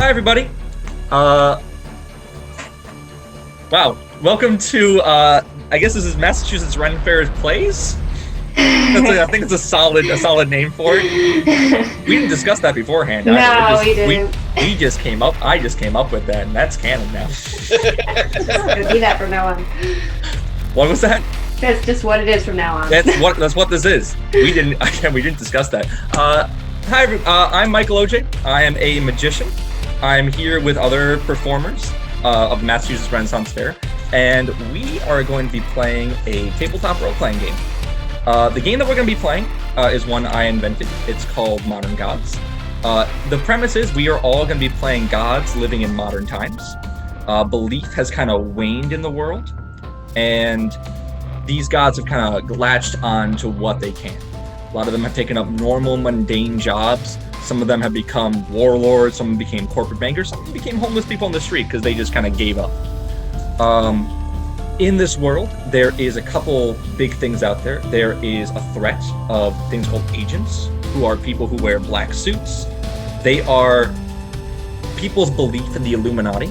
Hi, everybody. Wow. Welcome to, I guess this is Massachusetts Renaissance Faire's Plays? I think it's a solid name for it. We didn't discuss that beforehand. No, we didn't. I just came up with that, and that's canon now. It's gonna be that from now on. What was that? That's just what it is from now on. That's what this is. We didn't discuss that. Hi, I'm Michael OJ. I am a magician. I'm here with other performers of Massachusetts Renaissance Faire, and we are going to be playing a tabletop role-playing game. The game that we're going to be playing is one I invented. It's called Modern Gods. The premise is we are all going to be playing gods living in modern times. Belief has kind of waned in the world, and these gods have kind of latched on to what they can. A lot of them have taken up normal, mundane jobs. Some of them have become warlords, some became corporate bankers, some became homeless people on the street because they just kind of gave up. In this world, there is a couple big things out there. There is a threat of things called agents, who are people who wear black suits. They are people's belief in the Illuminati,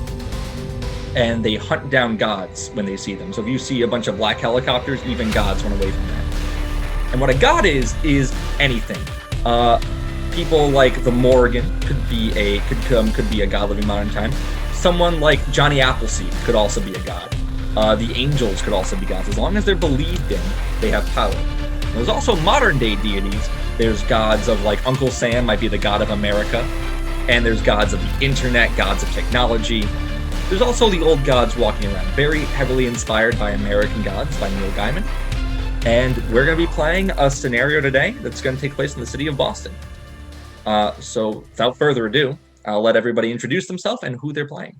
and they hunt down gods when they see them. So if you see a bunch of black helicopters, even gods run away from that. And what a god is anything. People like the Morrigan could be a god living modern time. Someone like Johnny Appleseed could also be a god. The angels could also be gods. As long as they're believed in, they have power. There's also modern day deities. There's gods of, like, Uncle Sam might be the god of America. And there's gods of the internet, gods of technology. There's also the old gods walking around, very heavily inspired by American Gods by Neil Gaiman. And we're going to be playing a scenario today that's going to take place in the city of Boston. So without further ado, I'll let everybody introduce themselves and who they're playing.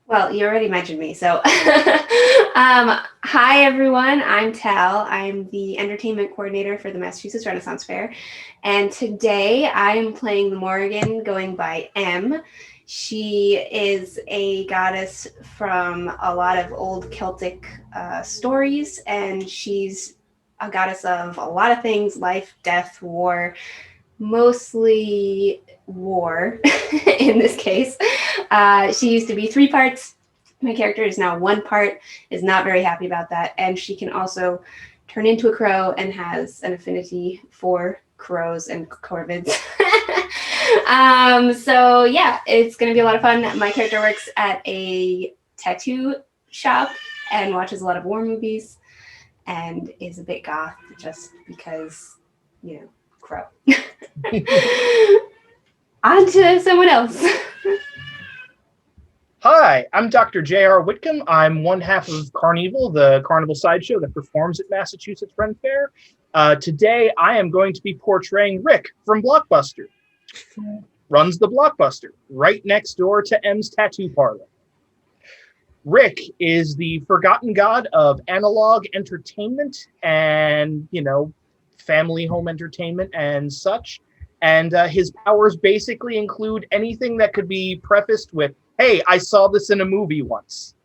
Well, you already mentioned me, so hi everyone, I'm Tal. I'm the entertainment coordinator for the Massachusetts Renaissance Faire, and today I'm playing the Morrigan, going by M. She is a goddess from a lot of old Celtic stories, and she's a goddess of a lot of things: life, death, war, mostly war in this case. She used to be 3 parts. My character is now 1 part, is not very happy about that, and she can also turn into a crow and has an affinity for crows and corvids. So yeah, it's going to be a lot of fun. My character works at a tattoo shop and watches a lot of war movies and is a bit goth just because, you know, crow. On to someone else. Hi, I'm Dr. J.R. Whitcomb. I'm one half of Carnival, the carnival sideshow that performs at Massachusetts Ren Fair. Today, I am going to be portraying Rick from Blockbuster, who runs the Blockbuster right next door to M's tattoo parlor. Rick is the forgotten god of analog entertainment and, family home entertainment and such. And his powers basically include anything that could be prefaced with, "Hey, I saw this in a movie once."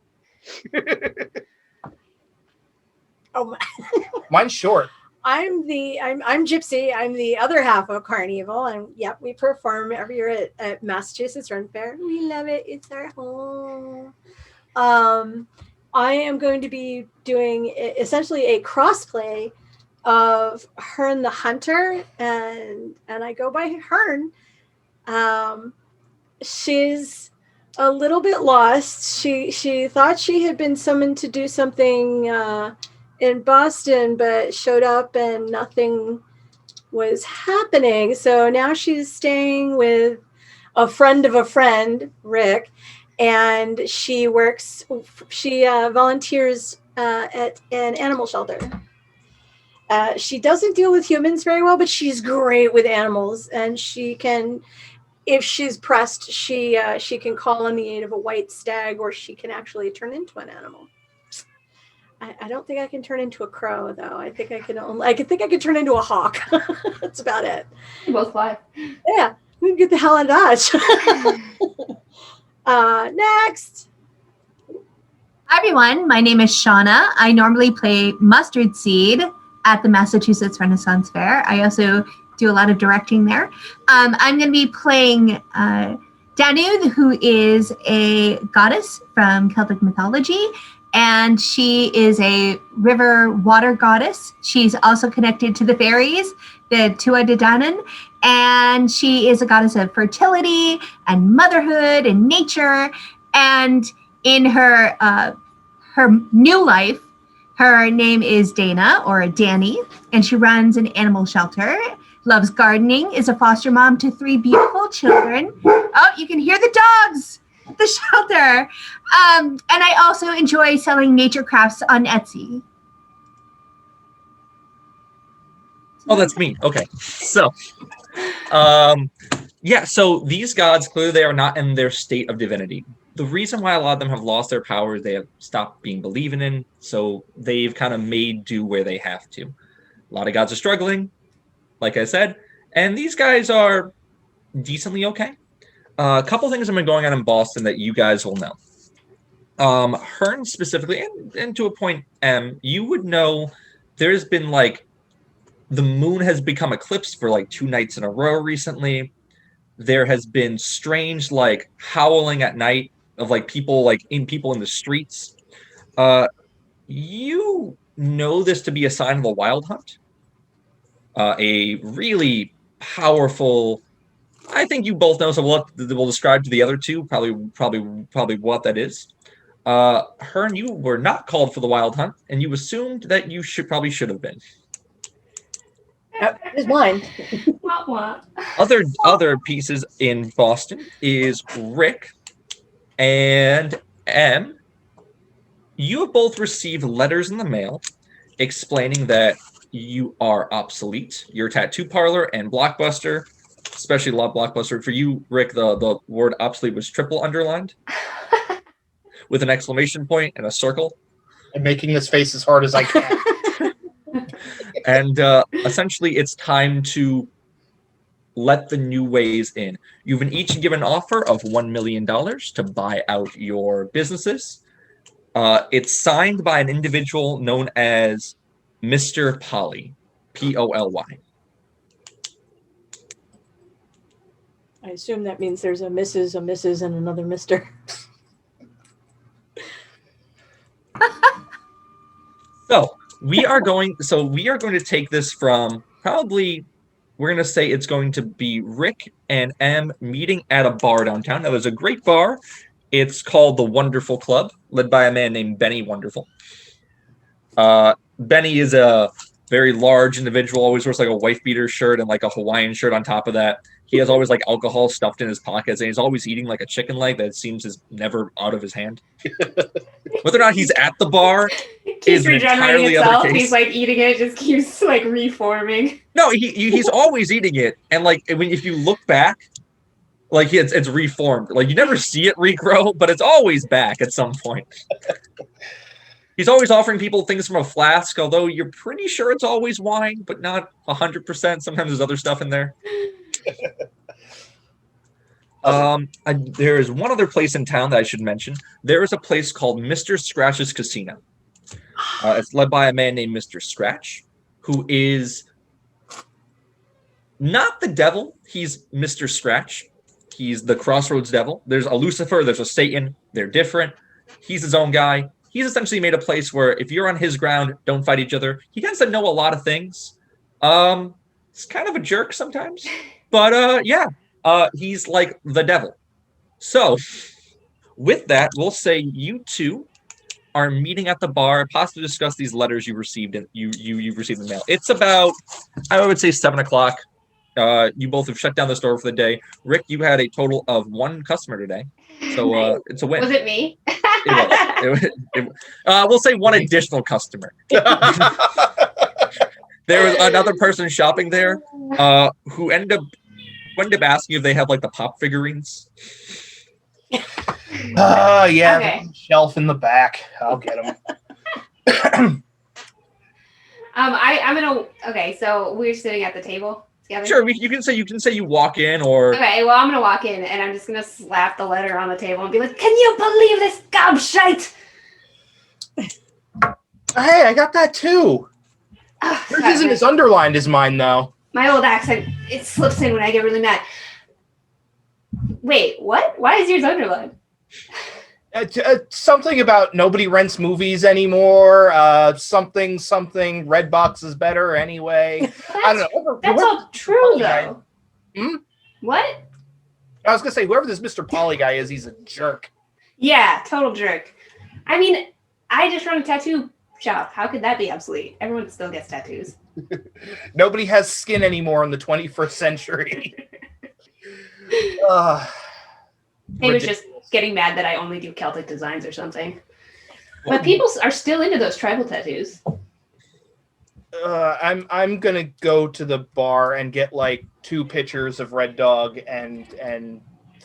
Oh my. Mine's short. I'm Gypsy. I'm the other half of Carnival, and yep, we perform every year at Massachusetts Ren Faire. We love it. It's our home. I am going to be doing essentially a crossplay of Hearn the Hunter, and I go by Hearn. She's a little bit lost. She thought she had been summoned to do something in Boston, but showed up and nothing was happening. So now she's staying with a friend of a friend, Rick, and she volunteers at an animal shelter. She doesn't deal with humans very well, but she's great with animals, and she can, if she's pressed, she can call on the aid of a white stag, or she can actually turn into an animal. I don't think I can turn into a crow, though. I think I can turn into a hawk. That's about it. You both fly. Yeah, we can get the hell out of Dodge. Next. Hi, everyone. My name is Shauna. I normally play Mustard Seed at the Massachusetts Renaissance Faire. I also do a lot of directing there. I'm going to be playing Danu, who is a goddess from Celtic mythology, and she is a river water goddess. She's also connected to the fairies, the Tua de Danann, and she is a goddess of fertility and motherhood and nature. And in her her new life, her name is Dana, or Danny, and she runs an animal shelter, loves gardening, is a foster mom to 3 beautiful children. Oh, you can hear the dogs, the shelter. And I also enjoy selling nature crafts on Etsy. Oh, that's me. Okay. So, yeah, so these gods, clearly they are not in their state of divinity. The reason why a lot of them have lost their powers, they have stopped being believing in, so they've kind of made do where they have to. A lot of gods are struggling, like I said, and these guys are decently okay. A couple things have been going on in Boston that you guys will know. Hearn specifically, and to a point, you would know there's been like the moon has become eclipsed for like 2 nights in a row recently. There has been strange like howling at night of like people in the streets. You know this to be a sign of a wild hunt. A really powerful. I think you both know, so we'll describe to the other two probably what that is. Hearn, you were not called for the wild hunt, and you assumed that you should have been. It's mine. Other pieces in Boston is Rick and M. You have both received letters in the mail explaining that you are obsolete. Your tattoo parlor and Blockbuster, especially Blockbuster. For you, Rick, the word obsolete was triple underlined with an exclamation point and a circle. I'm making this face as hard as I can. And essentially, it's time to let the new ways in. You've been each given an offer of $1 million to buy out your businesses. It's signed by an individual known as Mr. Polly, P-O-L-Y. I assume that means there's a Mrs., and another Mr. So we are going to take this from probably, we're going to say it's going to be Rick and M meeting at a bar downtown. Now, there's a great bar. It's called the Wonderful Club, led by a man named Benny Wonderful. Benny is a very large individual, always wears like a wife beater shirt and like a Hawaiian shirt on top of that. He has always like alcohol stuffed in his pockets, and he's always eating like a chicken leg that seems is never out of his hand. Whether or not he's at the bar is an entirely other case. He's like eating it, just keeps like reforming. No, he's always eating it, and like if you look back, like it's reformed. Like you never see it regrow, but it's always back at some point. He's always offering people things from a flask, although you're pretty sure it's always wine, but not 100%. Sometimes there's other stuff in there. There is one other place in town that I should mention. There is a place called Mr. Scratch's Casino. It's led by a man named Mr. Scratch, who is not the devil. He's Mr. Scratch. He's the Crossroads Devil. There's a Lucifer. There's a Satan. They're different. He's his own guy. He's essentially made a place where if you're on his ground, don't fight each other. He tends to know a lot of things. He's kind of a jerk sometimes. But he's like the devil. So with that, we'll say you two are meeting at the bar, possibly discuss these letters you received you've received in the mail. It's about, I would say, 7:00. You both have shut down the store for the day. Rick, you had a total of 1 customer today, so it's a win. Was it me? It was. We'll say 1 additional customer. There was another person shopping there who ended up asking if they have like the pop figurines. Yeah, Okay. Shelf in the back. I'll get them. I'm gonna. Okay, so we're sitting at the table together. Sure, you can say you walk in, or Okay, well, I'm gonna walk in and I'm just gonna slap the letter on the table and be like, "Can you believe this gobshite?" Hey, I got that too. Yours isn't as underlined as mine, though. my old accent, it slips in when I get really mad. Wait, what? Why is yours underlined? Something about nobody rents movies anymore. Something. Redbox is better anyway. I don't know. That's all true, though. Hmm? What? I was gonna say whoever this Mr. Polly guy is, he's a jerk. Yeah, total jerk. I mean, I just run a tattoo shop. How could that be obsolete? Everyone still gets tattoos. Nobody has skin anymore in the 21st century. He was just getting mad that I only do Celtic designs or something. But people are still into those tribal tattoos. I'm gonna go to the bar and get like 2 pictures of Red Dog and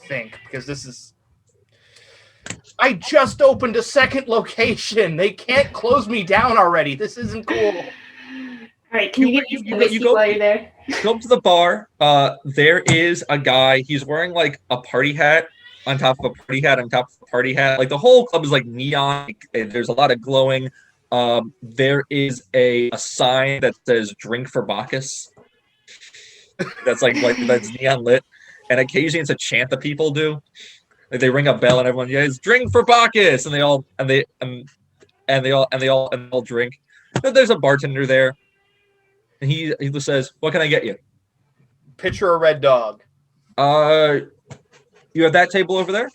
think, because this is. I just opened a second location. They can't close me down already. This isn't cool. All right, can you get me some whiskey while you're there? Go up to the bar. There is a guy. He's wearing like a party hat on top of a party hat on top of a party hat. Like the whole club is like neon. There's a lot of glowing. There is a sign that says "Drink for Bacchus." That's that's neon lit, and occasionally it's a chant that people do. Like they ring a bell and everyone yells "Drink for Bacchus," and they all drink. But there's a bartender there, and he just says, "What can I get you?" Picture of Red Dog. You have that table over there?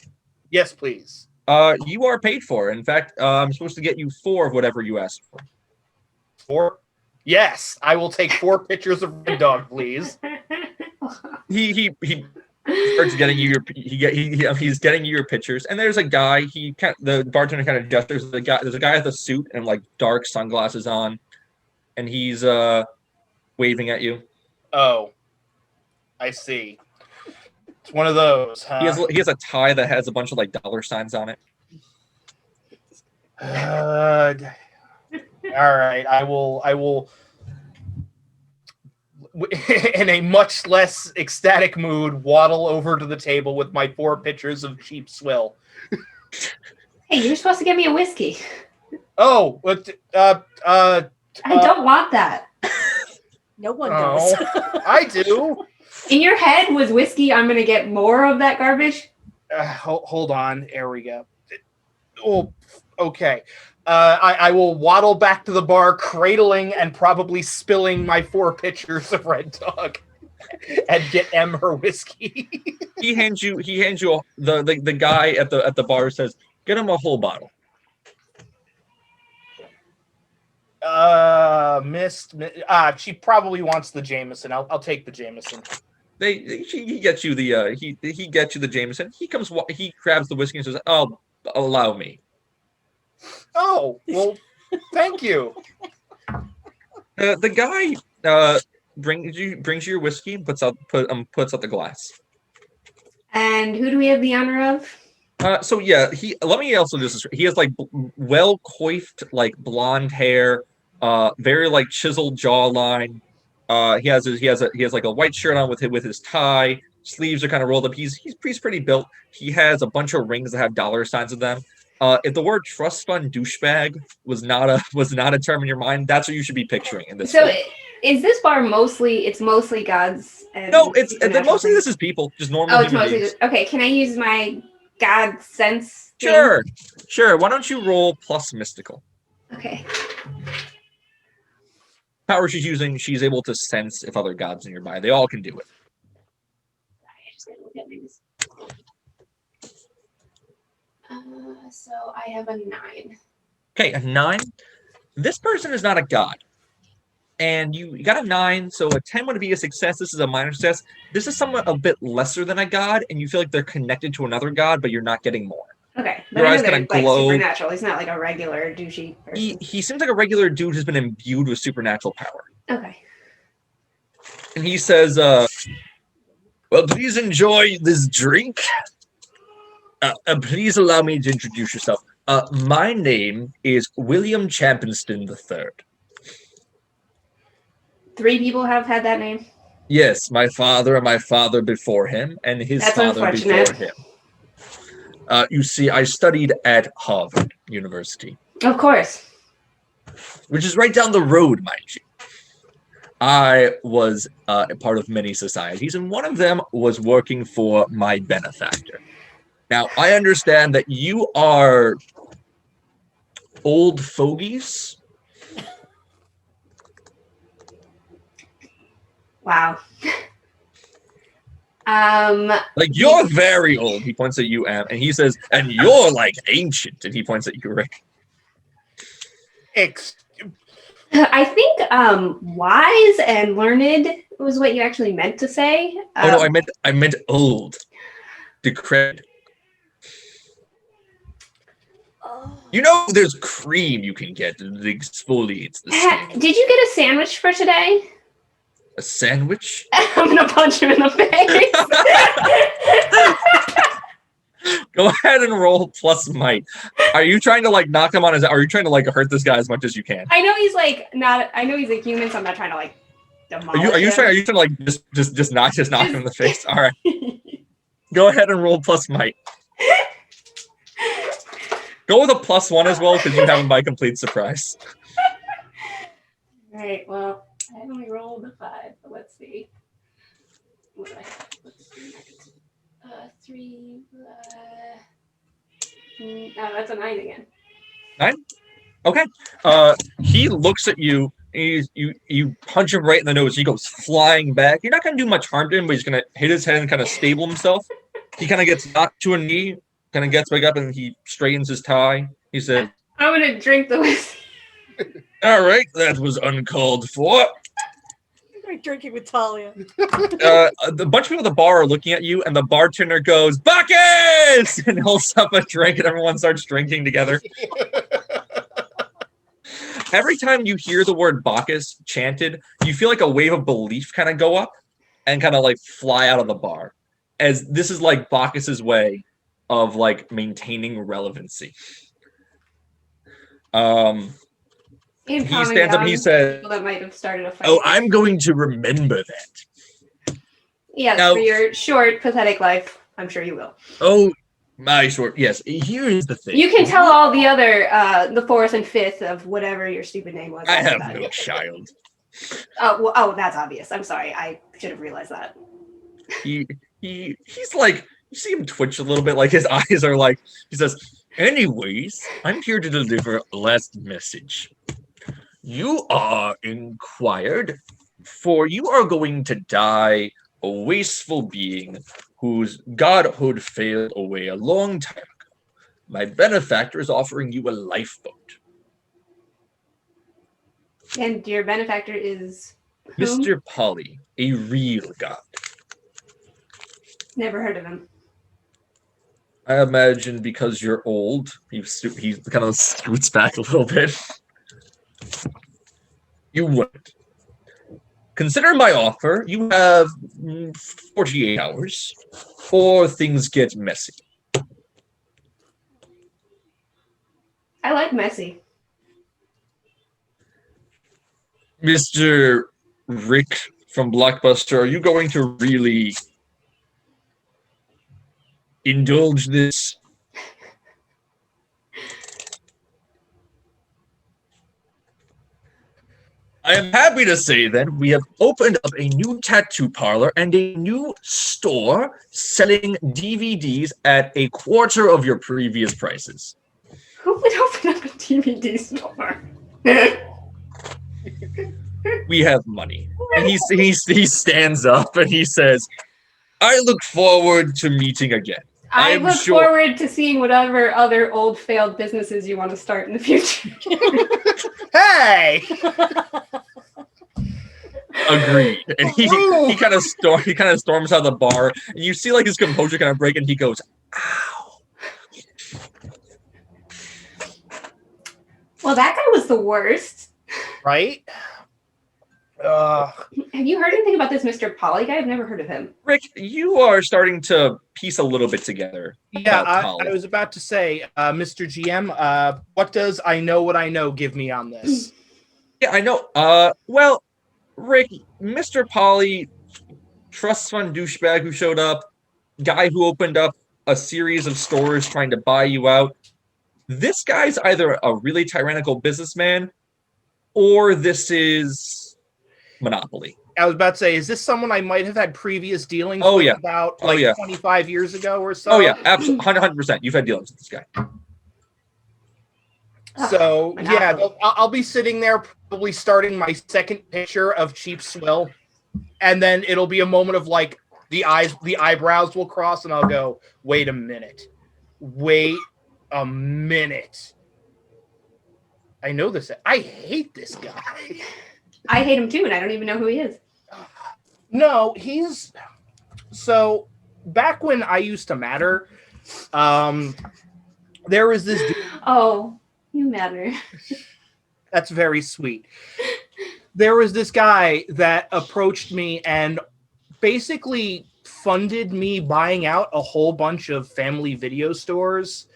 Yes, please. You are paid for. In fact, I'm supposed to get you 4 of whatever you asked for. 4? Yes, I will take 4 pictures of Red Dog, please. He starts getting you he's getting you your pictures, and there's a guy. The bartender kind of gestures. There's a guy with a suit and like dark sunglasses on, and he's waving at you. Oh, I see. It's one of those, huh? He has a tie that has a bunch of like dollar signs on it. All right, I will in a much less ecstatic mood waddle over to the table with my 4 pitchers of cheap swill. Hey, you're supposed to get me a whiskey. Oh, but I don't want that. No one does. I do. In your head was whiskey, I'm going to get more of that garbage? Hold on. There we go. Oh, okay. I will waddle back to the bar, cradling and probably spilling my 4 pitchers of Red Dog, and get M her whiskey. He hands you the guy at the bar says, "Get him a whole bottle." She probably wants the Jameson. I'll take the Jameson. He gets you the Jameson. He grabs the whiskey and says, "Oh, allow me." Oh, well, thank you. The guy brings you your whiskey and puts out the glass. And who do we have the honor of? So yeah, let me also just he has like well coiffed like blonde hair, very like chiseled jawline. He has like a white shirt on with his tie. Sleeves are kind of rolled up. He's pretty built. He has a bunch of rings that have dollar signs of them. If the word trust fund douchebag was not a term in your mind, that's what you should be picturing in this. So is this bar mostly gods? And no, mostly this is people, just normal. Oh, it's mostly just, okay. Can I use my god sense? Sure. Why don't you roll plus mystical? Okay. Power she's using, she's able to sense if other gods are nearby. They all can do it. I just gotta look at these. So I have a 9. Okay, a 9. This person is not a god. And you got a 9, so a 10 would be a success. This is a minor success. This is somewhat a bit lesser than a god, and you feel like they're connected to another god, but you're not getting more. Okay. Your eyes kind of glow. Supernatural. He's not like a regular douchey person. He seems like a regular dude who's been imbued with supernatural power. Okay. And he says, well, please enjoy this drink. Please allow me to introduce yourself. My name is William Championston III. 3 people have had that name? Yes, my father and my father before him, and his father before him. You see, I studied at Harvard University. Of course. Which is right down the road, mind you. I was a part of many societies, and one of them was working for my benefactor. Now, I understand that you are old fogies. Wow. Like, you're very old. He points at you, Am, and he says, and you're like ancient. And he points at you, Rick. I think wise and learned was what you actually meant to say. Oh no, I meant old, decrepit. You know, there's cream you can get that exfoliates the skin. Did you get a sandwich for today? A sandwich? I'm gonna punch him in the face. Go ahead and roll plus might. Are you trying to like knock him on his? Are you trying to like hurt this guy as much as you can? I know he's like not. I know he's a human, so I'm not trying to like demolish Are you him. trying to like just knock him in the face? All right. Go ahead and roll plus might. Go with a +1 as well, because you have him by complete surprise. All right. Well, I only rolled a 5, but let's see. What do I have? Let's see. 3. No, that's a 9 again. 9? Okay. He looks at you. And you punch him right in the nose. He goes flying back. You're not going to do much harm to him, but he's going to hit his head and kind of stable himself. He kind of gets knocked to a knee, kind of gets back up, and he straightens his tie. He said, I'm going to drink the whiskey. all right, that was uncalled for. I'm drinking with Talia. A bunch of people at the bar are looking at you, and the bartender goes, Bacchus! And holds up a drink, and everyone starts drinking together. Every time you hear the word Bacchus chanted, you feel like a wave of belief kind of go up and kind of like fly out of the bar. As this is like Bacchus's way of like maintaining relevancy. He stands up and he says, that might have started a fight. oh, I'm going to remember that. Yes, now, for your short, pathetic life, I'm sure you will. Oh, my short. Yes, here is the thing. You can tell all the other, the 4th and 5th of whatever your stupid name was. I have no child. Oh, that's obvious. I'm sorry. I should have realized that. He's like, you see him twitch a little bit, like his eyes are like, he says, anyways, I'm here to deliver a last message. You are inquired, for you are going to die a wasteful being whose godhood failed away a long time ago. My benefactor is offering you a lifeboat. And your benefactor is whom? Mr. Polly, a real god. Never heard of him. I imagine because you're old, he kind of scoots back a little bit. You wouldn't. Consider my offer. You have 48 hours, or things get messy. I like messy. Mr. Rick from Blockbuster, are you going to really indulge this? I am happy to say that we have opened up a new tattoo parlor and a new store selling DVDs at a quarter of your previous prices. Who would open up a DVD store? We have money. And he stands up and he says, I look forward to meeting again. I look forward to seeing whatever other old failed businesses you want to start in the future. Hey! Agreed. And he kind of storms out of the bar, and you see like his composure kind of break, and he goes, "Ow!" Well, that guy was the worst. Right? Have you heard anything about this Mr. Polly guy? I've never heard of him. Rick, you are starting to piece a little bit together. Yeah, I was about to say, Mr. GM, what does I know what I know give me on this? Yeah, I know. Well, Rick, Mr. Polly, trust fund douchebag who showed up, guy who opened up a series of stores trying to buy you out. This guy's either a really tyrannical businessman, or this is Monopoly. I was about to say, is this someone I might have had previous dealings Oh, with yeah. about Oh, like yeah. 25 years ago or so? Oh yeah, absolutely, 100%. You've had dealings with this guy. So yeah, Monopoly. I'll be sitting there probably starting my second picture of cheap swill, and then it'll be a moment of like the eyebrows will cross, and I'll go, wait a minute. I know this. I hate this guy. I hate him too, and I don't even know who he is. No, he's so back when I used to matter. There was this dude. Oh, you matter. That's very sweet. There was this guy that approached me and basically funded me buying out a whole bunch of family video stores.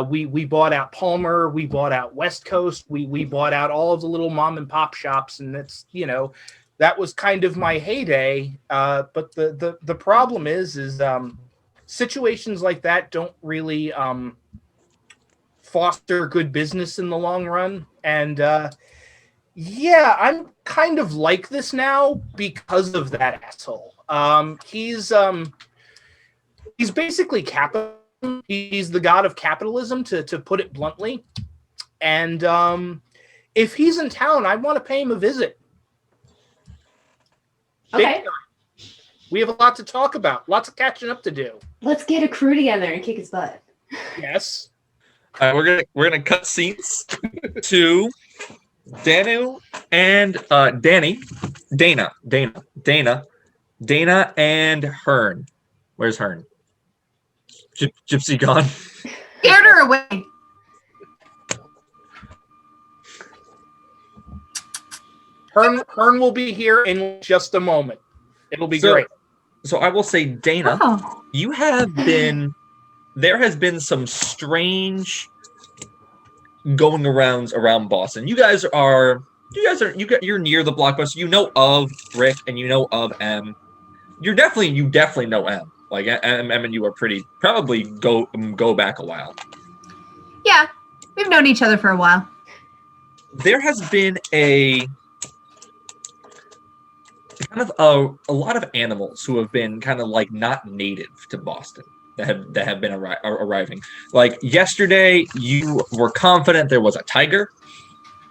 We bought out Palmer, we bought out West Coast, we bought out all of the little mom and pop shops, and that's, you know, that was kind of my heyday. But the problem is situations like that don't really foster good business in the long run. And yeah, I'm kind of like this now because of that asshole. He's basically capital. He's the god of capitalism, to put it bluntly. And if he's in town, I want to pay him a visit. Okay. We have a lot to talk about, lots of catching up to do. Let's get a crew together and kick his butt. Yes. We're gonna cut scenes to Danu and Dana and Hearn. Where's Hearn? Gypsy gone. Scared her away. Hearn will be here in just a moment. It'll be great. So I will say, Dana, you have been. There has been some strange going around Boston. You're near the Blockbuster. You know of Rick and you know of M. You definitely know M. Like M and you are probably go back a while. Yeah, we've known each other for a while. There has been a lot of animals who have been kind of like not native to Boston that have been arriving. Like yesterday, you were confident there was a tiger.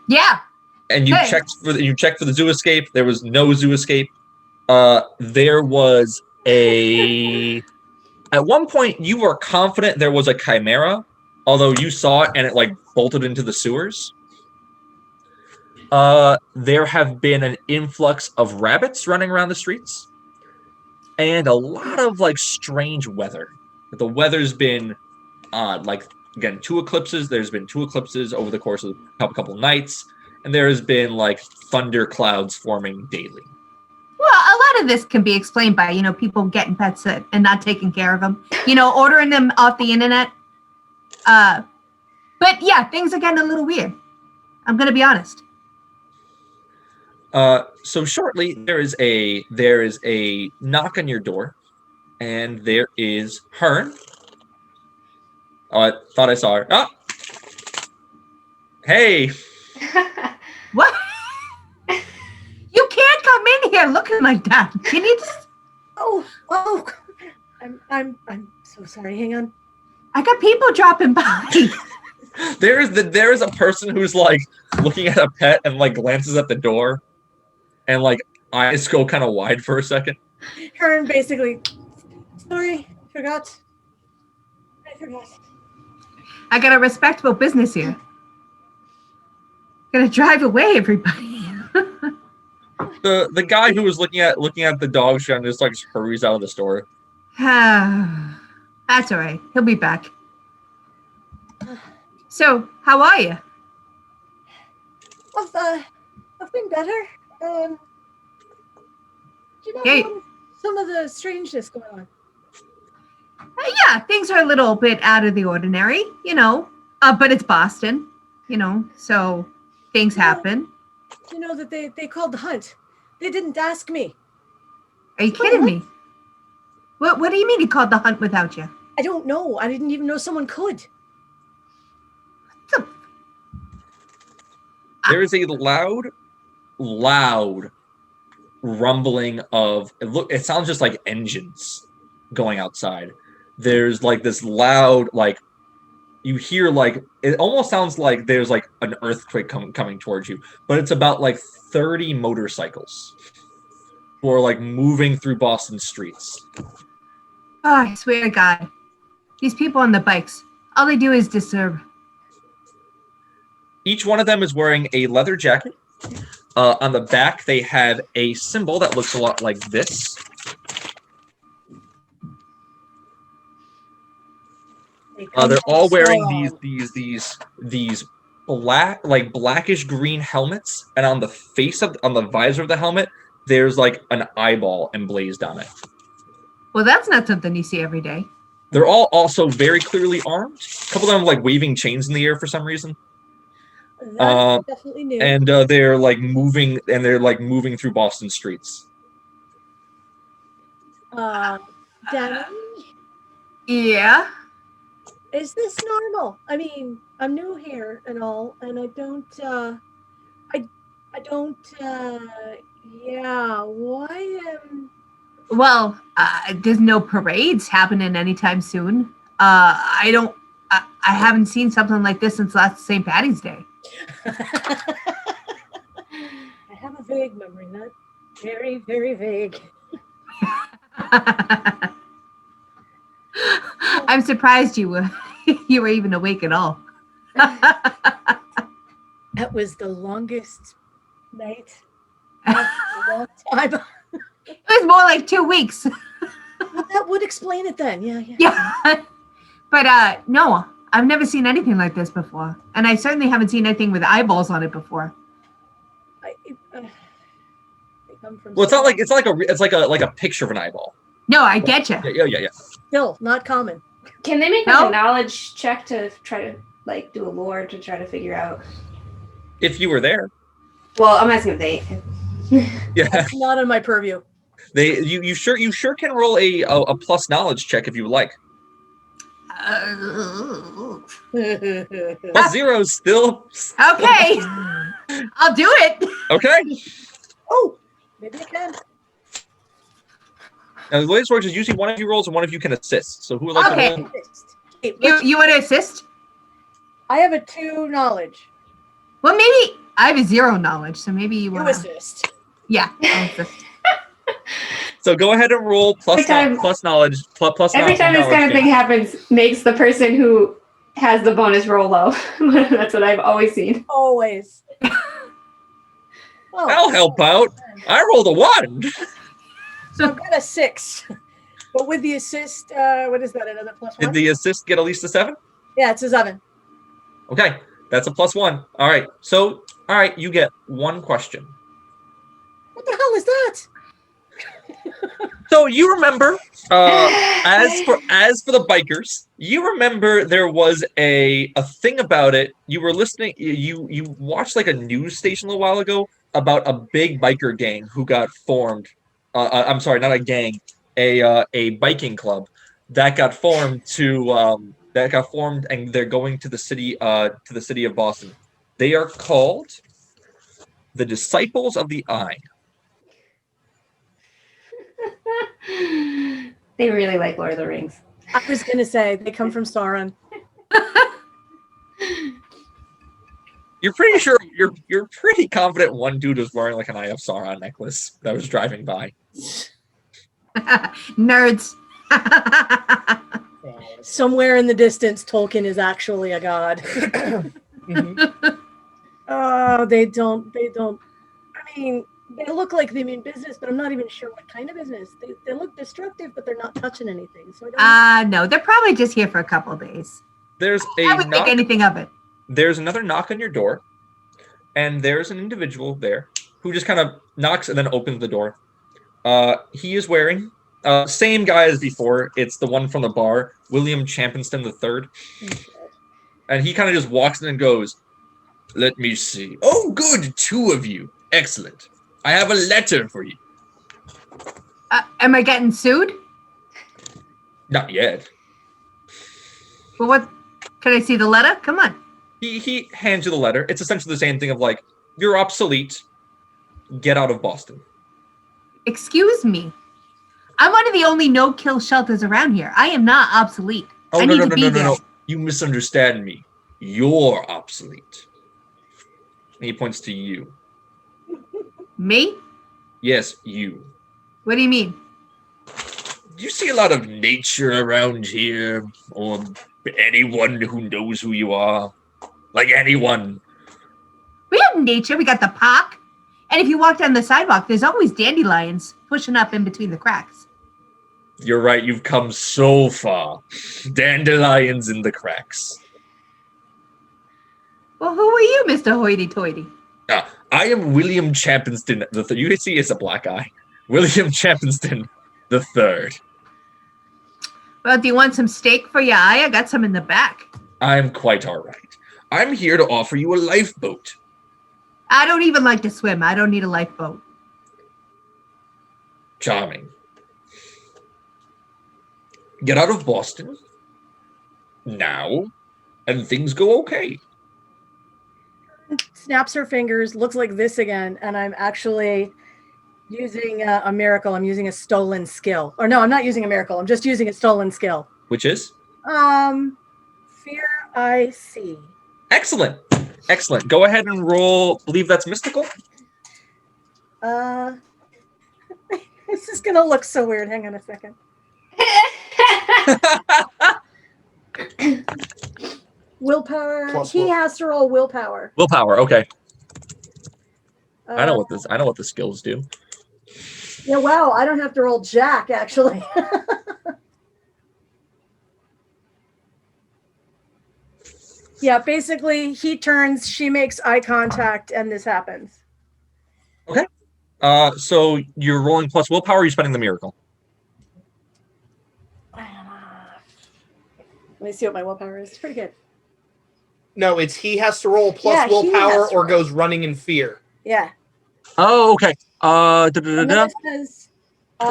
Yeah. And you checked for the zoo escape. There was no zoo escape. There was at one point you were confident there was a chimera, although you saw it and it like bolted into the sewers. There have been an influx of rabbits running around the streets, and a lot of like strange weather. The weather's been odd. Like again, 2 eclipses. There's been 2 eclipses over the course of a couple nights, and there has been like thunder clouds forming daily. Well, a lot of this can be explained by, people getting pets and not taking care of them, ordering them off the internet. But yeah, things are getting a little weird. I'm going to be honest. So shortly, there is a knock on your door, and there is Hearn. Oh, I thought I saw her. Oh! Hey! What? You can't come in here looking like that. Can you just... Oh, I'm so sorry. Hang on. I got people dropping by. There is a person who's like looking at a pet and like glances at the door, and like eyes go kind of wide for a second. Hearn basically, sorry, I forgot. I got a respectable business here. Gonna drive away, everybody. The guy who was looking at the dog show and just like hurries out of the store. That's all right. He'll be back. So, how are you? I've been better. Do you know some of the strangeness going on? Yeah, things are a little bit out of the ordinary, but it's Boston, so things happen. You know that they called the hunt. They didn't ask me. Are you kidding me? What do you mean he called the hunt without you? I don't know. I didn't even know someone could. There is a loud rumbling of it sounds just like engines going outside. There's like this loud, like you hear, like it almost sounds like there's like an earthquake coming towards you, but it's about like 30 motorcycles who are like moving through Boston streets. Oh, I swear to God, these people on the bikes, all they do is disturb. Each one of them is wearing a leather jacket. On the back, they have a symbol that looks a lot like this. They're all wearing these blackish green helmets, and on the visor of the helmet, there's like an eyeball emblazed on it. Well, that's not something you see every day. They're all also very clearly armed. A couple of them like waving chains in the air for some reason. That's definitely new. And they're moving through Boston streets. Danny, Yeah. is this normal? I mean, I'm new here and all, and I don't. Yeah. Why Well, there's no parades happening anytime soon. I haven't seen something like this since last St. Patty's Day. I have a vague memory, not very, very vague. I'm surprised you were even awake at all. That was the longest night of a long time. It was more like 2 weeks. Well, that would explain it then. Yeah. Yeah. But no, I've never seen anything like this before. And I certainly haven't seen anything with eyeballs on it before. They come from Well, it's like a picture of an eyeball. No, I get you. Yeah. still not common. Can they make No. a knowledge check to try to do a lore to try to figure out? If you were there. Well, I'm asking if they. Yeah. That's not on my purview. You sure can roll a plus knowledge check if you would like. Plus zero is still Okay. I'll do it. okay. Oh, maybe I can. Now the way this works is usually one of you rolls and one of you can assist. So who would like Okay. to roll? Hey, You want to assist? I have a 2 knowledge. Well, maybe I have a 0 knowledge, so maybe you You want to. assist. Yeah, I'll assist. So go ahead and roll plus knowledge. Every time this kind of thing happens, makes the person who has the bonus roll low. That's what I've always seen. Always. I'll help out. I rolled a 1. So I've got a 6. But with the assist, what is that? Another plus 1? Did the assist get at least a 7? Yeah, it's a 7. Okay, that's a plus 1. All right. So, all right, you get 1 question. What the hell is that? So you remember, as for the bikers, you remember there was a thing about it. You were listening. You watched like a news station a little while ago about a big biker gang who got formed. I'm sorry, not a gang, a biking club that got formed and they're going to the city of Boston. They are called the Disciples of the Eye. They really like Lord of the Rings. I was going to say, they come from Sauron. You're pretty sure you're pretty confident one dude was wearing like an Eye of Sauron necklace that was driving by. Nerds. Somewhere in the distance, Tolkien is actually a god. Mm-hmm. Oh, they don't. I mean, they look like they mean business, but I'm not even sure what kind of business. They look destructive, but they're not touching anything. So I don't No, they're probably just here for a couple of days. There's I would think anything of it. There's another knock on your door, and there's an individual there who just kind of knocks and then opens the door. He is wearing same guy as before. It's the one from the bar, William Champinston III. And he kind of just walks in and goes, "Let me see. Oh, good, 2 of you. Excellent. I have a letter for you." Am I getting sued? Not yet. Well, what? Can I see the letter? Come on. He hands you the letter. It's essentially the same thing of like, you're obsolete. Get out of Boston. Excuse me. I'm one of the only no-kill shelters around here. I am not obsolete. Oh, I no, need no, to no, be no, there. no. You misunderstand me. You're obsolete. And he points to you. Me? Yes, you. What do you mean? Do you see a lot of nature around here? Or anyone who knows who you are? Like anyone? We have nature. We got the park. And if you walk down the sidewalk, there's always dandelions pushing up in between the cracks. You're right, you've come so far. Dandelions in the cracks. Well, who are you, Mr. Hoity-Toity? I am William Champenston the you see it's a black eye. William Champenston the third. Well, do you want some steak for your eye? I got some in the back. I'm quite all right. I'm here to offer you a lifeboat. I don't even like to swim. I don't need a lifeboat. Charming. Get out of Boston now, and things go okay. Snaps her fingers, looks like this again, and I'm actually using a miracle. I'm using a stolen skill. Or no, I'm not using a miracle. I'm just using a stolen skill. Which is? Fear I see. Excellent. Excellent. Go ahead and roll. Believe that's mystical. This is gonna look so weird. Hang on a second. Willpower. Plus He will. has to roll willpower. Willpower. Okay. I know what the skills do. Yeah, wow. I don't have to roll jack, actually. Yeah, basically, he turns, she makes eye contact, and this happens. Okay. So you're rolling plus willpower, or are you spending the miracle? Let me see what my willpower is. It's pretty good. No, it's he has to roll plus Yeah, he willpower has to or roll. goes running in fear. Yeah. Oh, okay. And then it says,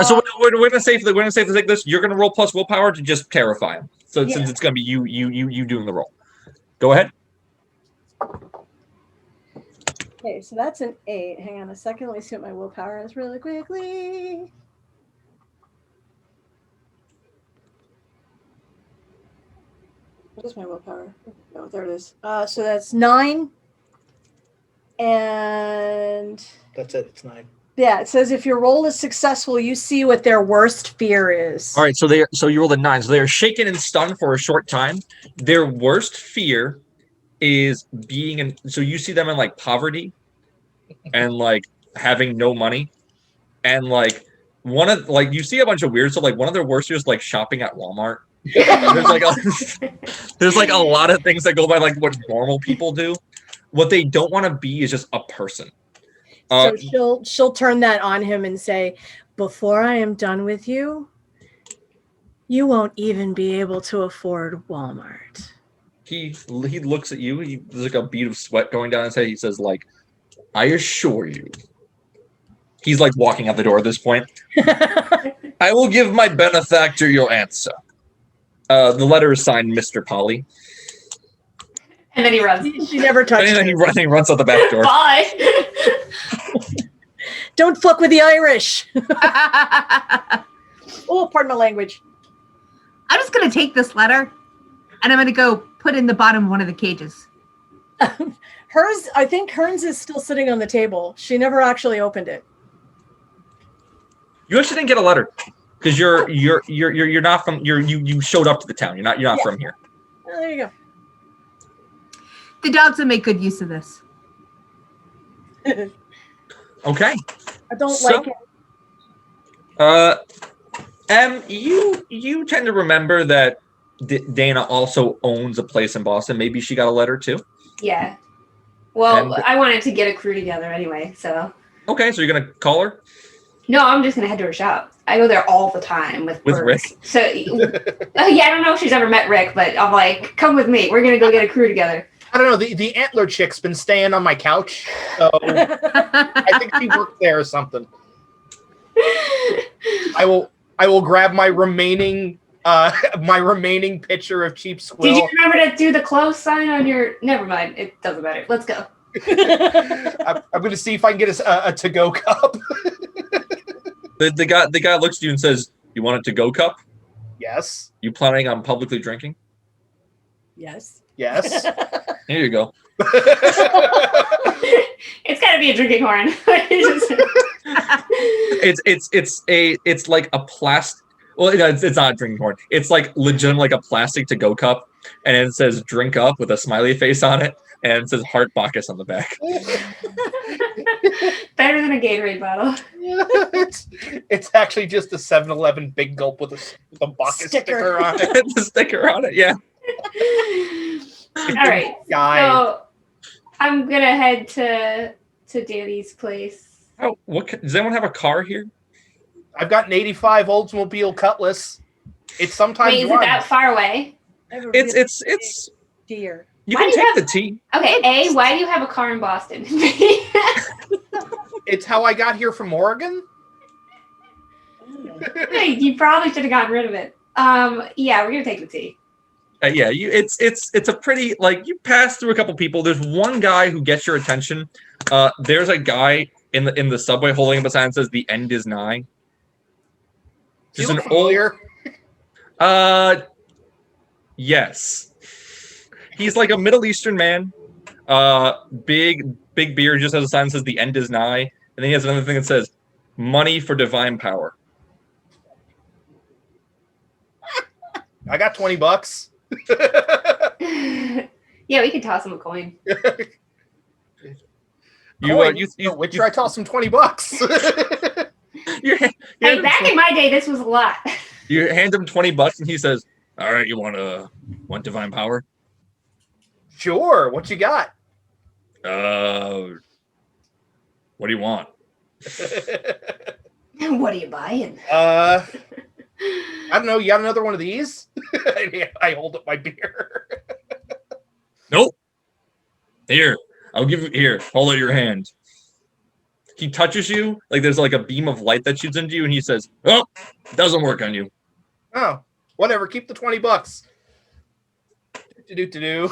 So we're gonna say for the sake of this, you're gonna roll plus willpower to just terrify him. So Yeah. since it's gonna be you doing the roll. Go ahead. okay, so that's an 8. Hang on a second. Let me see what my willpower is really quickly. What is my willpower? Oh, there it is. So that's 9. And That's it. It's 9. yeah, it says if your roll is successful, you see what their worst fear is. All right, so you rolled a 9. So they are shaken and stunned for a short time. Their worst fear is being in. So you see them in like poverty, and like having no money, and like you see a bunch of weird. So like one of their worst fears is like shopping at Walmart. There's like a lot of things that go by like what normal people do. What they don't want to be is just a person. So she'll turn that on him and say, before I am done with you, you won't even be able to afford Walmart. He looks at you. There's like a bead of sweat going down his head. He says, like, I assure you. He's like walking out the door at this point. I will give my benefactor your answer. The letter is signed Mr. Polly. And then he runs. She never touched And then he it. runs out the back door. Bye. Don't fuck with the Irish. Oh, pardon my language. I'm just going to take this letter and I'm going to go put in the bottom of one of the cages. Hers, I think hers is still sitting on the table. She never actually opened it. You actually didn't get a letter because you're not from you showed up to the town. You're not from here. Oh, there you go. The dogs will make good use of this. Okay. I don't like it. You tend to remember that Dana also owns a place in Boston. Maybe she got a letter too. Yeah. Well, And- I wanted to get a crew together anyway, so. Okay, so you're gonna call her No, I'm just gonna head to her shop. I go there all the time with birds. Rick. So, yeah, I don't know if she's ever met Rick, but I'm like, come with me. We're gonna go get a crew together. I don't know. The antler chick's been staying on my couch, so I think she worked there or something. I will grab my remaining pitcher of cheap squill. Did you remember to do the close sign on your? Never mind. It doesn't matter. Let's go. I'm going to see if I can get a to-go cup. The guy looks at you and says, "You want it to go cup? Yes. You planning on publicly drinking? Yes. Yes. Here you go." It's got to be a drinking horn. It's like a plastic. Well, it's not a drinking horn. It's like legit like a plastic to go cup, and it says "drink up" with a smiley face on it, and it says "Heart Bacchus" on the back. Better than a Gatorade bottle. It's actually just a 7-Eleven big gulp with a Bacchus sticker on it. The sticker on it, yeah. All right. Guy. So I'm gonna head to Danny's place. Oh, does anyone have a car here? I've got an 85 Oldsmobile Cutlass. It's sometimes Wait, is it runs. that far away? It's deer. you Why can do you take have- the T. Okay, why do you have a car in Boston? It's how I got here from Oregon. Hey, you probably should have gotten rid of it. Yeah, we're gonna take the T. Yeah, it's a pretty, like, you pass through a couple people. There's one guy who gets your attention. There's a guy in the subway holding up a sign that says "The end is nigh." Do you Just look an old. familiar? Yes. He's like a Middle Eastern man. Big beard, just has a sign that says "The end is nigh," and then he has another thing that says "Money for divine power." I got $20. Yeah, we could toss him a coin. Which I toss him $20. Hey, back in my day, this was a lot. You hand him $20 and he says, "All right, you want divine power?" Sure. What you got? What do you want? What are you buying? I don't know. You got another one of these? I hold up my beer. Nope. Here, I'll give you. Here, hold out your hand. He touches you, like there's like a beam of light that shoots into you, and he says, "Oh, doesn't work on you." Oh, whatever. Keep the $20. Do.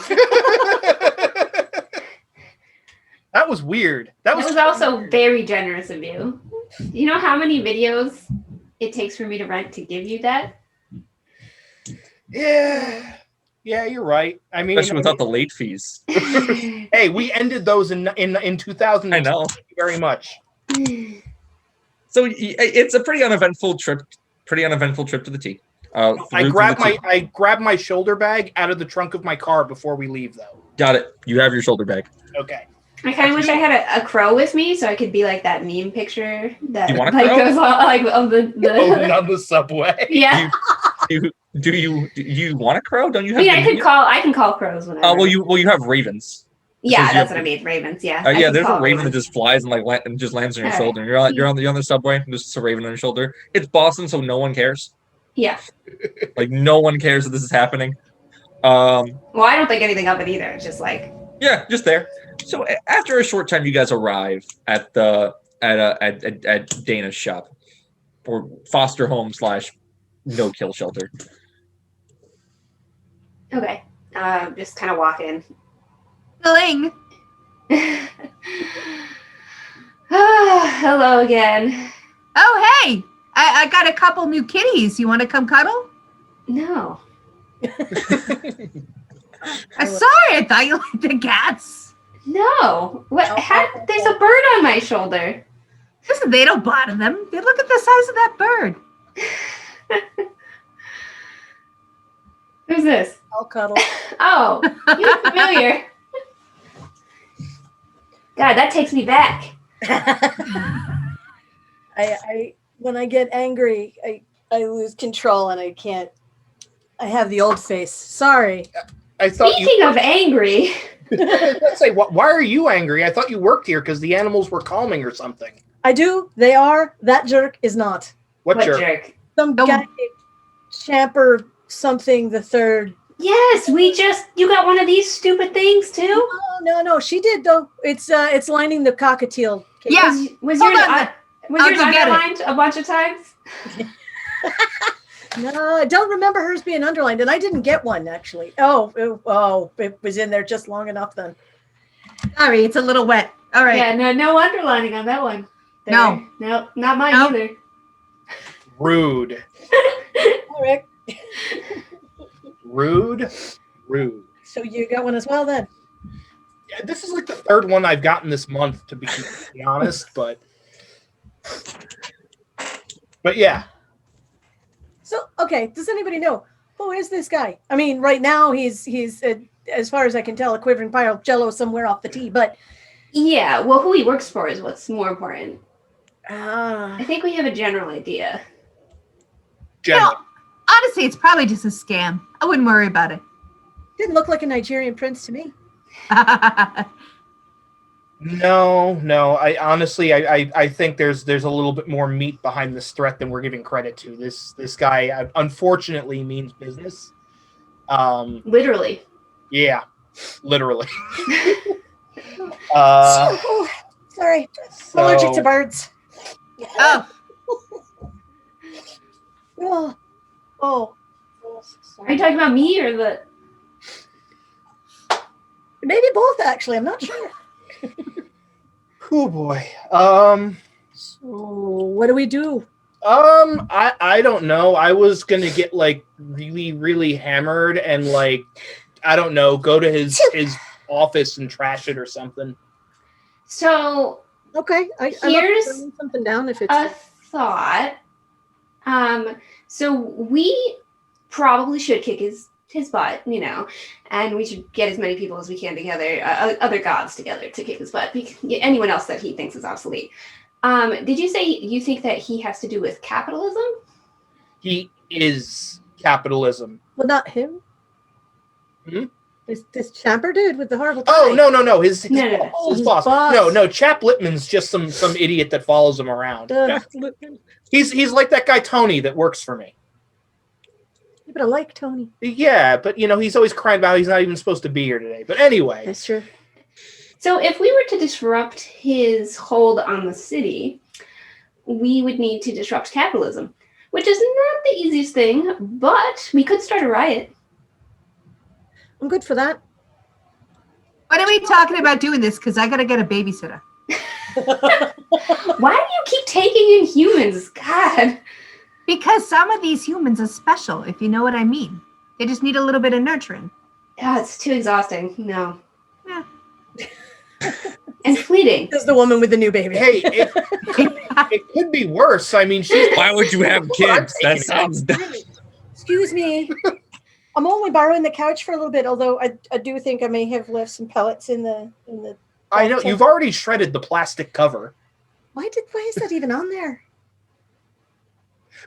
That was weird. That was also very generous of you. You know how many videos it takes for me to rent to give you that? Yeah, you're right. I mean, Especially without the late fees. hey, we ended those in 2000. I know. Thank you very much. So it's a pretty uneventful trip. To the T. I grab my shoulder bag out of the trunk of my car before we leave, though. Got it. You have your shoulder bag. Okay. I kind of wish I had a crow with me so I could be like that meme picture that You want a like crow? goes on like on the Going on the subway. yeah. Do you want a crow? Don't you I have? mean, I can call crows whenever. Well, you have ravens. Yeah, Because that's what I mean. Ravens. Yeah. I Yeah, can there's a call raven that ravens. just flies and just lands on your All shoulder. right. You're on the subway. And there's just a raven on your shoulder. It's Boston, so no one cares. Yeah. Like no one cares that this is happening. Well, I don't think anything of it either. It's just like Yeah, just there. So after a short time, you guys arrive at Dana's shop, or foster home / no kill shelter. okay. Just kind of walk in. Filling. Hello again. Oh, hey, I got a couple new kitties. You want to come cuddle? No. Sorry, I thought you liked the cats. No. What? There's a bird on my shoulder. Listen, they don't bother them. They look at the size of that bird. Who's this? I'll cuddle. Oh, you look familiar. God, that takes me back. I when I get angry, I lose control and I can't. I have the old face. Sorry. I thought Speaking of angry, Let's say, why are you angry? I thought you worked here because the animals were calming or something. I do. They are. That jerk is not. What what jerk? jerk? Some No. guy, Champer something the third. Yes, you got one of these stupid things too. Oh, no. She did though. It's lining the cockatiel. case. Yeah. Was Hold yours on. was I'll yours go get it. underlined a bunch of times? No, I don't remember hers being underlined, and I didn't get one actually. Oh, it was in there just long enough then. Sorry, it's a little wet. All right. Yeah, no underlining on that one. No. Not mine No. either. Rude. All right. Rude. So you got one as well then? Yeah, this is like the third one I've gotten this month, to be completely honest, but yeah. So, okay, does anybody know who is this guy? I mean, right now he's as far as I can tell, a quivering pile of jello somewhere off the tee, but Yeah, well, who he works for is what's more important. ah, I think we have a general idea. General. Honestly, it's probably just a scam. I wouldn't worry about it. didn't look like a Nigerian prince to me. No. I honestly, I think there's a little bit more meat behind this threat than we're giving credit to. This guy, unfortunately, means business. Literally. Yeah, literally. Oh, sorry, I'm allergic to birds. Oh, Oh. Are you talking about me or the... Maybe both, actually. I'm not sure. Oh boy. So, what do we do? I don't know. I was gonna get like really, really hammered and like, I don't know, go to his office and trash it or something. So, Okay, I Here's love writing something down if it's. a thought. So we probably should kick his butt, and we should get as many people as we can together, other gods together to kick his butt. Anyone else that he thinks is obsolete. Did you say you think that he has to do with capitalism? He is capitalism. Well, not him. Hmm? This Champer dude with the horrible tie. Oh no! His No. boss. His boss. No. Chap Lippman's just some idiot that follows him around. Yeah. He's like that guy Tony that works for me. But I like Tony. Yeah, but he's always crying about how he's not even supposed to be here today. But anyway. That's true. So if we were to disrupt his hold on the city, we would need to disrupt capitalism, which is not the easiest thing, but we could start a riot. I'm good for that. when are we talking about doing this? Because I got to get a babysitter. Why do you keep taking in humans? God. Because some of these humans are special, if you know what I mean. They just need a little bit of nurturing. Yeah, it's too exhausting. No. Yeah. And fleeting. This is the woman with the new baby. Hey, it could be worse. I mean, Why would you have kids? That sounds dumb. Excuse me. I'm only borrowing the couch for a little bit, although I do think I may have left some pellets in the. I know you've already shredded the plastic cover. Why is that even on there?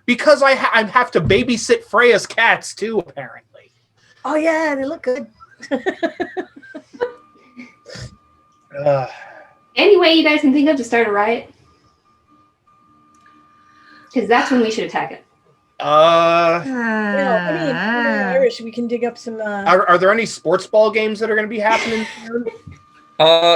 Because I have to babysit Freya's cats too, apparently. Oh yeah, they look good. Any way you guys can think of to start a riot? Because that's when we should attack it. Irish, we can dig up some. Are there any sports ball games that are going to be happening soon?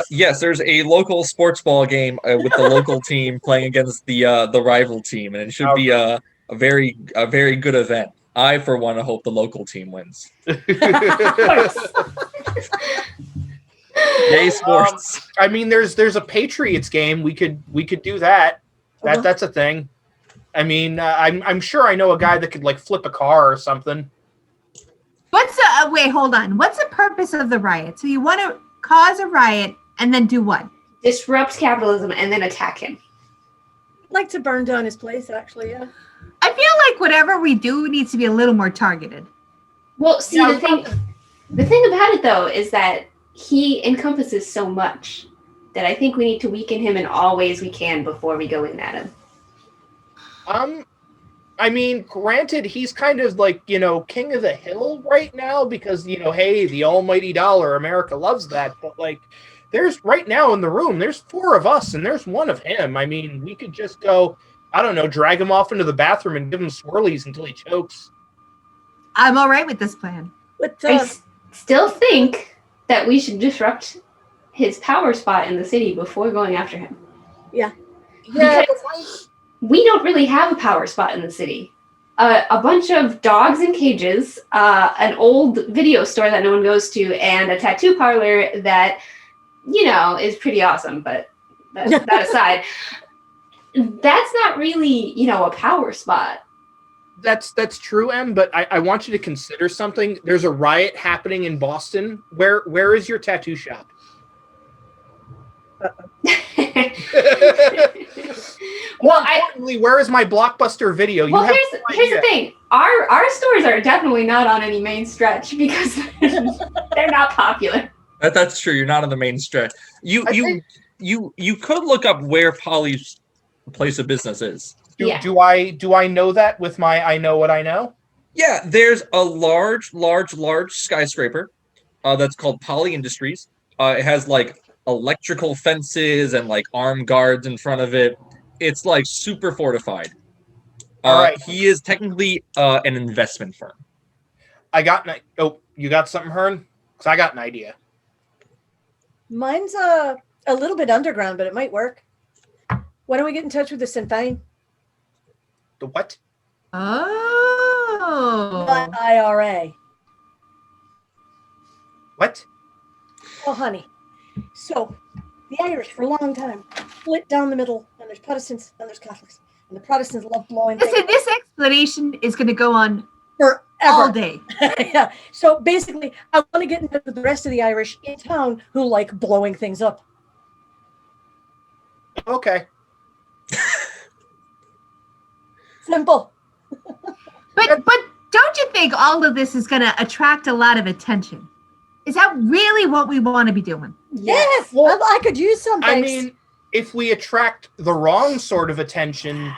Yes, there's a local sports ball game with the local team playing against the rival team, and it should be a very good event. I, for one, hope the local team wins. Yay, sports! I mean, there's a Patriots game. We could do that. That's a thing. I mean, I'm sure I know a guy that could like flip a car or something. Wait, hold on. What's the purpose of the riot? So you want to cause a riot and then do what? Disrupt capitalism and then attack him. I'd like to burn down his place, actually, yeah. I feel like whatever we do needs to be a little more targeted. Well, see, the thing about it, though, is that he encompasses so much that I think we need to weaken him in all ways we can before we go in at him. I mean, granted, he's kind of like, king of the hill right now because, hey, the almighty dollar, America loves that. But like, there's right now in the room, there's 4 of us and there's 1 of him. I mean, we could just go, I don't know, drag him off into the bathroom and give him swirlies until he chokes. I'm all right with this plan. I still think that we should disrupt his power spot in the city before going after him. Yeah. Because we don't really have a power spot in the city. A bunch of dogs in cages, an old video store that no one goes to, and a tattoo parlor that, is pretty awesome. But that aside, that's not really, a power spot. That's true, Em, but I want you to consider something. There's a riot happening in Boston. Where is your tattoo shop? More importantly, where is my Blockbuster video? Well, here's the thing. Our stores are definitely not on any main stretch because they're not popular. That's true. You're not on the main stretch. You could look up where Polly's place of business is. Do I know that with my I know what I know? Yeah, there's a large skyscraper that's called Poly Industries. It has like electrical fences and like armed guards in front of it. It's like super fortified. All right. He is technically an investment firm. You got something, Hearn? Because I got an idea. Mine's a little bit underground, but it might work. Why don't we get in touch with the Sinn Féin? The what? Oh. Not IRA. What? Oh, honey. So, the Irish, for a long time, split down the middle, and there's Protestants and there's Catholics. And the Protestants love blowing things Listen, this explanation is going to go on forever. all day. Yeah. So, basically, I want to get in touch with the rest of the Irish in town who like blowing things up. Okay. Simple. But don't you think all of this is going to attract a lot of attention? Is that really what we want to be doing? Yes. Well, I could use some I things. mean, if we attract the wrong sort of attention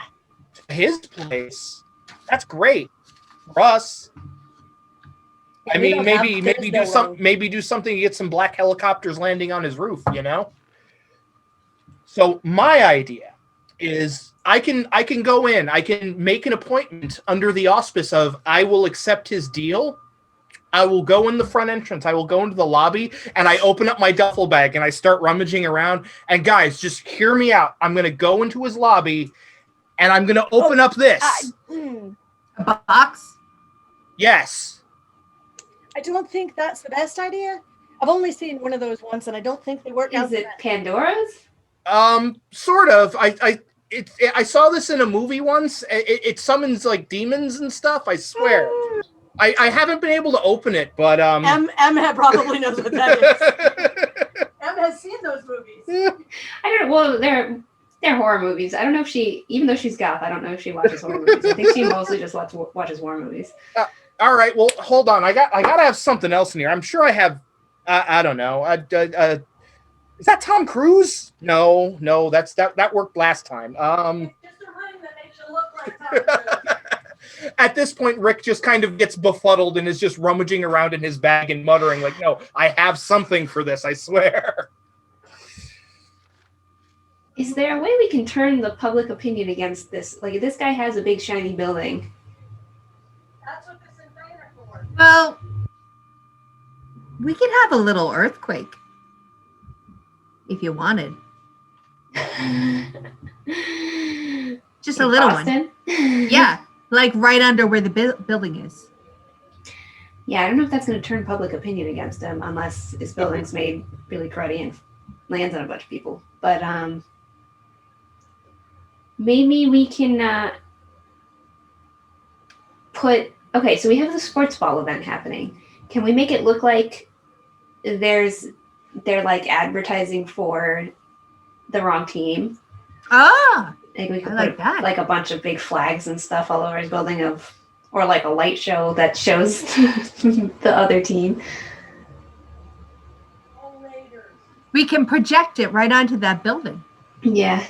to his place, that's great for us. I mean, maybe do something to get some black helicopters landing on his roof, So my idea is I can go in, I can make an appointment under the auspice of I will accept his deal. I will go in the front entrance. I will go into the lobby and I open up my duffel bag and I start rummaging around. And guys, just hear me out. I'm going to go into his lobby and I'm going to open up this. A box? Yes. I don't think that's the best idea. I've only seen one of those once and I don't think they work out. Is it Pandora's? Sort of. I saw this in a movie once. It summons like demons and stuff. I swear. I haven't been able to open it, but M probably knows what that is. M has seen those movies. I don't know. Well, they're horror movies. I don't know if even though she's goth, I don't know if she watches horror movies. I think she mostly just watches horror movies. All right. Well, hold on. I gotta have something else in here. I'm sure I have. I don't know. Is that Tom Cruise? No. That worked last time. Just a ring that makes you look like Tom Cruise. At this point, Rick just kind of gets befuddled and is just rummaging around in his bag and muttering like, no, I have something for this, I swear. Is there a way we can turn the public opinion against this? Like, this guy has a big shiny building. That's what this is for. Well, we could have a little earthquake if you wanted. Just a little Boston? one. Yeah, like right under where the building is. Yeah, I don't know if that's going to turn public opinion against him unless his building's made really cruddy and lands on a bunch of people. But maybe we can okay, so we have the sports ball event happening. Can we make it look like they're like advertising for the wrong team? Ah, Like we could I like put that. like a bunch of big flags and stuff all over his building or like a light show that shows the other team. we can project it right onto that building. Yeah.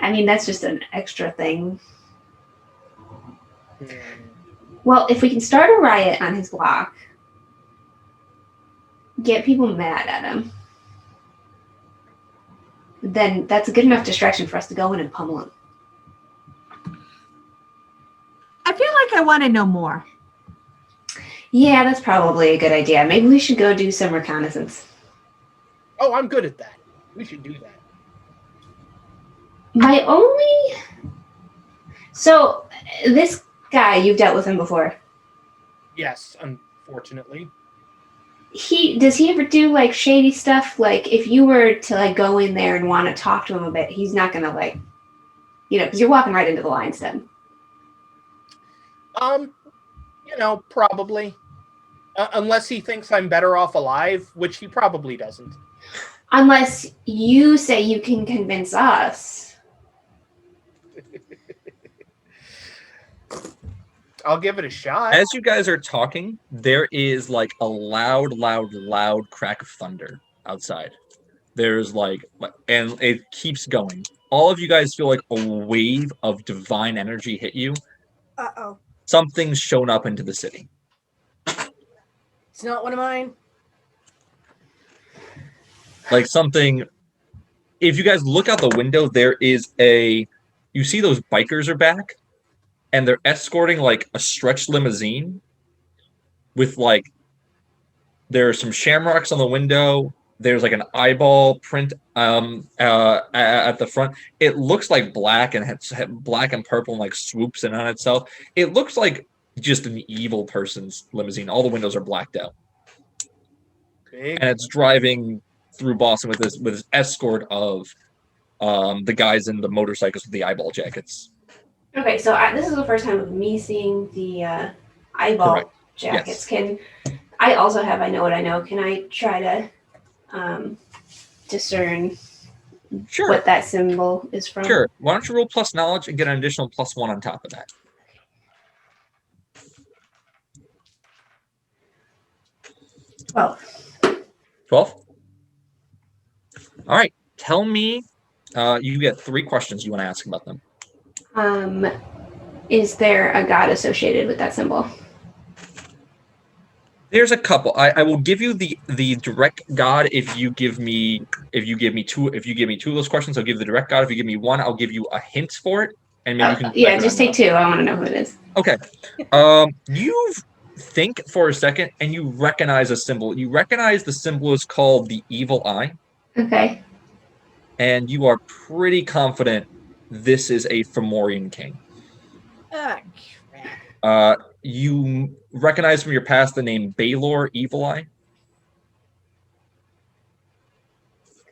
I mean, that's just an extra thing. Well, if we can start a riot on his block, get people mad at him, then that's a good enough distraction for us to go in and pummel him. I feel like I want to know more. Yeah, that's probably a good idea. Maybe we should go do some reconnaissance. Oh, I'm good at that. We should do that. So, this guy, you've dealt with him before. Yes, unfortunately. does he ever do like shady stuff? Like if you were to like go in there and want to talk to him a bit, he's not gonna like, because you're walking right into the lion's den. Probably. Unless he thinks I'm better off alive, which he probably doesn't. Unless you say you can convince us. I'll give it a shot. As you guys are talking, there is like a loud crack of thunder outside. There's and it keeps going. All of you guys feel like a wave of divine energy hit you. Uh-oh. Something's shown up into the city. It's not one of mine. Like something. If you guys look out the window, there is you see those bikers are back, and they're escorting like a stretch limousine with there are some shamrocks on the window. There's like an eyeball print at the front. It looks like black and has black and purple and like swoops in on itself. It looks like just an evil person's limousine. All the windows are blacked out. Big. And it's driving through Boston with this escort of the guys in the motorcycles with the eyeball jackets. Okay, so this is the first time of me seeing the eyeball Correct. jackets. Yes. Can I also have I Know What I Know? Can I try to discern Sure. what that symbol is from? Sure. Why don't you roll plus knowledge and get an additional +1 on top of that? 12? All right. Tell me, you get 3 questions you want to ask about them. Is there a god associated with that symbol? There's a couple. I will give you the direct god if you give me two of those questions. I'll give you the direct god. If you give me one, I'll give you a hint for it, and maybe you can. Yeah, just take 2. I want to know who it is. Okay. You think for a second, and you recognize a symbol. You recognize the symbol is called the evil eye. Okay. And you are pretty confident this is a Fomorian king. Crap. You recognize from your past the name Baelor Evil Eye.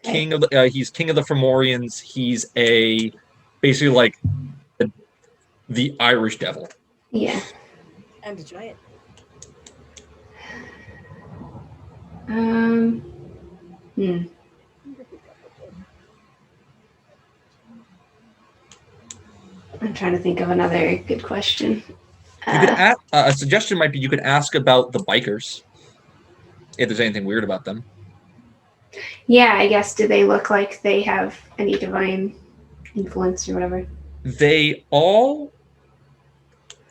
King of he's king of the Fomorians. He's basically like the Irish devil. Yeah. And a giant. I'm trying to think of another good question. You could ask, a suggestion might be you could ask about the bikers, if there's anything weird about them. Yeah, I guess. Do they look like they have any divine influence or whatever?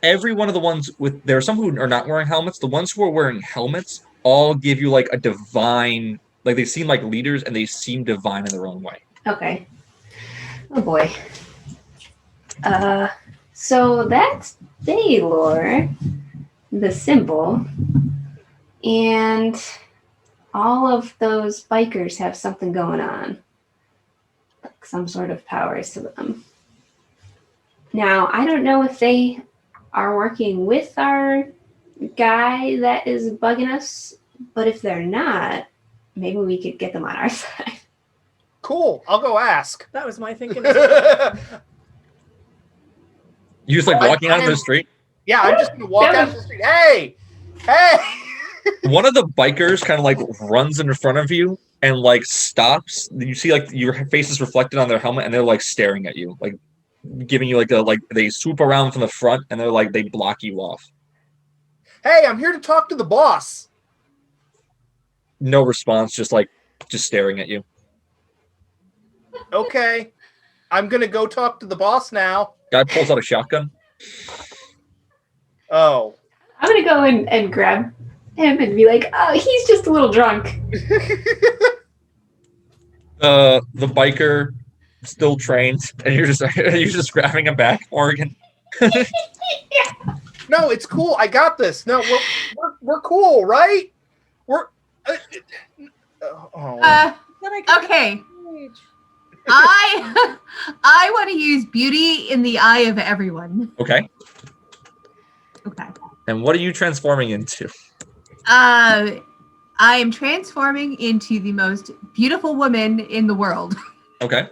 Every one of the ones there are some who are not wearing helmets. The ones who are wearing helmets all give you like a divine, like they seem like leaders and they seem divine in their own way. Okay. Oh boy. So that's Baelor, the symbol, and all of those bikers have something going on, like some sort of powers to them. Now, I don't know if they are working with our guy that is bugging us, but if they're not, maybe we could get them on our side. Cool. I'll go ask. That was my thinking. As well. You just like walking out on the street? Yeah, I'm just going to walk out the street. Hey! One of the bikers kind of like runs in front of you and like stops. You see like your face is reflected on their helmet and they're like staring at you, like giving you they swoop around from the front and they're like, they block you off. Hey, I'm here to talk to the boss. No response, just staring at you. Okay. I'm going to go talk to the boss now. Guy pulls out a shotgun. Oh. I'm going to go and grab him and be like, oh, he's just a little drunk. The biker still trained, and you're just grabbing him back, Morgan. Yeah. No, it's cool. I got this. No, we're cool, right? We're Okay. I want to use beauty in the eye of everyone. Okay. Okay. And what are you transforming into? I I am transforming into the most beautiful woman in the world. Okay.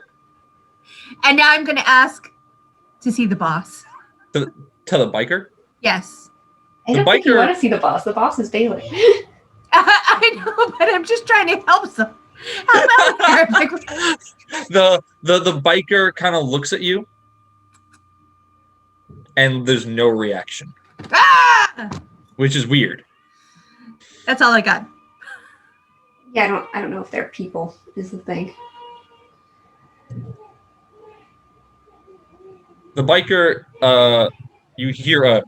And now I'm going to ask to see the boss. To the biker? Yes. I The don't think you biker- want to see the boss. The boss is Bailey. I know, but I'm just trying to help some. Help out here. Like, The biker kind of looks at you, and there's no reaction, ah! which is weird. That's all I got. Yeah, I don't know if they're people is the thing. The biker, you hear a.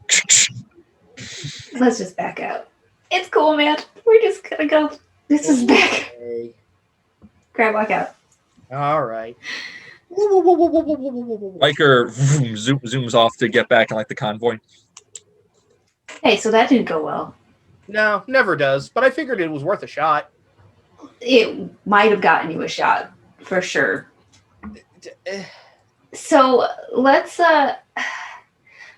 Let's just back out. It's cool, man. We're just gonna go. This is back. Okay. Grab, walk out. All right. Biker zooms off to get back in like the convoy. Hey, so that didn't go well. No, never does. But I figured it was worth a shot. It might have gotten you a shot for sure. So let's I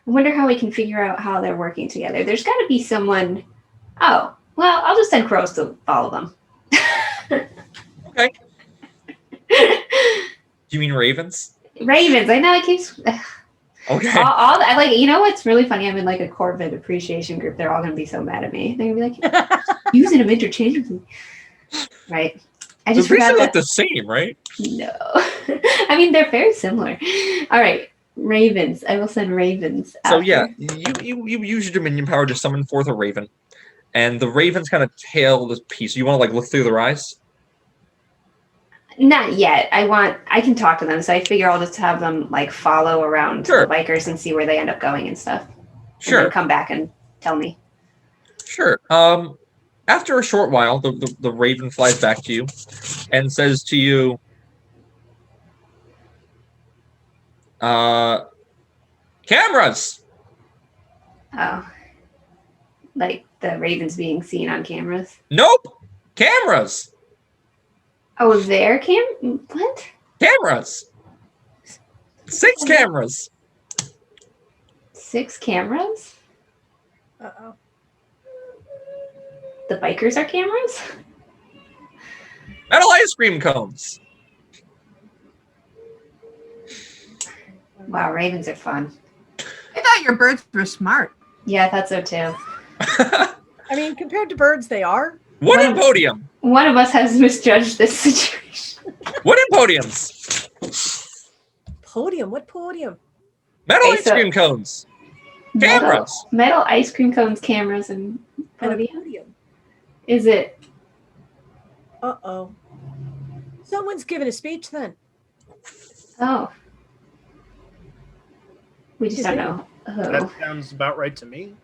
wonder how we can figure out how they're working together. There's got to be someone. Oh, well, I'll just send crows to follow them. Okay. Do you mean ravens? Ravens. I know it keeps. Okay. I like. You know what's really funny? I'm in like a Corvid appreciation group. They're all gonna be so mad at me. They're gonna be like using them interchangeably. Right. I just They forgot look that. the same, right? No. I mean, they're very similar. All right. Ravens. I will send ravens. So after. yeah, you use your dominion power to summon forth a raven, and the ravens kind of tail this piece. You want to like look through their eyes? Not yet. I can talk to them, so I figure I'll just have them like follow around Sure. the bikers and see where they end up going and stuff. And Sure. then come back and tell me. Sure. After a short while, the raven flies back to you and says to you, cameras! Oh. Like the ravens being seen on cameras. Nope! Cameras! Oh, their what? Cameras! 6 cameras! 6 cameras? Uh-oh. The bikers are cameras? Metal ice cream cones! Wow, ravens are fun. I thought your birds were smart. Yeah, I thought so too. I mean, compared to birds, they are. Wooden podium! One of us has misjudged this situation. Wooden podiums! Podium? What podium? Metal Okay, ice so- cream cones! Cameras! Metal ice cream cones, cameras, and And a podium. podium. Is it? Uh-oh. Someone's giving a speech then. Oh. We just Is don't it? know. That Oh. sounds about right to me.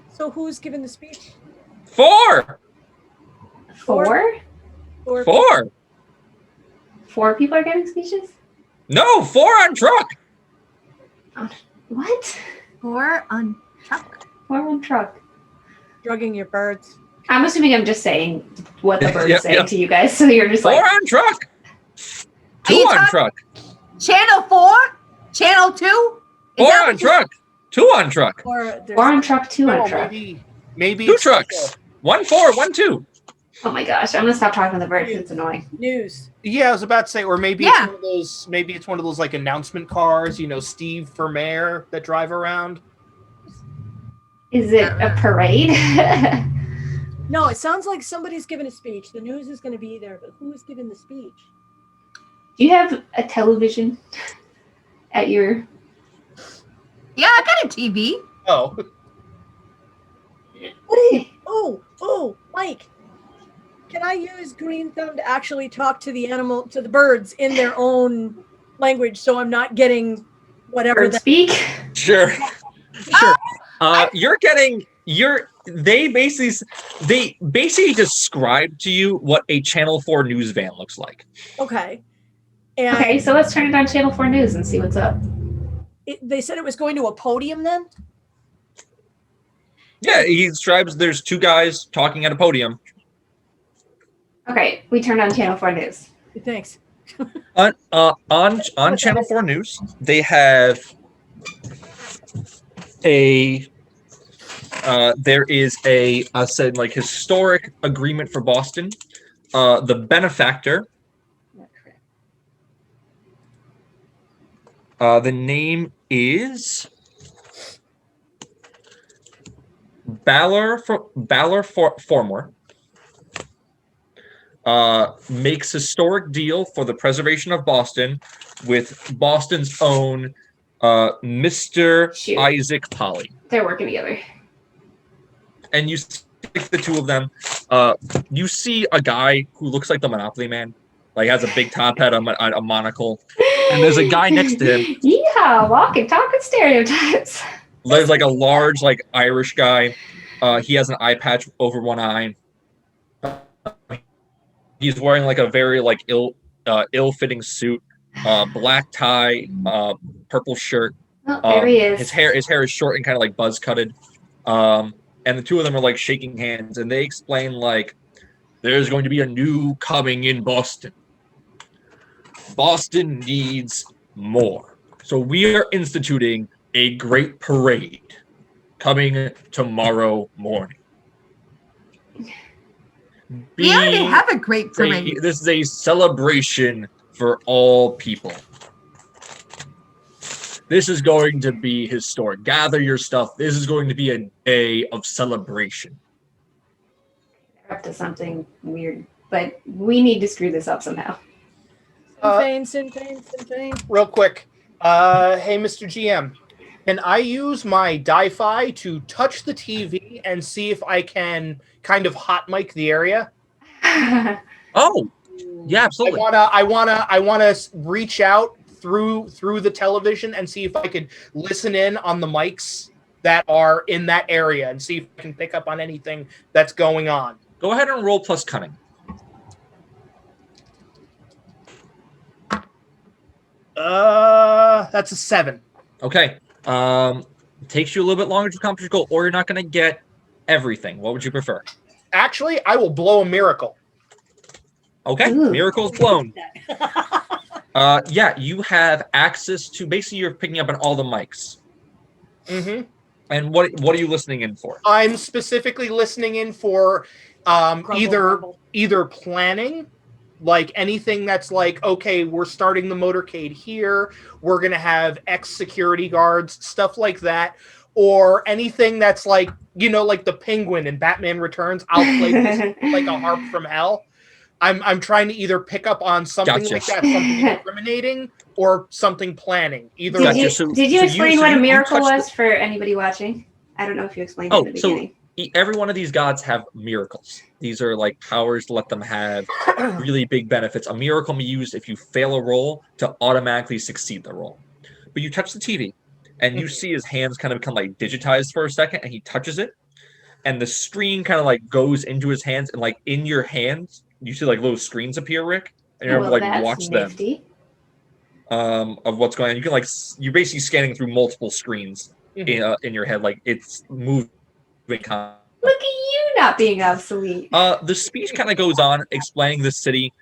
So who's giving the speech? 4! 4? Or 4! 4 people are giving speeches? No, 4 on truck! What? 4 on truck. 4 on truck. drugging your birds? I'm assuming I'm just saying what the birds Yep, say yep. to you guys, so you're just 4 like, on truck! 2 you on talking- truck! Channel 4? Channel 2? 4 on truck! 2 on truck! Or there's 4 on truck, 2 Oh, on truck. maybe 2 it's trucks! 1 4, 1 2. Oh my gosh, I'm gonna stop talking to the birds. It's annoying. news. Yeah, I was about to say, or maybe Yeah. it's one of those. Maybe it's one of those like announcement cars, you know, Steve for mayor that drive around. Is it a parade? No, it sounds like somebody's giving a speech. The news is going to be there, but who's giving the speech? Do you have a television at your? Yeah, I got a TV. Oh, Oh, Mike. Can I use Green Thumb to actually talk to the birds in their own language, so I'm not getting whatever Bird that speak? Sure. Sure. They basically describe to you what a Channel 4 news van looks like. Okay. And Okay, so let's turn it on Channel 4 News and see what's up. they said it was going to a podium then? Yeah, he describes there's 2 guys talking at a podium. Okay, we turned on Channel 4 News. Thanks. On Channel 4 News, they have a There is a said like historic agreement for Boston. The benefactor. The name is Formor. Makes historic deal for the preservation of Boston with Boston's own Mr. Shoot. Isaac Polly. They're working together. And you see the two of them. You see a guy who looks like the Monopoly Man, like has a big top hat, a monocle, and there's a guy next to him. Yeehaw! Walking, talking stereotypes. There's like a large, like Irish guy. He has an eye patch over one eye. He's wearing like a very like ill-fitting suit, black tie, purple shirt. Oh, there he is. His hair is short and kind of like buzz cutted. And the two of them are like shaking hands, and they explain like there's going to be a new coming in Boston. Boston needs more. So we are instituting a great parade coming tomorrow morning. We already have a great parade. This is a celebration for all people. This is going to be historic. Gather your stuff. This is going to be a day of celebration. They're up to something weird, but we need to screw this up somehow. Sinn Fein. Real quick. Hey, Mr. GM. Can I use my Di-Fi to touch the TV and see if I can kind of hot mic the area? Oh, yeah, absolutely. I wanna reach out through the television and see if I could listen in on the mics that are in that area and see if I can pick up on anything that's going on. Go ahead and roll plus cunning. That's a 7. Okay. It takes you a little bit longer to accomplish your goal, or you're not going to get everything. What would you prefer? Actually, I will blow a miracle. Okay, Ooh. miracle's blown. Yeah, you have access to, basically you're picking up on all the mics. Mm-hmm. And what are you listening in for? I'm specifically listening in for either planning, like anything that's like, okay, we're starting the motorcade here, we're going to have X security guards, stuff like that, or anything that's like, like the Penguin in Batman Returns, I'll play this like a harp from hell. I'm trying to either pick up on something Gotcha. like that, something incriminating, or something planning. Either Did Gotcha. you, So- did you so explain you- so what you- a you miracle touched was for anybody watching? I don't know if you explained it Oh, at the so beginning. every one of these gods have miracles. These are like powers to let them have really big benefits. A miracle can be used if you fail a roll to automatically succeed the roll. But you touch the TV, and you see his hands kind of become like digitized for a second, and he touches it, and the screen kind of like goes into his hands, and like in your hands, you see like little screens appear, Rick, and you're able to like that's watch them nifty. of what's going on. You can like you're basically scanning through multiple screens in your head, like it's moving. Look at you not being obsolete. The speech kind of goes on explaining the city.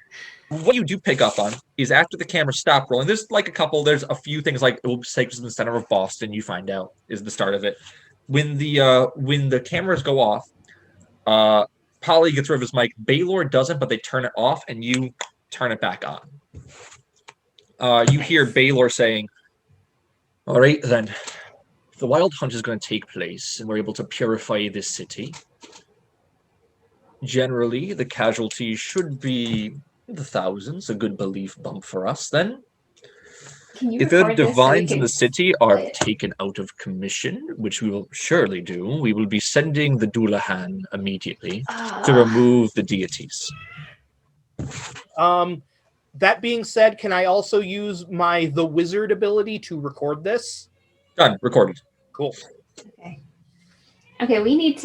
What you do pick up on is after the camera stopped rolling, there's a few things like oops, takes us in the center of Boston, you find out is the start of it. When the cameras go off, Polly gets rid of his mic, Baylor doesn't, but they turn it off and you turn it back on. You hear Baylor saying, "All right, then. The wild hunt is going to take place, and we're able to purify this city. Generally, the casualties should be the thousands, a good belief bump for us, then. Can you If the record this so we divines in can the city are play it? taken out of commission, which we will surely do, we will be sending the Doulahan immediately to remove the deities." That being said, can I also use my The Wizard ability to record this? Done. Recorded. Cool. Okay, we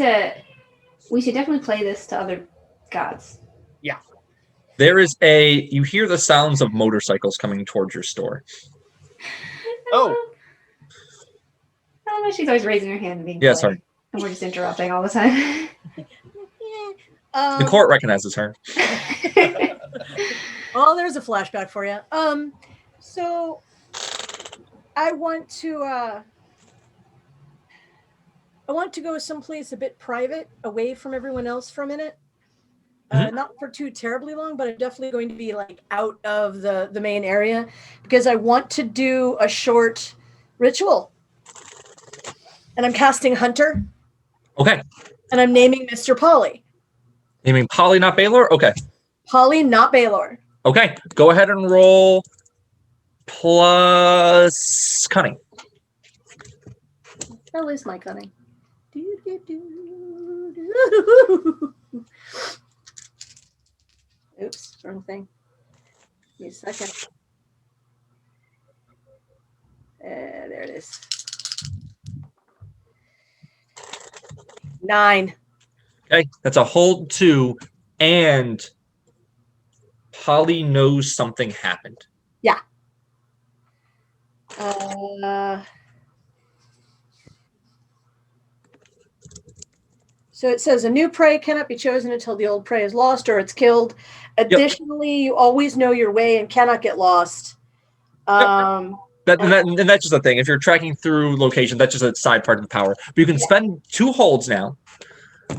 should definitely play this to other gods. You hear the sounds of motorcycles coming towards your store. Oh. I don't know, she's always raising her hand and being Yeah, polite. sorry. And we're just interrupting all the time. The court recognizes her. Well, there's a flashback for you. So I want to I want to go someplace a bit private, away from everyone else for a minute. Not for too terribly long, but I'm definitely going to be like out of the main area because I want to do a short ritual. And I'm casting Hunter. Okay. And I'm naming Mr. Polly. Naming Polly, not Baylor? Okay. Polly, not Baylor. Okay. Go ahead and roll plus cunning. That is my cunning. Oops, wrong thing. Give me a second. There it is. 9. Okay, that's a hold 2, and Polly knows something happened. Yeah. So it says a new prey cannot be chosen until the old prey is lost or it's killed. Additionally, you always know your way and cannot get lost. And that's just the thing. If you're tracking through location, that's just a side part of the power. But you can spend 2 holds now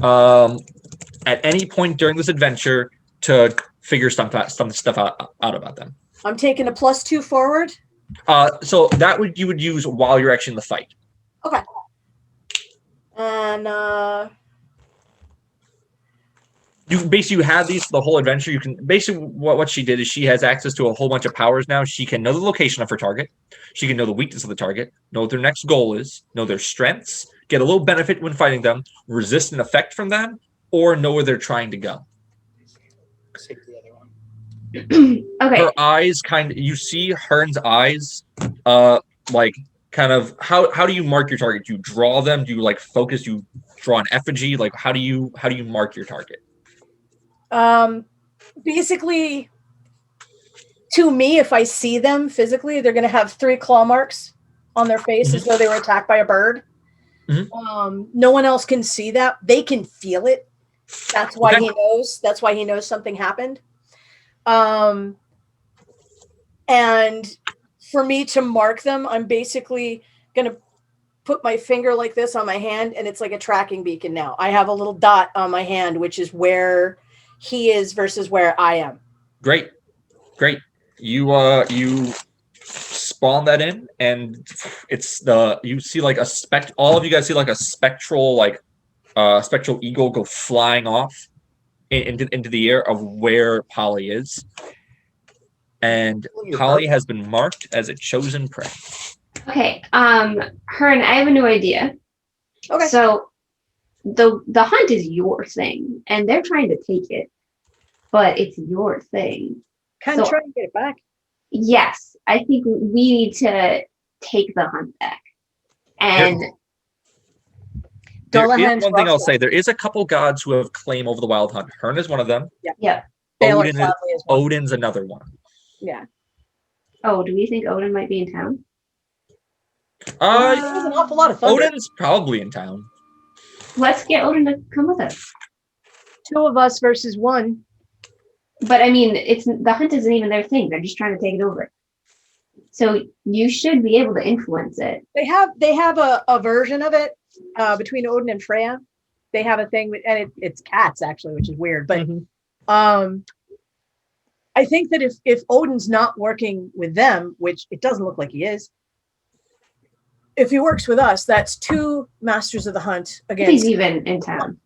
at any point during this adventure to figure some stuff out about them. I'm taking a +2 forward. So that you would use while you're actually in the fight. Okay. And you have these the whole adventure. You can basically what she did is she has access to a whole bunch of powers now. She can know the location of her target. She can know the weakness of the target, know what their next goal is, know their strengths, get a little benefit when fighting them, resist an effect from them, or know where they're trying to go. Take the other one. Okay. Her eyes you see Hearn's eyes, like kind of how do you mark your target? Do you draw them? Do you like focus? You draw an effigy? Like how do you mark your target? Basically, to me, if I see them physically, they're going to have 3 claw marks on their face as though they were attacked by a bird. No one else can see that. They can feel it. That's why he knows. That's why he knows something happened. And for me to mark them, I'm basically going to put my finger like this on my hand, and it's like a tracking beacon now. I have a little dot on my hand, which is where he is versus where I am. Great. You spawn that in, and it's you see like all of you guys see like a spectral eagle go flying off into the air of where Polly is. And Polly has been marked as a chosen prey. Okay. Hearn, I have a new idea. Okay. So the hunt is your thing, and they're trying to take it, but it's your thing. Can try and get it back. Yes, I think we need to take the hunt back. And there is one thing I'll say. There is a couple gods who have claim over the wild hunt. Hearn is one of them. Yeah. Odin's another one. Yeah. Oh, do we think Odin might be in town? There's an awful lot of thunder. Odin's probably in town. Let's get Odin to come with us. 2 of us versus 1. But I mean, the hunt isn't even their thing. They're just trying to take it over. So you should be able to influence it. They have a version of it between Odin and Freya. They have a thing, and it's cats actually, which is weird. But I think that if Odin's not working with them, which it doesn't look like he is, if he works with us, that's 2 masters of the hunt against. If he's even in town.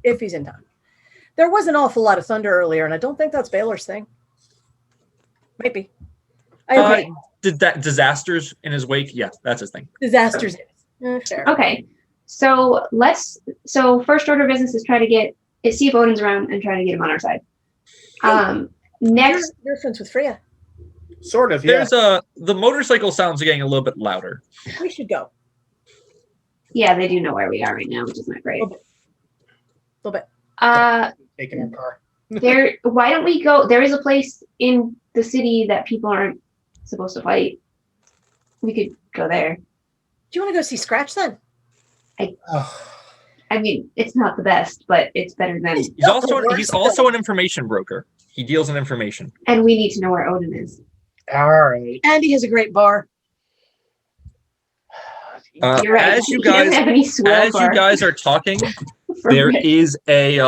If he's in town. There was an awful lot of thunder earlier, and I don't think that's Baylor's thing. Might be. Did that disasters in his wake? Yeah, that's his thing. Disasters. Fair. Okay. So first order of business is see if Odin's around and try to get him on our side. Next, You're friends with Freya. Sort of, yeah. The motorcycle sounds are getting a little bit louder. We should go. Yeah, they do know where we are right now, which is not great. A little bit. Taking our car. Why don't we go? There is a place in the city that people aren't supposed to fight. We could go there. Do you want to go see Scratch then? I mean, it's not the best, but it's better than. He's also an information broker. He deals in information. And we need to know where Odin is. All right. And he has a great bar. You're right. As you He doesn't guys, have any swill as you for- guys are talking, for there Rick. is a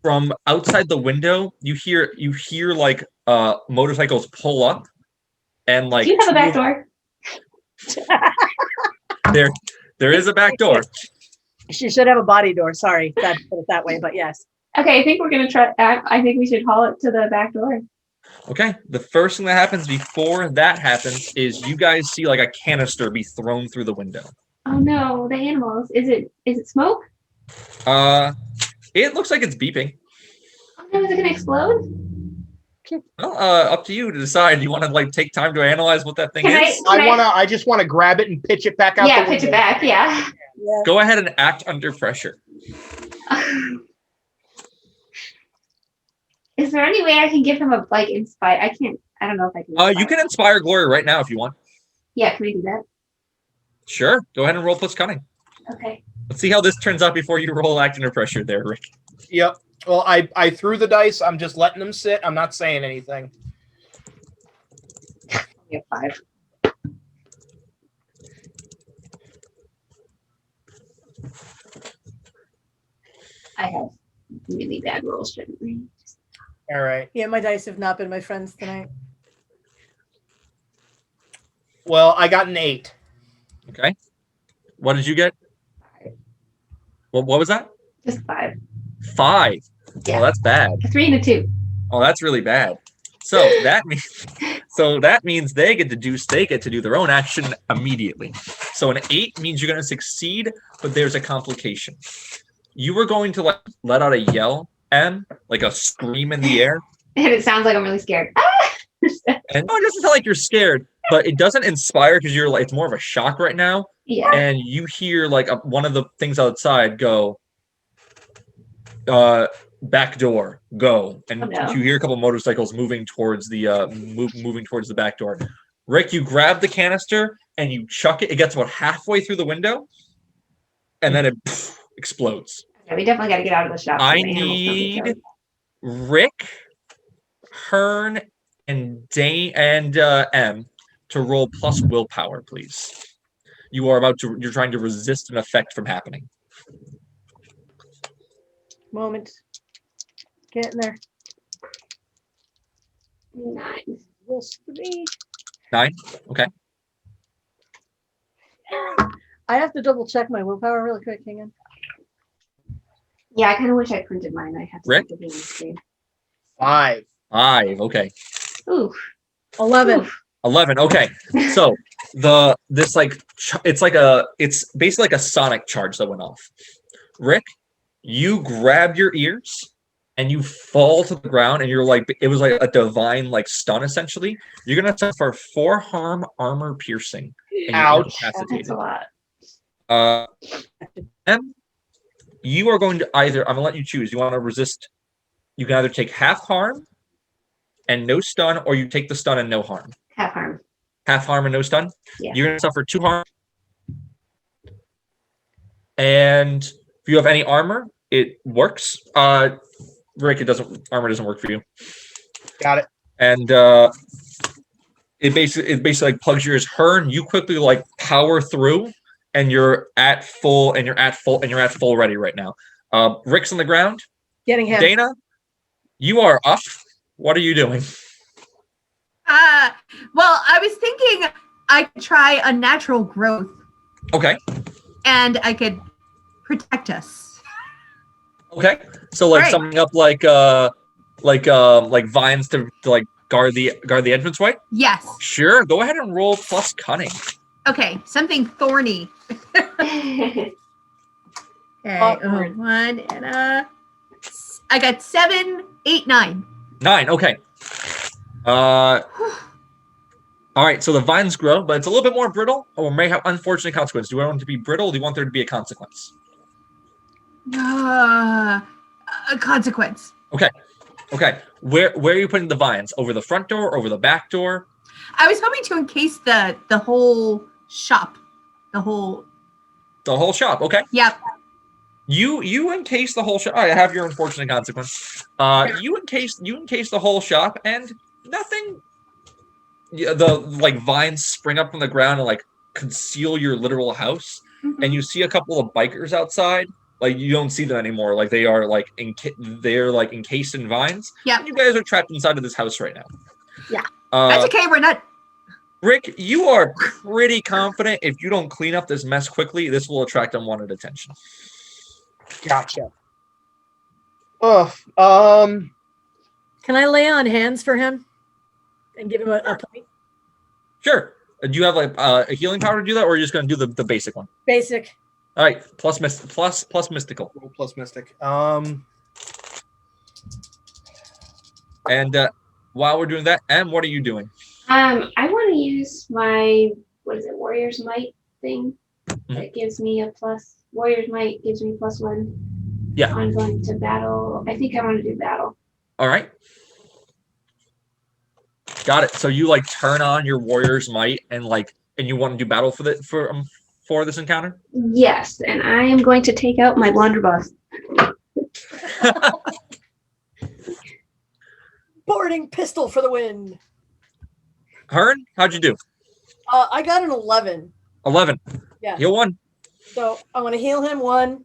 from outside the window. You hear like motorcycles pull up, and like Do you have a back two door? of- there is a back door. She should have a body door. Sorry, that put it that way, but yes. Okay, I think we're gonna try. I think we should haul it to the back door. Okay. The first thing that happens before that happens is you guys see like a canister be thrown through the window. Oh no, the animals. Is it smoke? It looks like it's beeping. Oh no, is it gonna explode? Well, up to you to decide. You want to like take time to analyze what that thing Can is? I just wanna grab it and pitch it back out. Yeah, the pitch it window. back. Yeah. Yeah. Go ahead and act under pressure. Is there any way I can give him a like inspire? I can't. I don't know if I can. You can inspire glory right now if you want. Yeah, can we do that? Sure. Go ahead and roll plus cunning. Okay. Let's see how this turns out before you roll act under pressure there, Rick. Yep. Well, I threw the dice. I'm just letting them sit. I'm not saying anything. We have 5. I have really bad rolls, shouldn't we? All right. Yeah, my dice have not been my friends tonight. Well, I got an 8. Okay. What did you get? What was that? Just 5. 5. Yeah. Oh, that's bad. A 3 and a 2. Oh, that's really bad. So that means they get to do their own action immediately. So an 8 means you're going to succeed, but there's a complication. You were going to like let out a yell, like a scream in the air, And it sounds like I'm really scared. and it doesn't sound like you're scared, but it doesn't inspire because you're like it's more of a shock right now. Yeah. And you hear like one of the things outside go, back door, go, and Oh, no. you hear a couple motorcycles moving towards the moving towards the back door. Rick, you grab the canister and you chuck it. It gets about halfway through the window, and then it explodes. Okay, we definitely got to get out of the shop. so I the animals don't get need killed. Rick, Hearn, and Dane and M to roll plus willpower, please. You're trying to resist an effect from happening. Moment. Get in there. 9. This 3. 9. Okay. I have to double check my willpower really quick. Hang on. Yeah, I kind of wish I printed mine. I have to Rick? look at the screen. 5. 5. Okay. Ooh. 11. Oof. 11. Okay. So it's basically like a sonic charge that went off. Rick, you grab your ears and you fall to the ground, and you're like, it was like a divine like stun essentially. You're gonna suffer 4 harm, armor piercing. And you're Ouch. That's incapacitated. a lot. M, you are going to either, I'm gonna let you choose. You want to resist, you can either take half harm and no stun, or you take the stun and no harm. Half harm. Half harm and no stun. Yeah. You're gonna suffer 2 harm. And if you have any armor, it works. Rick, armor doesn't work for you. Got it. And it basically like plugs yours. Hearn, you quickly like power through, and you're at full ready right now. Rick's on the ground. Getting him. Dana, you are up. What are you doing? Well, I was thinking I could try a natural growth Okay. and I could protect us. Okay. So like Right. something up like vines to like guard the entranceway? Yes. Sure. Go ahead and roll plus cunning. Okay, something thorny. Okay, Awkward. 1 and I got 7, 8, 9. 9. Okay. All right. So the vines grow, but it's a little bit more brittle, or may have unfortunate consequences. Do I want it to be brittle? Or do you want there to be a consequence? A consequence. Okay. Where are you putting the vines? Over the front door? Over the back door? I was hoping to encase the whole shop. The whole. The whole shop. Okay. Yep. You encase the whole shop. I have your unfortunate consequence. You encase the whole shop, and nothing. Yeah, the like vines spring up from the ground and like conceal your literal house, and you see a couple of bikers outside. Like you don't see them anymore. Like they are like they're like encased in vines. Yeah. You guys are trapped inside of this house right now. Yeah. That's okay. We're not. Rick, you are pretty confident if you don't clean up this mess quickly, this will attract unwanted attention. Gotcha. Can I lay on hands for him and give him a point? Sure. Do you have like a healing power to do that, or are you just going to do the basic one? Basic. All right. Plus mystical. Roll plus mystic. And while we're doing that, Em, what are you doing? I want to use my Warrior's Might thing. That gives me a plus. Warrior's Might gives me +1. Yeah. I'm going to battle. I think I want to do battle. All right. Got it. So you like turn on your Warrior's Might and you want to do battle for this encounter? Yes, and I am going to take out my blunderbuss. Boarding pistol for the win. Hearn, how'd you do? I got an 11. 11. Yeah. Heal 1. So I'm going to heal him 1.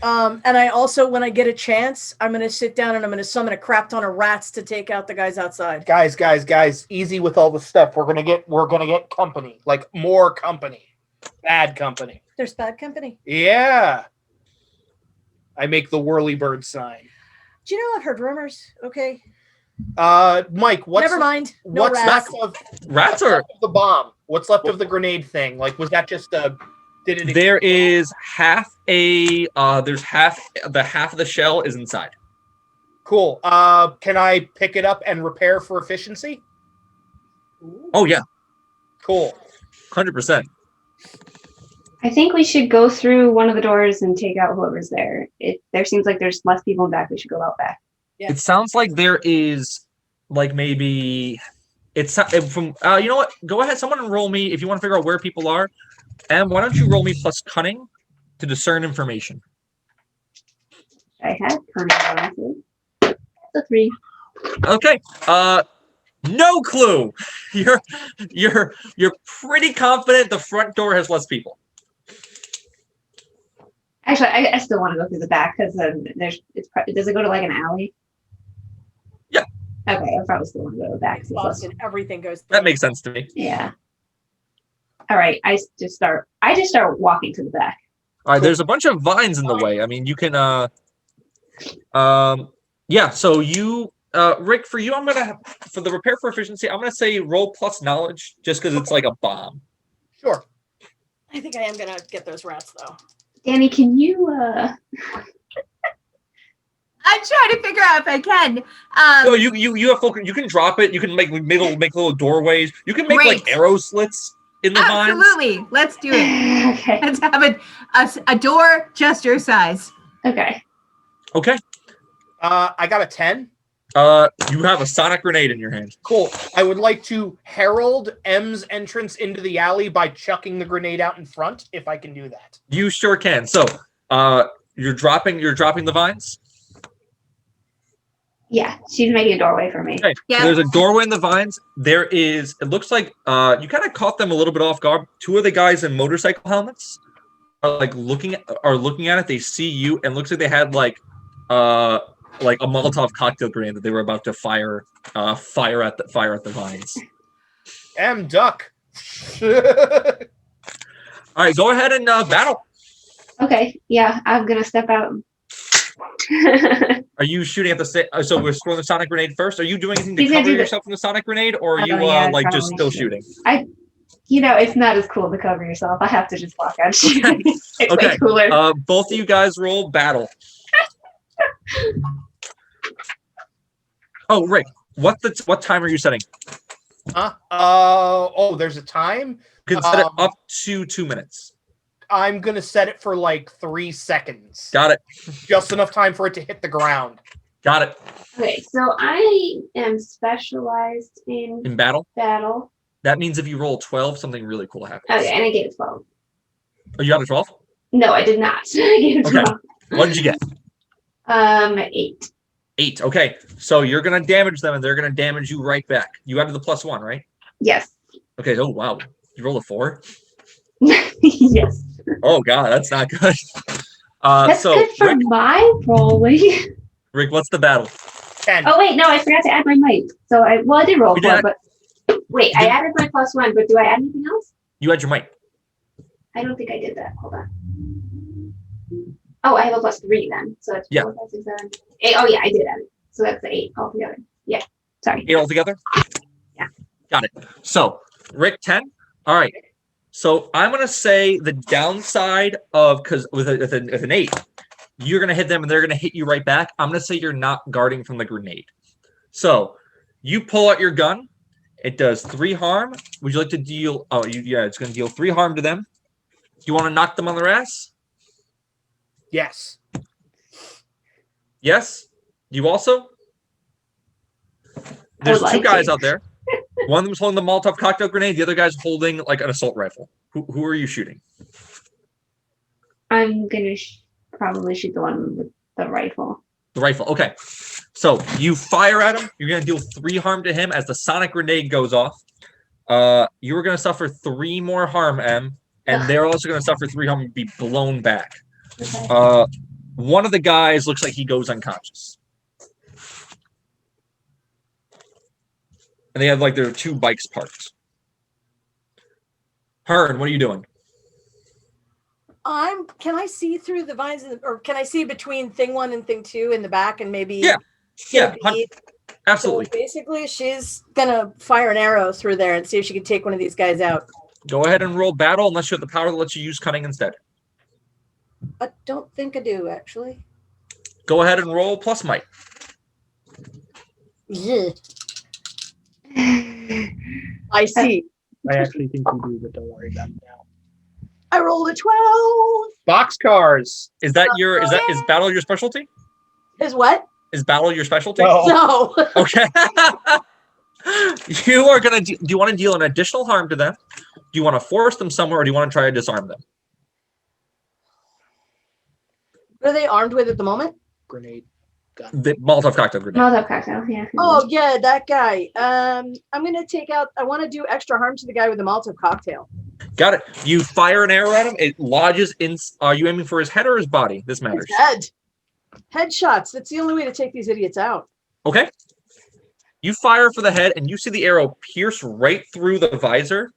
And I also, when I get a chance, I'm going to sit down and I'm going to summon a crap ton of rats to take out the guys outside. Guys, easy with all the stuff. We're gonna get company, like more company, bad company. There's bad company. Yeah. I make the whirly bird sign. Do you know I've heard rumors? Okay. Mike, Never mind. No what's rats. left of Rats are the bomb? What's left of the grenade thing? Like, was that just did it? there is half there's half of the shell is inside. Cool. Can I pick it up and repair for efficiency? Oh yeah. Cool. 100%. I think we should go through one of the doors and take out whoever's there. There seems like there's less people in back. We should go out back. Yeah. It sounds like there is like maybe it's from you know what? Go ahead, someone roll me if you want to figure out where people are. And why don't you roll me plus cunning to discern information? I have cunning. That's a 3. Okay. No clue. You're pretty confident the front door has less people. Actually, I still want to go through the back because does it go to like an alley? Yeah. Okay, I probably still want to go to the back. It's Boston. Everything goes through. That makes sense to me. Yeah. All right. I just start walking to the back. All right, there's a bunch of vines in the way. I mean, you can yeah, so you Rick, for you, I'm gonna for the repair for efficiency, I'm gonna say roll plus knowledge just because it's like a bomb. Sure. I think I am gonna get those rats though. Danny, can you I'm trying to figure out if I can. No, you have full, you can drop it. You can make little doorways. You can make like Great. arrow slits in the vines. Absolutely. Let's do it. Okay. Let's have a door just your size. Okay. Okay. I got a 10. You have a sonic grenade in your hand. Cool. I would like to herald M's entrance into the alley by chucking the grenade out in front, if I can do that. You sure can. So, you're dropping the vines. Yeah, she's making a doorway for me. Okay. Yeah. So there's a doorway in the vines. There is. It looks like you kind of caught them a little bit off guard. 2 of the guys in motorcycle helmets are like looking at it. They see you, and looks like they had like a Molotov cocktail grenade that they were about to fire at the vines. M duck. All right, go ahead and battle. Okay. Yeah, I'm gonna step out. Are you shooting at the so we're throwing the sonic grenade first? Are you doing anything to He's gonna cover do the- yourself from the sonic grenade, or are you yeah, like just probably still should. shooting? It's not as cool to cover yourself. I have to just walk out shooting. It's Okay. way cooler. Both of you guys roll battle. Oh, Rick, what time are you setting? There's a time. You can set it up to 2 minutes. I'm gonna set it for like 3 seconds. Got it. Just enough time for it to hit the ground. Got it. Okay, so I am specialized in In battle, battle. that means if you roll 12, something really cool happens. Okay, and I get a 12. Oh, you got a 12? No, I did not. I get a Okay. 12. What did you get? 8. 8. Okay, so you're gonna damage them, and they're gonna damage you right back. You added the +1, right? Yes. Okay. Oh wow, you rolled a 4. Yes. Oh god, that's not good. That's So good for Rick, my rolling. Rick, what's the battle? 10. Oh wait, no, I forgot to add my might. So I did roll You 4, did. but wait, I added my +1, but do I add anything else? You had your might. I don't think I did that. Hold on. Oh, I have a +3 then. So that's Yeah. 4, 5, 6, 7, 8. Oh yeah, I did add it. So that's the 8 altogether. Yeah. Sorry. 8 altogether? Yeah. Got it. So Rick 10. All right. So I'm gonna say the downside of because with an 8, you're gonna hit them and they're gonna hit you right back. I'm gonna say you're not guarding from the grenade. So you pull out your gun. It does 3 harm. Would you like to deal? Oh, yeah, it's gonna deal 3 harm to them. Do you want to knock them on their ass? Yes. Yes. You also? There's like 2 guys to. out there. One of them's holding the Molotov cocktail grenade. The other guy's holding like an assault rifle. Who are you shooting? I'm gonna probably shoot the one with the rifle. The rifle. Okay. So you fire at him. You're going to deal 3 harm to him as the sonic grenade goes off. You are going to suffer 3 more harm, M, and they're also going to suffer 3 harm and be blown back. Okay. One of the guys looks like he goes unconscious. And they have like their 2 bikes parked. Hearn, what are you doing? Can I see through the vines, or can I see between thing 1 and thing 2 in the back, and maybe? Yeah. get Yeah. a beat? Absolutely. So basically, she's gonna fire an arrow through there and see if she can take one of these guys out. Go ahead and roll battle unless you have the power that lets you use cunning instead. I don't think I do, actually. Go ahead and roll plus might. Yeah. I see. I actually think you do, but don't worry about it now. I rolled a 12. Boxcars. Is battle your specialty? Is what? Is battle your specialty? No. No. Okay. You are gonna. Do you want to deal an additional harm to them? Do you want to force them somewhere, or do you want to try to disarm them? What are they armed with at the moment? Grenade. The Molotov cocktail grenade. Molotov cocktail, yeah. Oh yeah, that guy. I'm gonna take out. I want to do extra harm to the guy with the Molotov cocktail. Got it. You fire an arrow at him. It lodges in. Are you aiming for his head or his body? This matters. His head. Headshots. That's the only way to take these idiots out. Okay. You fire for the head, and you see the arrow pierce right through the visor,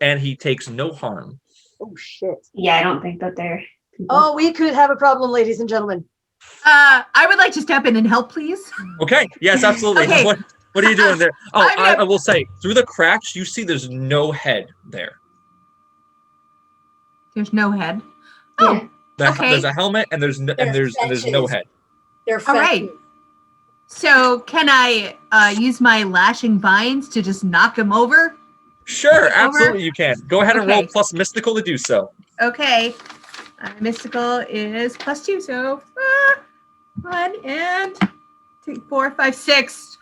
and he takes no harm. Oh shit. Yeah, I don't think that they're. Oh, we could have a problem, ladies and gentlemen. I would like to step in and help, please. Okay. Yes, absolutely. Okay. What are you doing there? Oh, I'm I will say through the cracks, you see there's no head there. There's no head. Yeah. Oh, okay. There's a helmet, and there's no fetches. head. They're All right. fetching. So can I use my lashing vines to just knock him over? Sure, absolutely you can. Go ahead and roll Okay. plus mystical to do so. Okay. Mystical is +2, so 1 and 3, 4, 5, 6.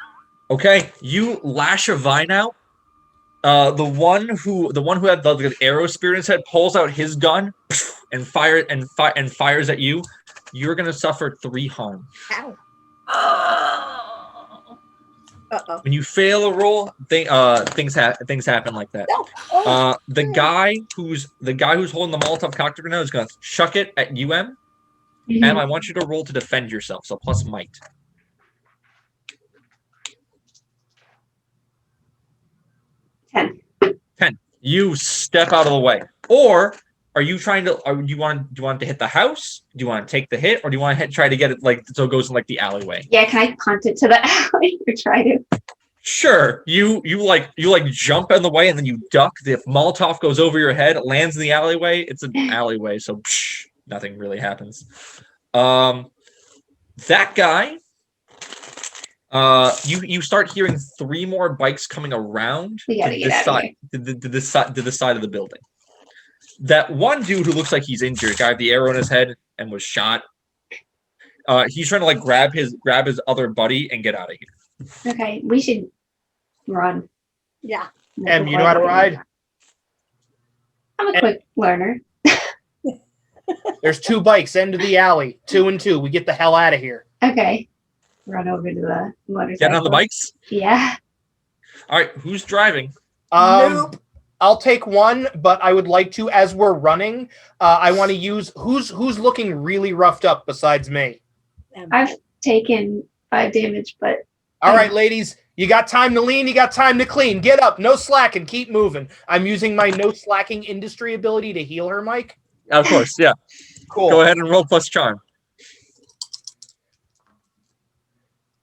Okay, you lash a vine out. The one who had the arrow spear in his head pulls out his gun and fires at you. You're gonna suffer 3 harm. Ow. Oh. Uh-oh. When you fail a roll, things happen like that. No. Oh, The guy who's holding the Molotov cocktail grenade is gonna chuck it at UM. Mhm. And I want you to roll to defend yourself, so plus might. 10. 10. You step out of the way. Or are you trying to? Do you want to hit the house? Do you want to take the hit, or do you want to try to get it like so it goes in like the alleyway? Yeah, can I punt it to the alley or try to? Sure. You jump in the way and then you duck. If Molotov goes over your head, it lands in the alleyway. It's an alleyway, so nothing really happens. That guy. You start hearing 3 more bikes coming around We gotta get out of here. to the side of the building. That one dude who looks like he's injured, guy with the arrow in his head and was shot. He's trying to like grab his other buddy and get out of here. Okay, we should run. yeah. Em, you know how to ride? I'm a quick learner. There's 2 bikes into the alley. 2 and 2. We get the hell out of here. Okay. Run over to the motorcycle. Getting on the bikes? Yeah. All right, who's driving? Um, Nope. I'll take one, but I would like to, as we're running, I want to use who's looking really roughed up besides me. I've taken 5 damage, but All right, ladies, you got time to lean, you got time to clean. Get up, no slacking, keep moving. I'm using my no slacking industry ability to heal her, Mike. Of course, yeah. Cool. Go ahead and roll plus charm.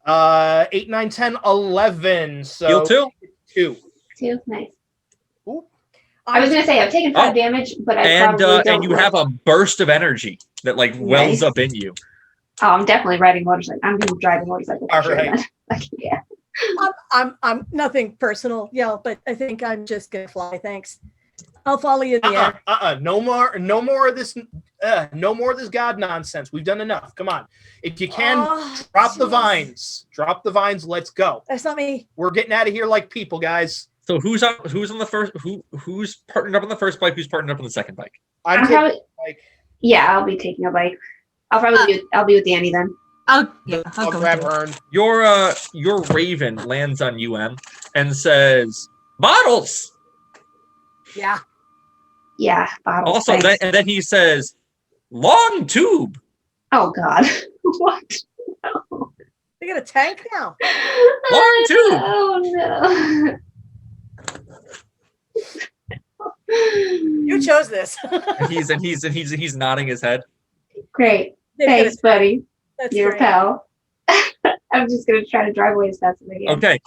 8, 9, 10, 11. So Heal 2. 2. 2, nice. Ooh. I was gonna say I've taken 5 damage, but I probably don't. And you have a burst of energy that wells up in you. Oh, I'm definitely riding motorcycle. I'm gonna drive a motorcycle. All sure, right. Yeah. I'm nothing personal, but I think I'm just gonna fly. Thanks. I'll follow you in the air. No more of this god nonsense. We've done enough. Come on. If you can, drop the vines. Drop the vines. Let's go. That's not me. We're getting out of here like people, guys. So who's on the first? Who's partnered up on the first bike? Who's partnered up on the second bike? I'm taking bike. Yeah, I'll be taking a bike. I'll be with Danny then. I'll I'll go grab with Ern. Your raven lands on UM and says, "Bottles." Yeah, bottles. Also, then he says, "Long tube." Oh God, what? No. They got a tank now. Long tube. Oh no. You chose this. He's nodding his head. Great. They've got a Thanks, buddy. That's You're a great. pal. I'm just gonna try to drive away as fast as I can. Okay.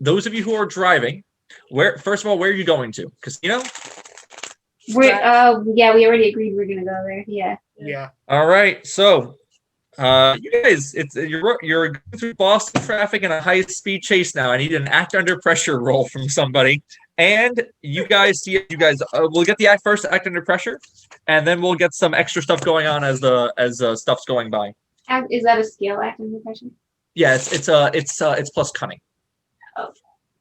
Those of you who are driving, first of all, where are you going to? Casino? We already agreed we're gonna go there. Yeah. Yeah. All right. So, you guys, you're going through Boston traffic in a high-speed chase now. I need an act under pressure roll from somebody. And we'll get the first act under pressure, and then we'll get some extra stuff going on as stuff's going by. Is that a skill act under pressure? Yeah, it's plus cunning. Oh,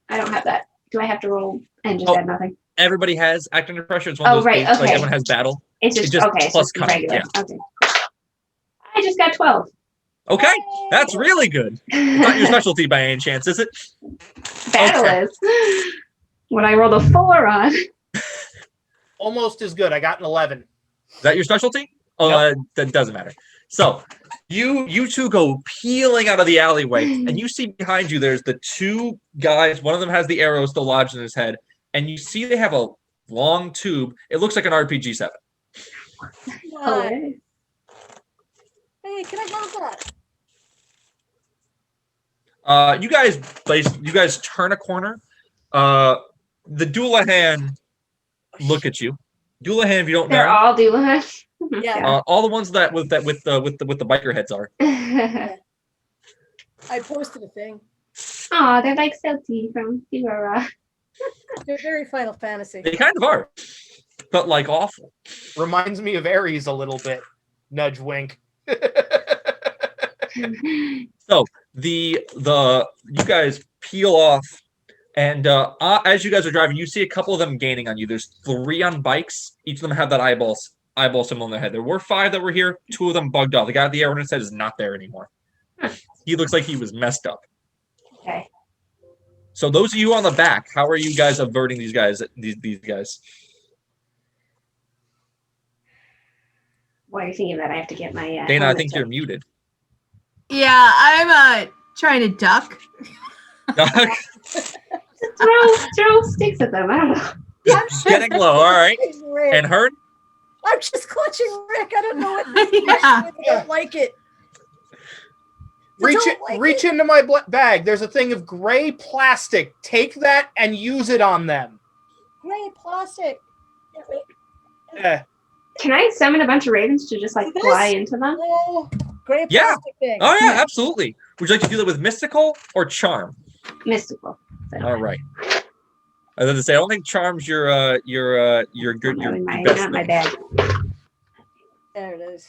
I don't have that. Do I have to roll and just add nothing? Everybody has act under pressure. It's one of those things, like everyone has battle. It's just okay. Plus it's cunning. regular. Yeah. Okay. I just got 12. Okay, that's really good. It's not your specialty by any chance, is it? Battle is. When I rolled a 4 on. Almost as good. I got an 11. Is that your specialty? Oh, Yep. That doesn't matter. So you two go peeling out of the alleyway, and you see behind you there's the 2 guys. One of them has the arrow still lodged in his head, and you see they have a long tube. It looks like an RPG-7. Oh, Hey, can I have that? You guys turn a corner. The Doulahan look at you. Doulahan, if you don't they're know, all Doulahan. Yeah. all the ones that with the biker heads are. I posted a thing. Aw, they're like Celti from Aurora. They're very Final Fantasy. They kind of are, but like awful. Reminds me of Ares a little bit. Nudge wink. So you guys peel off, and as you guys are driving, you see a couple of them gaining on you. There's 3 on bikes. Each of them have that eyeball symbol on their head. There were 5 that were here. 2 of them bugged off. The guy with the arrow in his head is not there anymore. He looks like he was messed up. Okay. So those of you on the back, how are you guys averting these guys? These guys. While you're thinking that, I have to get my. Dana, I think you're muted. Yeah, I'm trying to duck. throw sticks at them. I don't know. Just getting low. All right. Rick. And Hearn? I'm just clutching Rick. I don't know what this is. Yeah. I don't like it. Reach into my bag. There's a thing of gray plastic. Take that and use it on them. Gray plastic. Can I summon a bunch of ravens to just like This? fly into them? Oh, gray Yeah. plastic thing. Oh yeah, absolutely. Would you like to do that with mystical or charm? Mystical. So. All right. I was going to say, I don't think charm's your good. Your Not best my thing. bag. There it is.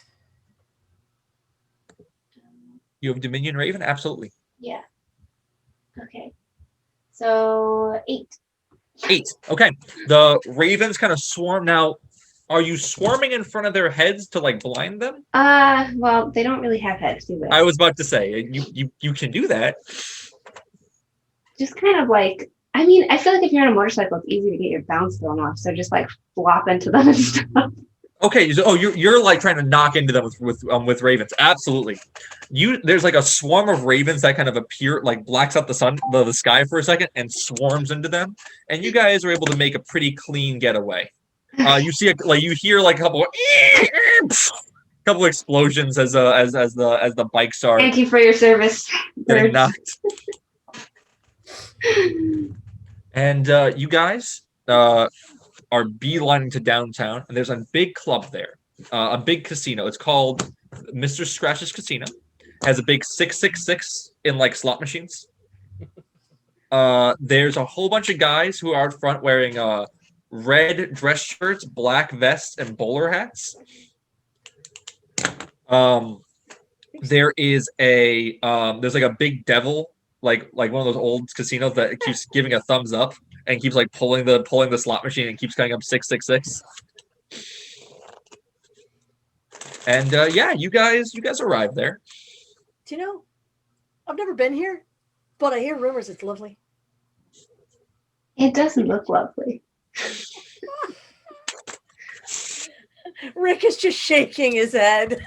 You have Dominion Raven, absolutely. Yeah. Okay. So 8. 8. Okay. The ravens kind of swarm now. Are you swarming in front of their heads to like blind them? Well, they don't really have heads, do they? I was about to say you can do that. Just kind of like I mean, I feel like if you're on a motorcycle, it's easy to get your bounce thrown off. So just like flop into them and stuff. Okay, so you're like trying to knock into them with ravens. Absolutely. There's like a swarm of ravens that kind of appear, like blacks out the sky for a second and swarms into them, and you guys are able to make a pretty clean getaway. You hear like a couple explosions as the bikes are Thank you for your service. getting knocked. And you guys are beelining to downtown, and there's a big club there, a big casino. It's called Mr. Scratch's Casino. It has a big 666 in like slot machines. There's a whole bunch of guys who are out front wearing red dress shirts, black vests, and bowler hats. There is there's like a big devil, like one of those old casinos that keeps giving a thumbs up and keeps like pulling the slot machine and keeps coming up 666. And yeah, you guys arrived there. Do you know? I've never been here, but I hear rumors it's lovely. It doesn't look lovely. Rick is just shaking his head.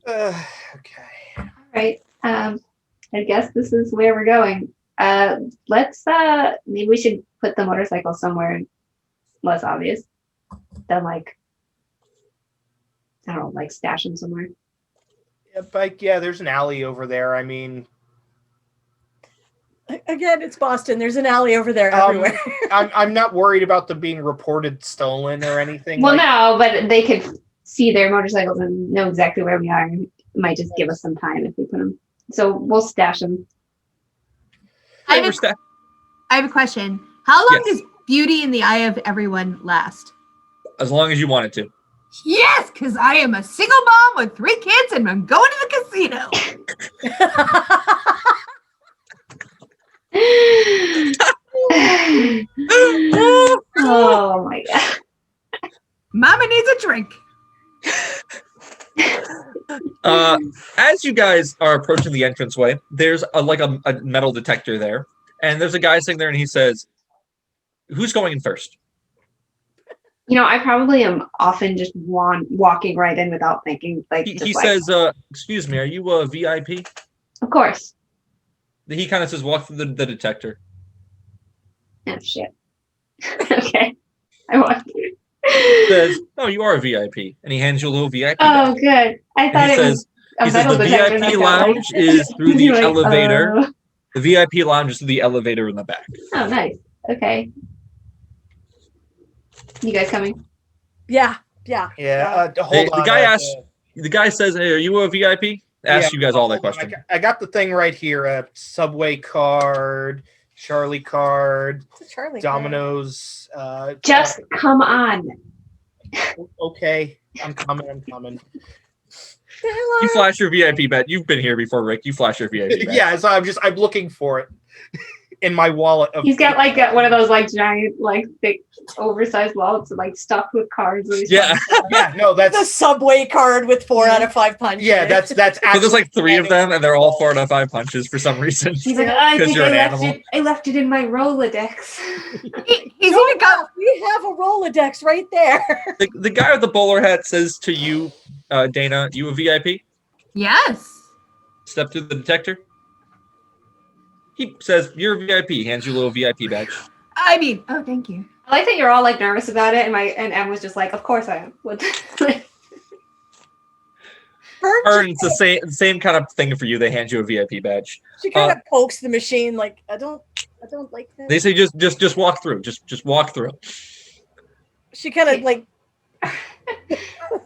Okay. All right. I guess this is where we're going. Let's maybe we should put the motorcycle somewhere less obvious than like, I don't know, like stash them somewhere. Yeah, bike. Yeah, there's an alley over there. I mean, Again, it's Boston. There's an alley over there everywhere. I'm not worried about them being reported stolen or anything. Well, no, but they could see their motorcycles and know exactly where we are. It might just give us some time if we put them. So we'll stash them. I have a question. How long Yes. does beauty in the eye of everyone last? As long as you want it to. Yes, because I am a single mom with 3 kids and I'm going to the casino. Oh my god. Mama needs a drink. As you guys are approaching the entranceway, there's a metal detector there, and there's a guy sitting there, and he says, "Who's going in first?" You know, I probably am often just walking right in without thinking. Like He says, "Excuse me, are you a VIP?" of course. He kind of says, "Walk through the detector." Oh shit. Okay. I walk through. Says, "Oh, you are a VIP," and he hands you a little VIP. Oh, badge. good. I And thought he it was says, a metal "The detector. VIP that got, lounge is through the You're like, elevator. oh. The VIP lounge is through the elevator in the back." Oh, nice. Okay. You guys coming? Yeah. Yeah. Hey, Hold on. the guy says, "Hey, are you a VIP?" Ask you guys all that hold on. question. I got the thing right here. Subway card, Charlie card, It's a Charlie. Domino's. Just come on. Okay, I'm coming. You flash your VIP badge. You've been here before, Rick. You flash your VIP badge. Yeah, so I'm looking for it in my wallet. He's got like one of those like giant, like thick, oversized wallets, like stuffed with cards. Yeah. Yeah, no, The that's Subway card with 4 out of 5 punches. yeah, that's So there's actually like 3 of them, and they're all 4 out of 5 punches for some reason. He's like, I Because think you're I an left animal. it. I left it in my Rolodex. He's even got We have a Rolodex right there. The guy with the bowler hat says to you, Dana, "You a VIP?" yes. Step through the detector. He says, "You're a VIP." Hands you a little VIP badge. I mean, oh, thank you. I like that you're all like nervous about it, and Em was just like, "Of course I am." What? Or it's the same kind of thing for you. They hand you a VIP badge. She kind of pokes the machine like, I don't like that. They say just walk through. Just walk through. She kind of like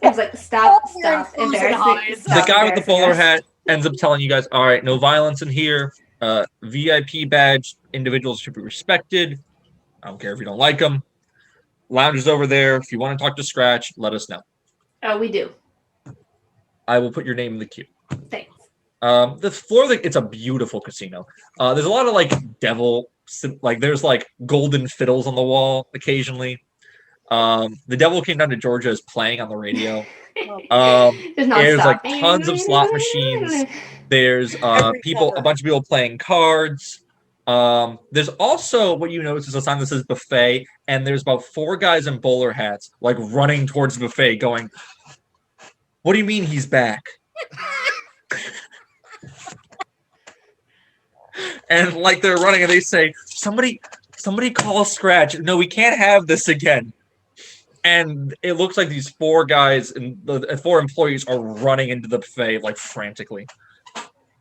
It's like, stop, Oh, you're stop, losing embarrassing. eyes. The guy with the bowler embarrassing us. hat ends up telling you guys, "All right, no violence in here. VIP badge. Individuals should be respected. I don't care if you don't like them. Lounge is over there. If you want to talk to Scratch, let us know. Oh, we do. I will put your name in the queue." Thanks. The floor, it's a beautiful casino. There's a lot of like there's like golden fiddles on the wall occasionally. The Devil Came Down to Georgia is playing on the radio. There's There's nonstop. like tons of slot machines. There's Every a bunch of people playing cards. There's also what you notice is a sign that says buffet, and there's about 4 guys in bowler hats like running towards the buffet, going, "What do you mean he's back?" And like they're running, and they say, "Somebody call Scratch. No, we can't have this again." And it looks like these 4 guys and the 4 employees are running into the buffet like frantically.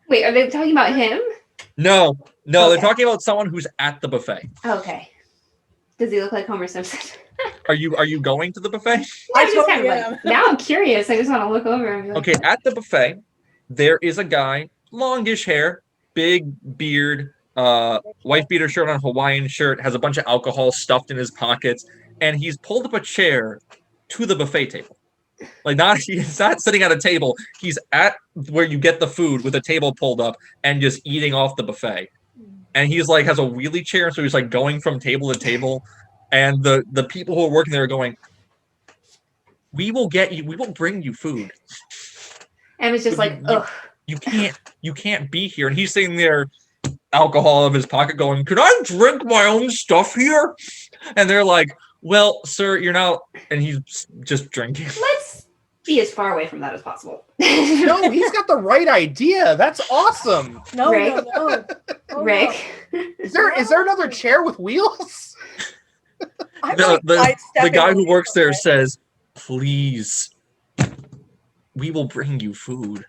Wait, are they talking about him? No, Okay. they're talking about someone who's at the buffet. Okay. Does he look like Homer Simpson? Are you going to the buffet? I'm just totally kind of like, now I'm curious. I just want to look over and be like, Okay, at the buffet, there is a guy, longish hair, big beard, white beater shirt on, Hawaiian shirt, has a bunch of alcohol stuffed in his pockets, and he's pulled up a chair to the buffet table. Like he's not sitting at a table. He's at where you get the food with a table pulled up and just eating off the buffet. And he's like has a wheelie chair, so he's like going from table to table. And the people who are working there are going, "We will bring you food." and it's just like, ugh. You can't be here. And he's sitting there, alcohol of his pocket, going, "Can I drink my own stuff here?" And they're like, "Well, sir, you're not," and he's just drinking. Let's be as far away from that as possible. No, he's got the right idea. That's awesome. No, Rick? no. Oh, Rick, Is there another chair with wheels? No. I'm The like guy sidestepping who works there it. says, "Please, we will bring you food.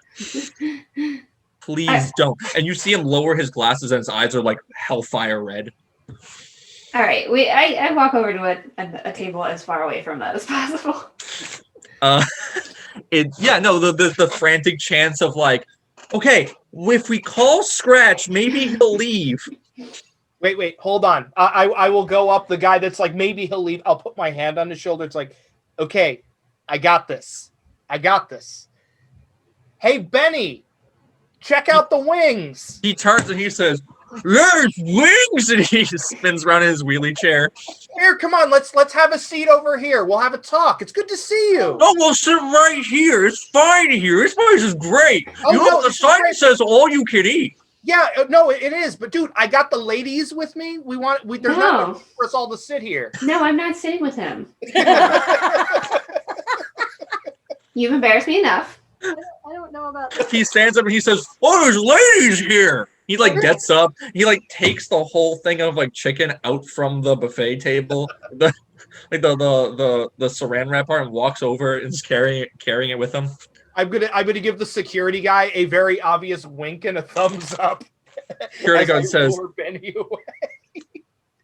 Please don't." And you see him lower his glasses, and his eyes are like hellfire red. all right. I walk over to a table as far away from that as possible. The frantic chance of like, okay, if we call Scratch, maybe he'll leave. Wait, hold on. I will go up the guy that's like, maybe he'll leave. I'll put my hand on his shoulder. It's like, okay, I got this. Hey, Benny, check out the wings. He turns and he says, "There's wings!" And he spins around in his wheelie chair. Here, come on, let's have a seat over here. We'll have a talk. It's good to see you. "Oh, we'll sit right here. It's fine here. This place is great. Oh, You no, know, the this is sign great. says all you can eat." Yeah, no, it is. But dude, I got the ladies with me. There's not room for us all to sit here. No, I'm not sitting with him. You've embarrassed me enough. I don't know about this. He stands up and he says, "Oh, there's ladies here." He like gets up. He like takes the whole thing of like chicken out from the buffet table, the saran wrap part, and walks over and is carrying it with him. I'm gonna give the security guy a very obvious wink and a thumbs up. Security guard says, lure Benny away.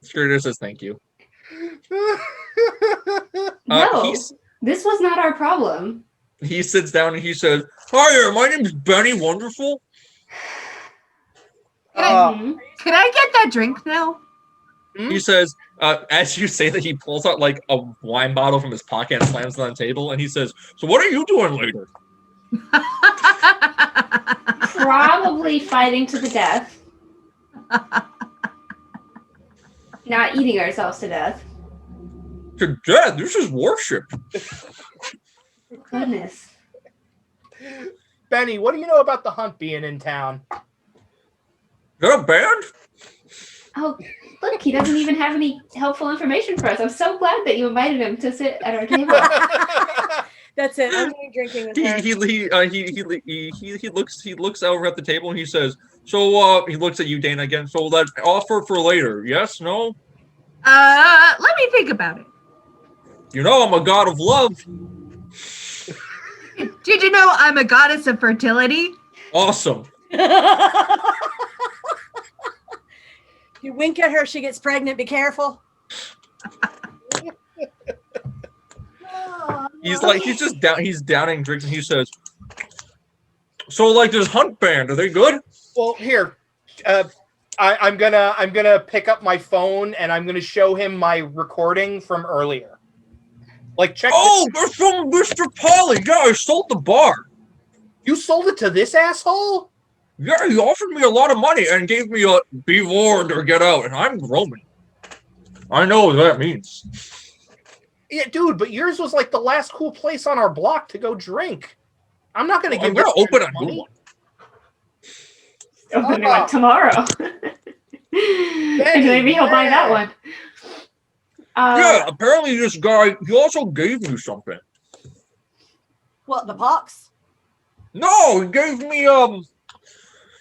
Security guard says, "Thank you." No, this was not our problem. He sits down and he says, "Hi there, my name's Benny Wonderful." Mhm. Could I get that drink now? He says, as you say that, he pulls out like a wine bottle from his pocket and slams it on the table, and he says, "So what are you doing later?" Probably fighting to the death. Not eating ourselves to death. "To death? This is worship." Goodness. Benny, what do you know about the hunt being in town? Is that a band? Oh, look, he doesn't even have any helpful information for us. I'm so glad that you invited him to sit at our table. That's it. I'm only drinking with her. He looks over at the table and he says, "So he looks at you, Dana, again. So that's offer for later. Yes, no? Let me think about it. You know I'm a god of love." Did you know I'm a goddess of fertility? Awesome. You wink at her, she gets pregnant. Be careful. He's downing drinks and he says, "So like this hunt band, are they good?" Well, here, I'm gonna pick up my phone and I'm gonna show him my recording from earlier. Like, check. "Oh, they're from Mr. Polly. Yeah, I sold the bar. You sold it to this asshole? Yeah, he offered me a lot of money and gave me a be warned or get out, and I'm Roman. I know what that means." Yeah, dude, but yours was like the last cool place on our block to go drink. I'm not gonna give. I'm gonna this open guy a new money. one. Opening like tomorrow. Maybe he'll buy that one. Yeah, apparently this guy, he also gave me something. What, the box? No, he gave me,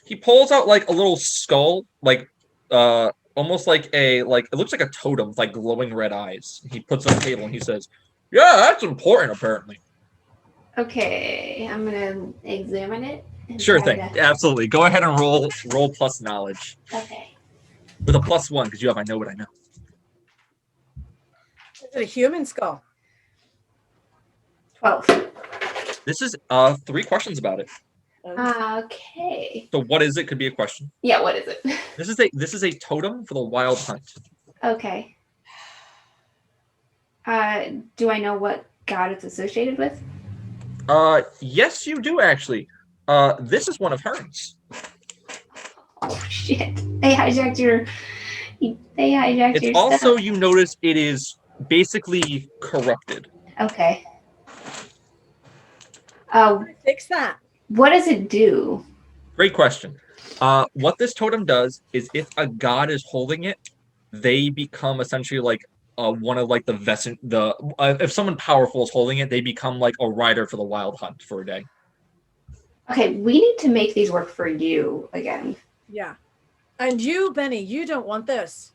he pulls out like a little skull, like, almost like it looks like a totem with like glowing red eyes. He puts it on the table and he says, yeah, that's important, apparently. Okay, I'm gonna examine it. Sure thing, absolutely. Go ahead and roll plus knowledge. Okay. With a +1, because you have I know what I know. Is it a human skull? 12. This is 3 questions about it. Okay. So what is it? Could be a question. Yeah, what is it? This is a totem for the wild hunt. Okay. Do I know what god it's associated with? Yes, you do actually. This is one of hers. Oh shit! They hijacked your. It's also stuff. you notice it is basically corrupted. Okay. Fix that. What does it do? Great question. What this totem does is if a god is holding it, they become essentially like one of like if someone powerful is holding it, they become like a rider for the wild hunt for a day. Okay, we need to make these work for you again. Yeah. And you, Benny, you don't want this.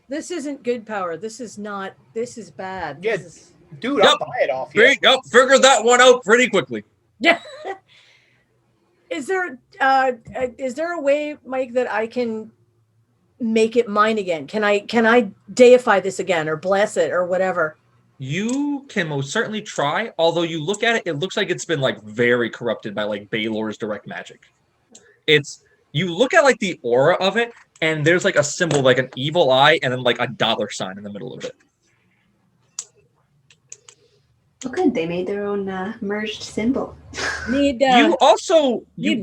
This isn't good power. This is bad. Yeah, This is... dude, I'll buy it off you. Yep, figured that one out pretty quickly. Yeah. Is there a way, Mike, that I can make it mine again? Can I deify this again or bless it or whatever? You can most certainly try, although you look at it, it looks like it's been like very corrupted by like Baylor's direct magic. You look at like the aura of it, and there's like a symbol, like an evil eye, and then like a $sign in the middle of it. Oh, good. They made their own merged symbol. Need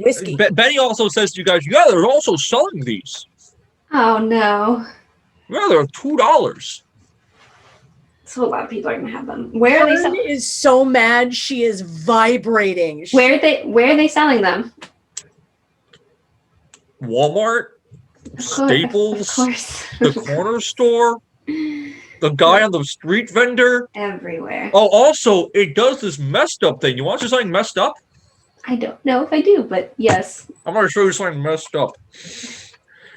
whiskey. Benny also says to you guys, yeah, they're also selling these. Oh no! Yeah, they're $2. So a lot of people are gonna have them. Where are they? Karen is so mad. She is vibrating. Where are they selling them? Walmart, Staples, of course. the corner store, the guy on the street vendor. Everywhere. Oh, also, it does this messed up thing. You want to see something messed up? I don't know if I do, but yes. I'm gonna show you something messed up.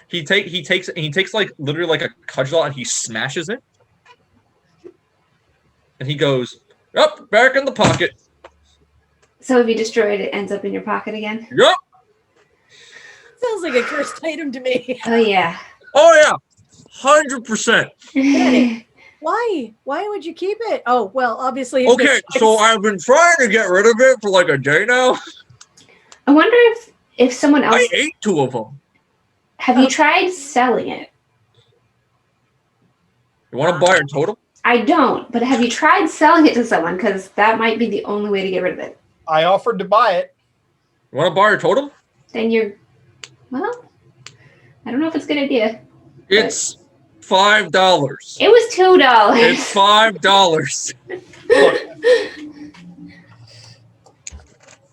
He takes like literally like a cudgel and he smashes it. And he goes, "Yep, back in the pocket." So if you destroy it, it ends up in your pocket again? Yep. Sounds like a cursed item to me. Oh yeah. Oh yeah. 100%. Why? Why would you keep it? Oh, well, obviously. Okay, so I've been trying to get rid of it for like a day now. I wonder if someone else. I ate 2 of them. Have you tried selling it? You want to buy a totem? I don't, but have you tried selling it to someone? Because that might be the only way to get rid of it. I offered to buy it. You want to buy a totem? Then well, I don't know if it's a good idea. It's $5. It was $2. It's $5. Look,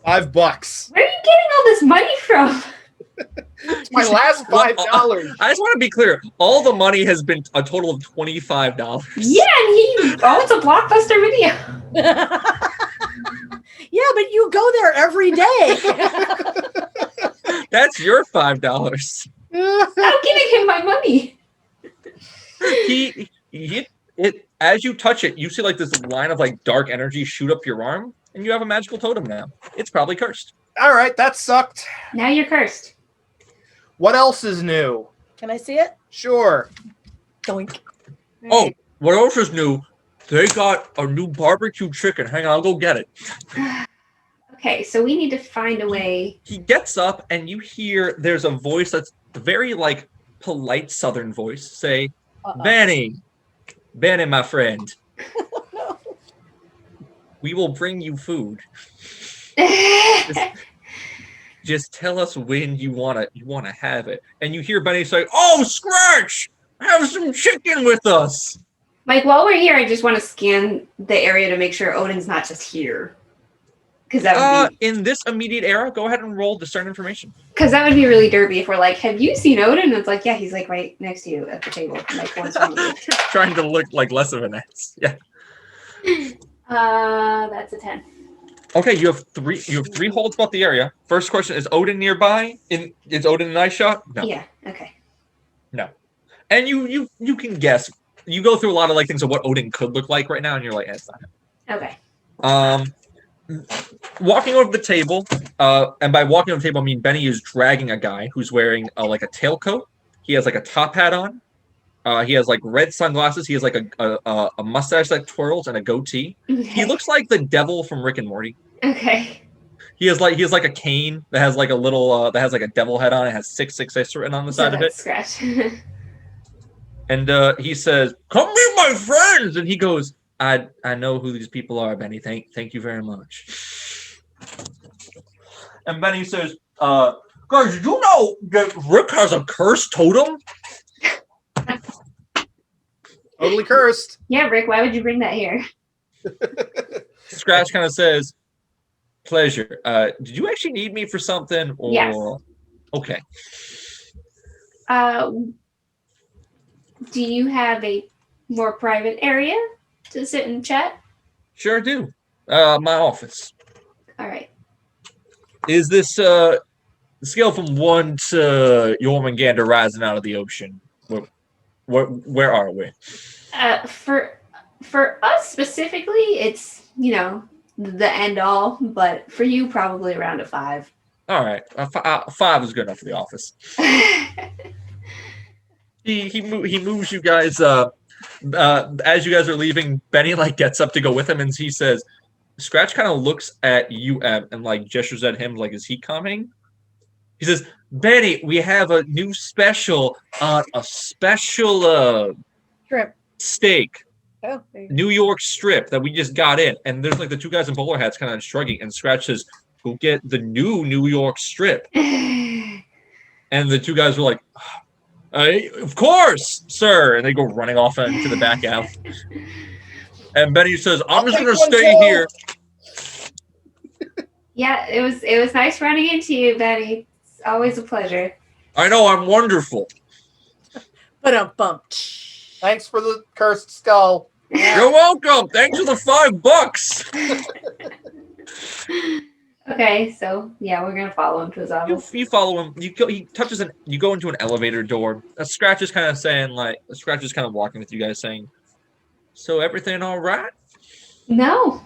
$5. Where are you getting all this money from? It's my last $5. I just want to be clear. All the money has been a total of $25. Yeah, and he owns a Blockbuster Video. Yeah, but you go there every day. That's your $5. I'm giving him my money. As you touch it, you see like this line of like dark energy shoot up your arm, and you have a magical totem now. It's probably cursed. All right, that sucked. Now you're cursed. What else is new? Can I see it? Sure. Doink. Oh, what else is new? They got a new barbecue chicken. Hang on, I'll go get it. Okay, so we need to find a way. He gets up, and you hear there's a voice that's very like polite Southern voice say, Benny, my friend, we will bring you food. Just tell us when you wanna have it. And you hear Benny say, "Oh, Scratch, have some chicken with us." Mike, while we're here, I just want to scan the area to make sure Odin's not just here. Because that would be In this immediate era, go ahead and roll discern information. really derpy if we're like, have you seen Odin? And it's like, yeah, he's like right next to you at the table, like once from you. Trying to look like less of an ass. Yeah. That's a 10. Okay, you have three holds about the area. First question, is Odin nearby? Is Odin an eye shot? No. Yeah. Okay. No. And you can guess. You go through a lot of like things of what Odin could look like right now, and you're like, it's not him. Okay. Walking over the table, and by walking over the table, I mean Benny is dragging a guy who's wearing like a tailcoat. He has like a top hat on. He has like red sunglasses. He has like a mustache that twirls and a goatee. Okay. He looks like the devil from Rick and Morty. Okay. He has like a cane that has like a little that has like a devil head on it. Has 666 written on the side of it. Scratch. And he says, "Come meet my friends." And he goes, I know who these people are, Benny. Thank you very much. And Benny says, guys, did you know that Rick has a cursed totem? Totally cursed. Yeah, Rick, why would you bring that here? Scratch kind of says, pleasure. Did you actually need me for something? Or... Yes. Okay. Do you have a more private area to sit and chat? Sure do. My office. All right. Is this scale from 1 to Jormungandr rising out of the ocean? Where are we? For us specifically, it's, the end all, but for you, probably around a 5. All right. 5 is good enough for the office. He moves you guys as you guys are leaving. Benny gets up to go with him, and he says, Scratch kind of looks at you and gestures at him is he coming? He says, Benny, we have a new special on a special Shrimp. steak. Oh, there you go. New York strip that we just got in. And there's the two guys in bowler hats kind of shrugging, and Scratch says, go get the New York strip. And the two guys were like, of course, sir. And they go running off into the back alley. And Benny says, I'm just going to stay here. Yeah, it was nice running into you, Benny. It's always a pleasure. I know, I'm wonderful. But a bump. Thanks for the cursed skull. You're welcome. Thanks for the $5. Okay, so yeah, we're gonna follow him to his office. You follow him. He touches you go into an elevator door. Scratch is kind of saying Scratch is kind of walking with you guys saying, so everything all right? No.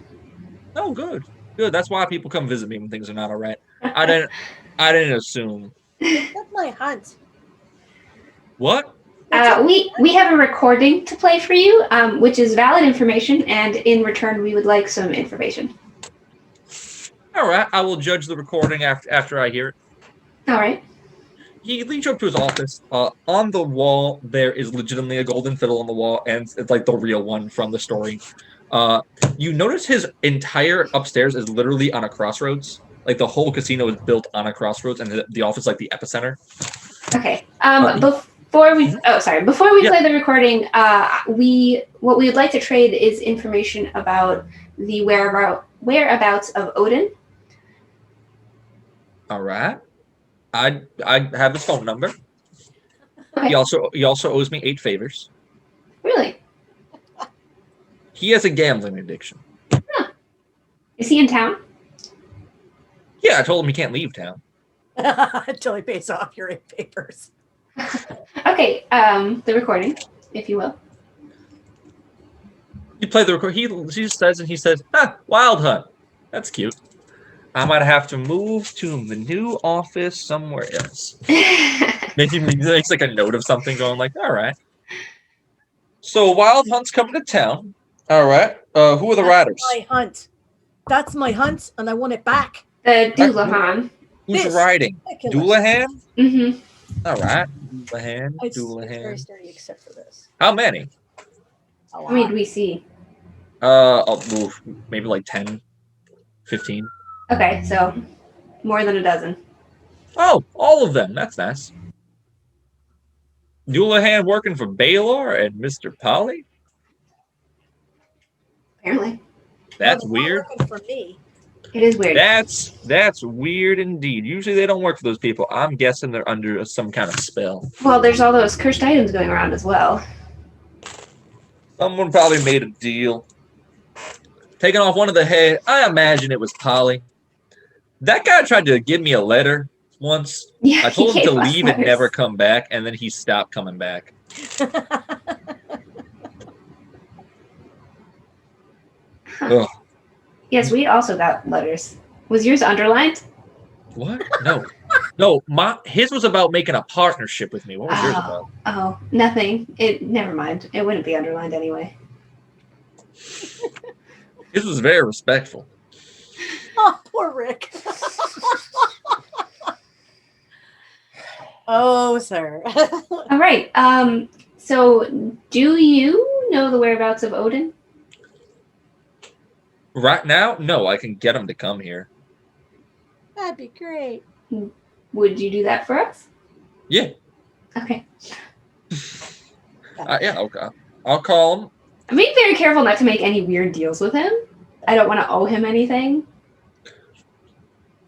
Oh, good. Good. That's why people come visit me when things are not all right. I didn't assume. That's my hunt. What? We have a recording to play for you, which is valid information, and in return, we would like some information. All right. I will judge the recording after I hear it. All right. He leads you up to his office. On the wall, there is legitimately a golden fiddle on the wall, and it's the real one from the story. You notice his entire upstairs is literally on a crossroads. The whole casino is built on a crossroads, and the office is the epicenter. Okay. Before we play the recording, what we would like to trade is information about the whereabouts of Odin. All right. I have his phone number. Okay. He also owes me 8 favors. Really? He has a gambling addiction. Huh. Is he in town? Yeah, I told him he can't leave town. Until he pays off your 8 papers. Okay, the recording, if you will. You play the record. He says, Wild Hunt. That's cute. I might have to move to the new office somewhere else. Maybe he makes a note of something going all right. So Wild Hunt's coming to town. All right. Who are the riders? My hunt. That's my hunt, and I want it back. The Doulahan. Who's This. riding? Doulahan? Mm-hmm. All right. Doulahan. It's Doulahan. very sturdy except for this. How many? A How many lot. do we see? Maybe 10, 15. Okay, so more than a dozen. Oh, all of them. That's nice. Doulahan working for Baylor and Mr. Polly? Apparently. That's Well, they're weird. not working for me. It is weird. That's weird indeed. Usually they don't work for those people. I'm guessing they're under some kind of spell. Well, there's all those cursed items going around as well. Someone probably made a deal. Taking off one of the head. I imagine it was Polly. That guy tried to give me a letter once. Yeah, I told he him to gave us leave and letters. never come back, and then he stopped coming back. Ugh. Yes, we also got letters. Was yours underlined? What? No. His was about making a partnership with me. What was yours about? Oh, nothing. Never mind. It wouldn't be underlined anyway. His was very respectful. Oh, poor Rick. Oh, sir. All right. So do you know the whereabouts of Odin? Right now, no. I can get him to come here. That'd be great. Would you do that for us? Yeah. Okay. Yeah. Okay. I'll call him. I'm being very careful not to make any weird deals with him. I don't want to owe him anything.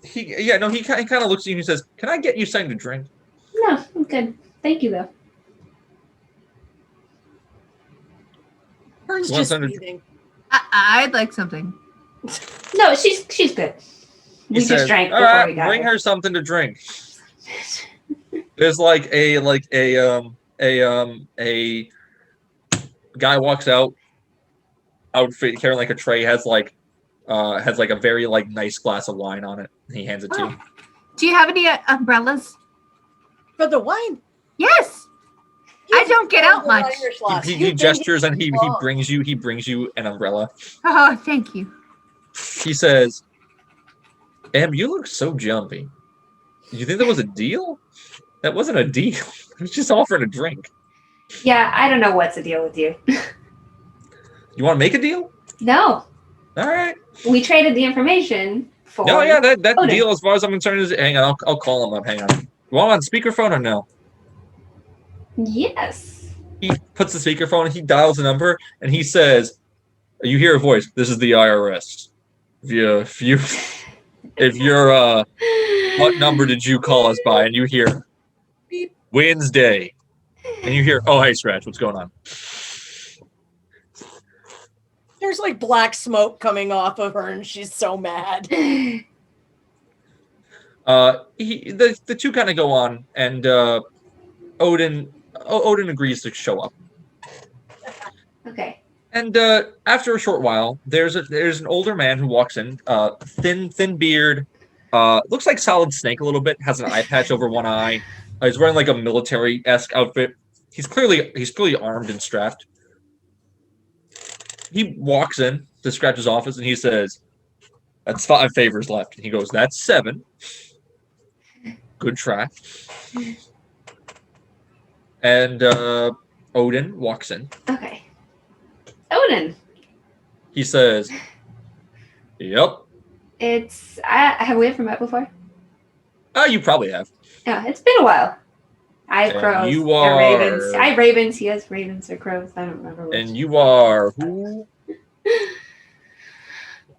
He kind of looks at you and he says, "Can I get you something to drink?" No, I'm good. Thank you, though. Hearn's Want just something to- breathing. I'd like something. No, she's good. He We says, just drank "All before right, we got bring here. her something to drink." There's a guy walks out, outfit carrying like a tray, has like a very like nice glass of wine on it. He hands it to you. Do you have any umbrellas? For the wine. Yes. I don't get out much. He gestures and he brings you an umbrella. Oh, thank you. He says, "Em, you look so jumpy. You think that was a deal? That wasn't a deal. I was just offering a drink. Yeah, I don't know what's the deal with you. You want to make a deal? No, All right. we traded the information for. No, yeah, that Odin. deal, as far as I'm concerned, is. Hang on, I'll call him up. Hang on. You want him on speakerphone or no?" Yes. He puts the speakerphone, he dials the number, and he says, "You hear a voice. This is the IRS. If you're what number did you call us by?" And you hear Beep. Wednesday, and you hear, "Oh, hey, Scratch, what's going on?" There's like black smoke coming off of her, and she's so mad. The two kind of go on, and Odin agrees to show up. Okay. And after a short while, there's an older man who walks in, thin beard, looks like Solid Snake a little bit, has an eye patch over one eye. He's wearing like a military-esque outfit. He's clearly armed and strapped. He walks in to Scratch's office and he says, "That's 5 favors left." And he goes, "That's 7. Good try." And Odin walks in. Okay. Odin. He says, "Yep." Have we ever met before? Oh, you probably have. Yeah, it's been a while. I have And crows. you They're are- ravens. I have ravens. He has ravens or crows. I don't remember which. And you are who?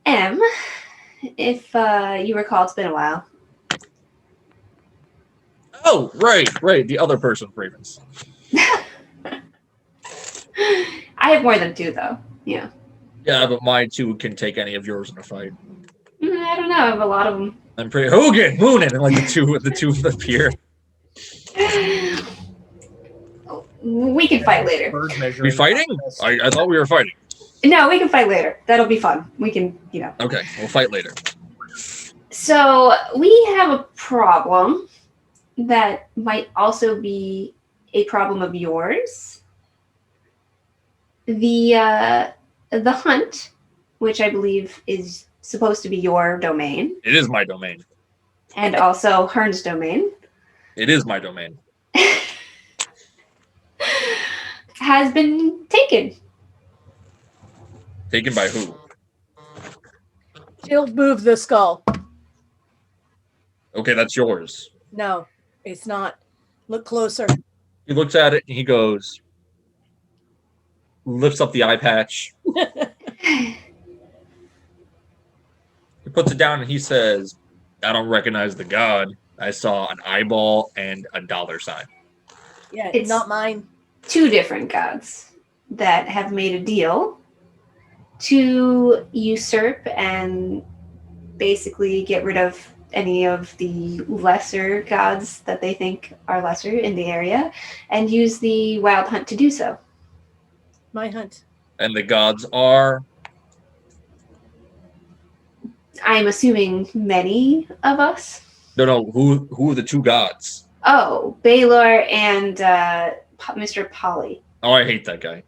M. If you recall, it's been a while. Oh, right. The other person, Ravens. I have more than 2, though. Yeah. Yeah, but my 2 can take any of yours in a fight. I don't know. I have a lot of them. I'm pretty Hogan, Moonin, and like the two appear. We can fight later. Bird measuring We fighting? contest. I thought we were fighting. No, we can fight later. That'll be fun. We can, Okay, we'll fight later. So we have a problem that might also be a problem of yours. The hunt, which I believe is supposed to be your domain, It is my domain. and also Hearn's domain, It is my domain. has been taken. Taken by who? She'll move the skull. Okay, that's yours. No, it's not. Look closer. He looks at it and he goes, lifts up the eye patch. He puts it down and he says, I don't recognize the god. I saw an eyeball and a dollar sign. Yeah, It's- not mine. 2 different gods that have made a deal to usurp and basically get rid of any of the lesser gods that they think are lesser in the area and use the wild hunt to do so. My hunt. And the gods are... I'm assuming many of us. No, who are the 2 gods? Oh, Baylor and Mr. Polly. Oh, I hate that guy.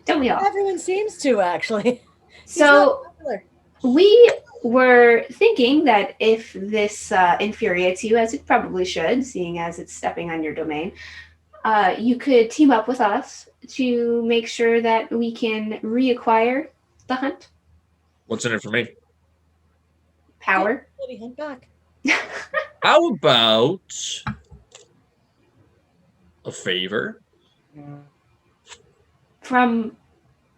Don't we all? Everyone seems to, actually. He's So not popular. we were thinking that if this infuriates you, as it probably should, seeing as it's stepping on your domain, you could team up with us to make sure that we can reacquire the hunt. What's in it for me? Power. Bloody hunt back. How about a favor? From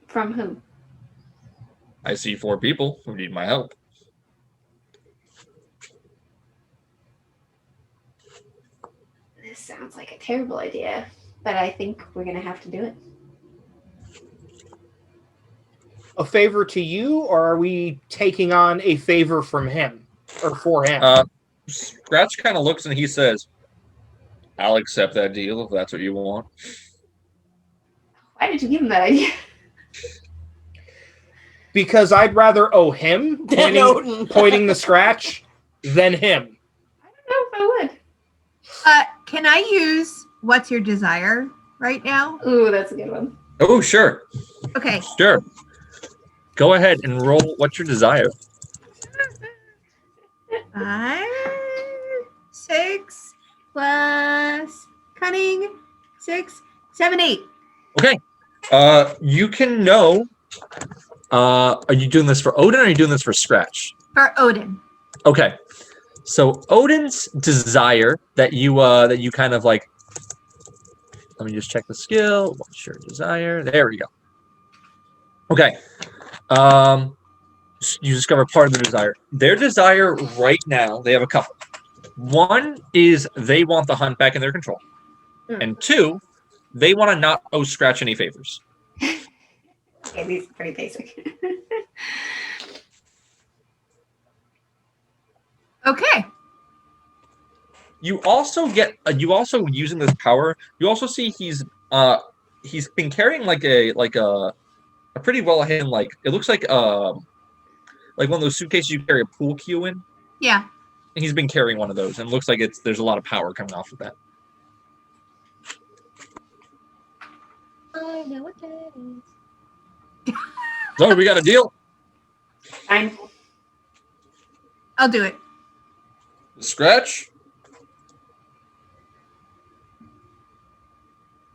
whom? I see 4 people who need my help. This sounds like a terrible idea, but I think we're going to have to do it. A favor to you, or are we taking on a favor from him or for him? Scratch kind of looks and he says, I'll accept that deal if that's what you want. Why did you give him that idea? Because I'd rather owe him Than Odin. pointing the scratch than him. I don't know if I would. Can I use what's your desire right now? Ooh, that's a good one. Oh, sure. Okay. Sure. Go ahead and roll what's your desire. 5, 6 plus cunning, 6, 7, 8. Okay. You can know. Are you doing this for Odin or are you doing this for Scratch? For Odin. Okay. So Odin's desire that you kind of like. Let me just check the skill. What's your desire? There we go. Okay. You discover part of their desire. Their desire right now, they have a couple. One is they want the hunt back in their control. And 2, they want to not owe Scratch any favors. Okay, these are pretty basic. Okay. You also get using this power. You also see he's been carrying like a pretty well hidden, like it looks like one of those suitcases you carry a pool cue in. Yeah. And he's been carrying one of those, and it looks like there's a lot of power coming off of that. I know what that is. So we got a deal. I'm I'll do it. Scratch?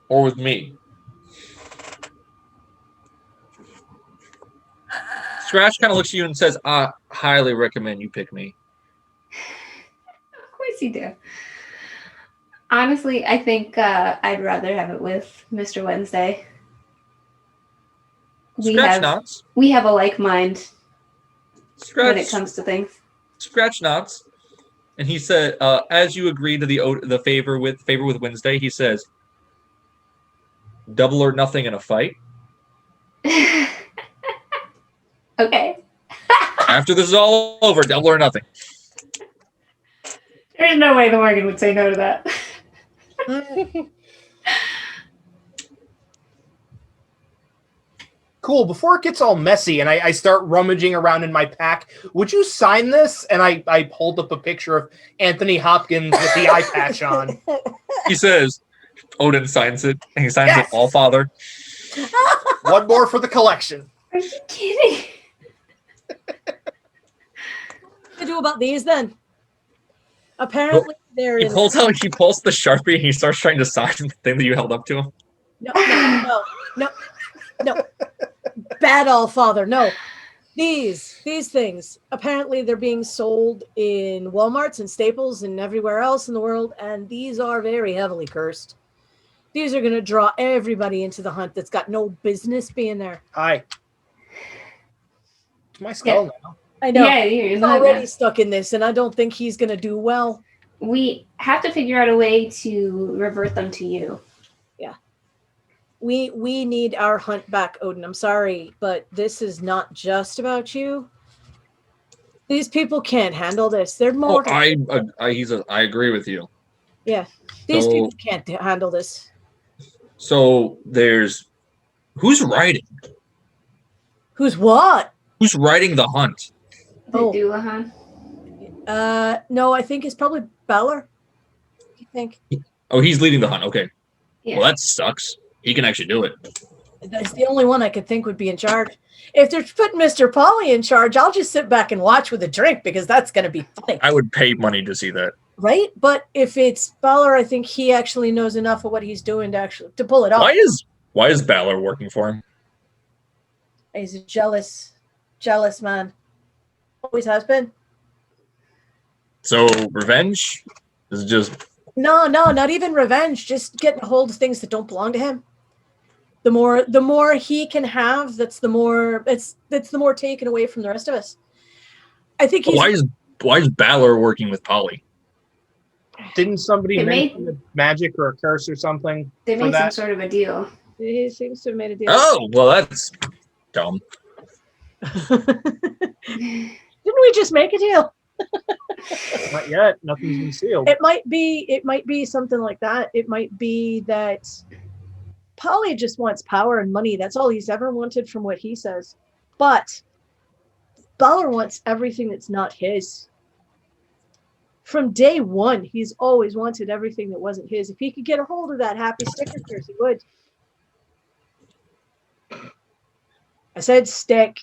Or with me? Scratch kind of looks at you and says, I highly recommend you pick me. Of course you do. Honestly, I think I'd rather have it with Mr. Wednesday. Scratch nods. We have a like mind Scratch, when it comes to things. Scratch nods. And he said, as you agree to the favor with Wednesday, he says, double or nothing in a fight. Okay. After this is all over, double or nothing. There's no way the Morgan would say no to that. Cool. Before it gets all messy and I start rummaging around in my pack, would you sign this? And I hold up a picture of Anthony Hopkins with the eye patch on. He says, Odin signs it, and he signs Yes! it, All Father. One more for the collection. Are you kidding? What do I do about these then? Apparently they're He in. pulls the Sharpie and he starts trying to sign the thing that you held up to him. No. Bad all father. No. These things. Apparently they're being sold in Walmarts and Staples and everywhere else in the world, and these are very heavily cursed. These are going to draw everybody into the hunt that's got no business being there. Hi. It's my skull now. I know. Yeah, you're He's not already gonna- stuck in this, and I don't think he's going to do well. We have to figure out a way to revert them to you. We need our hunt back, Odin. I'm sorry, but this is not just about you. These people can't handle this. They're Oh, mortal. I agree with you. Yeah. These So- people can't handle this. So who's writing? Who's what? Who's writing the hunt? The Oh. Doulahan. No, I think it's probably Balor. I think. Oh, he's leading the hunt. Okay. Yeah. Well, that sucks. He can actually do it. That's the only one I could think would be in charge. If they're putting Mr. Polly in charge, I'll just sit back and watch with a drink because that's going to be funny. I would pay money to see that. Right? But if it's Balor, I think he actually knows enough of what he's doing to pull it off. Why is Balor working for him? He's a jealous man. Always has been. So revenge is just No, not even revenge. Just getting a hold of things that don't belong to him. The more he can have, that's the more taken away from the rest of us. I think he's why is Balor working with Polly? Didn't somebody It may- mention a magic or a curse or something? They for made some that? sort of a deal. he seems to have made a deal. Oh, well, that's dumb. Didn't we just make a deal? Not yet. Nothing's been sealed. It might be something like that. It might be that Polly just wants power and money. That's all he's ever wanted from what he says. But Balor wants everything that's not his. From day one, he's always wanted everything that wasn't his. If he could get a hold of that happy stickers, he would. I said stick.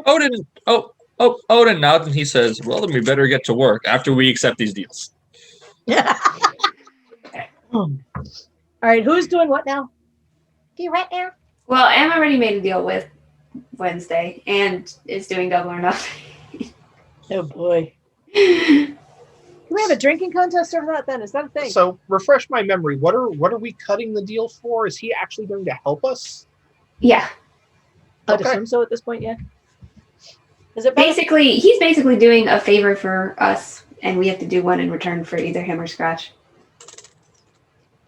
Odin nods and he says, well, then we better get to work after we accept these deals. All right, who's doing what now? Do you right now? Well, Em already made a deal with Wednesday and is doing double or nothing. Oh boy. Can we have a drinking contest over that then? Is that a thing? So refresh my memory. What are we cutting the deal for? Is he actually going to help us? Yeah. I'd Okay. assume so at this point, yeah. Is it better? He's basically doing a favor for us, and we have to do one in return for either him or Scratch.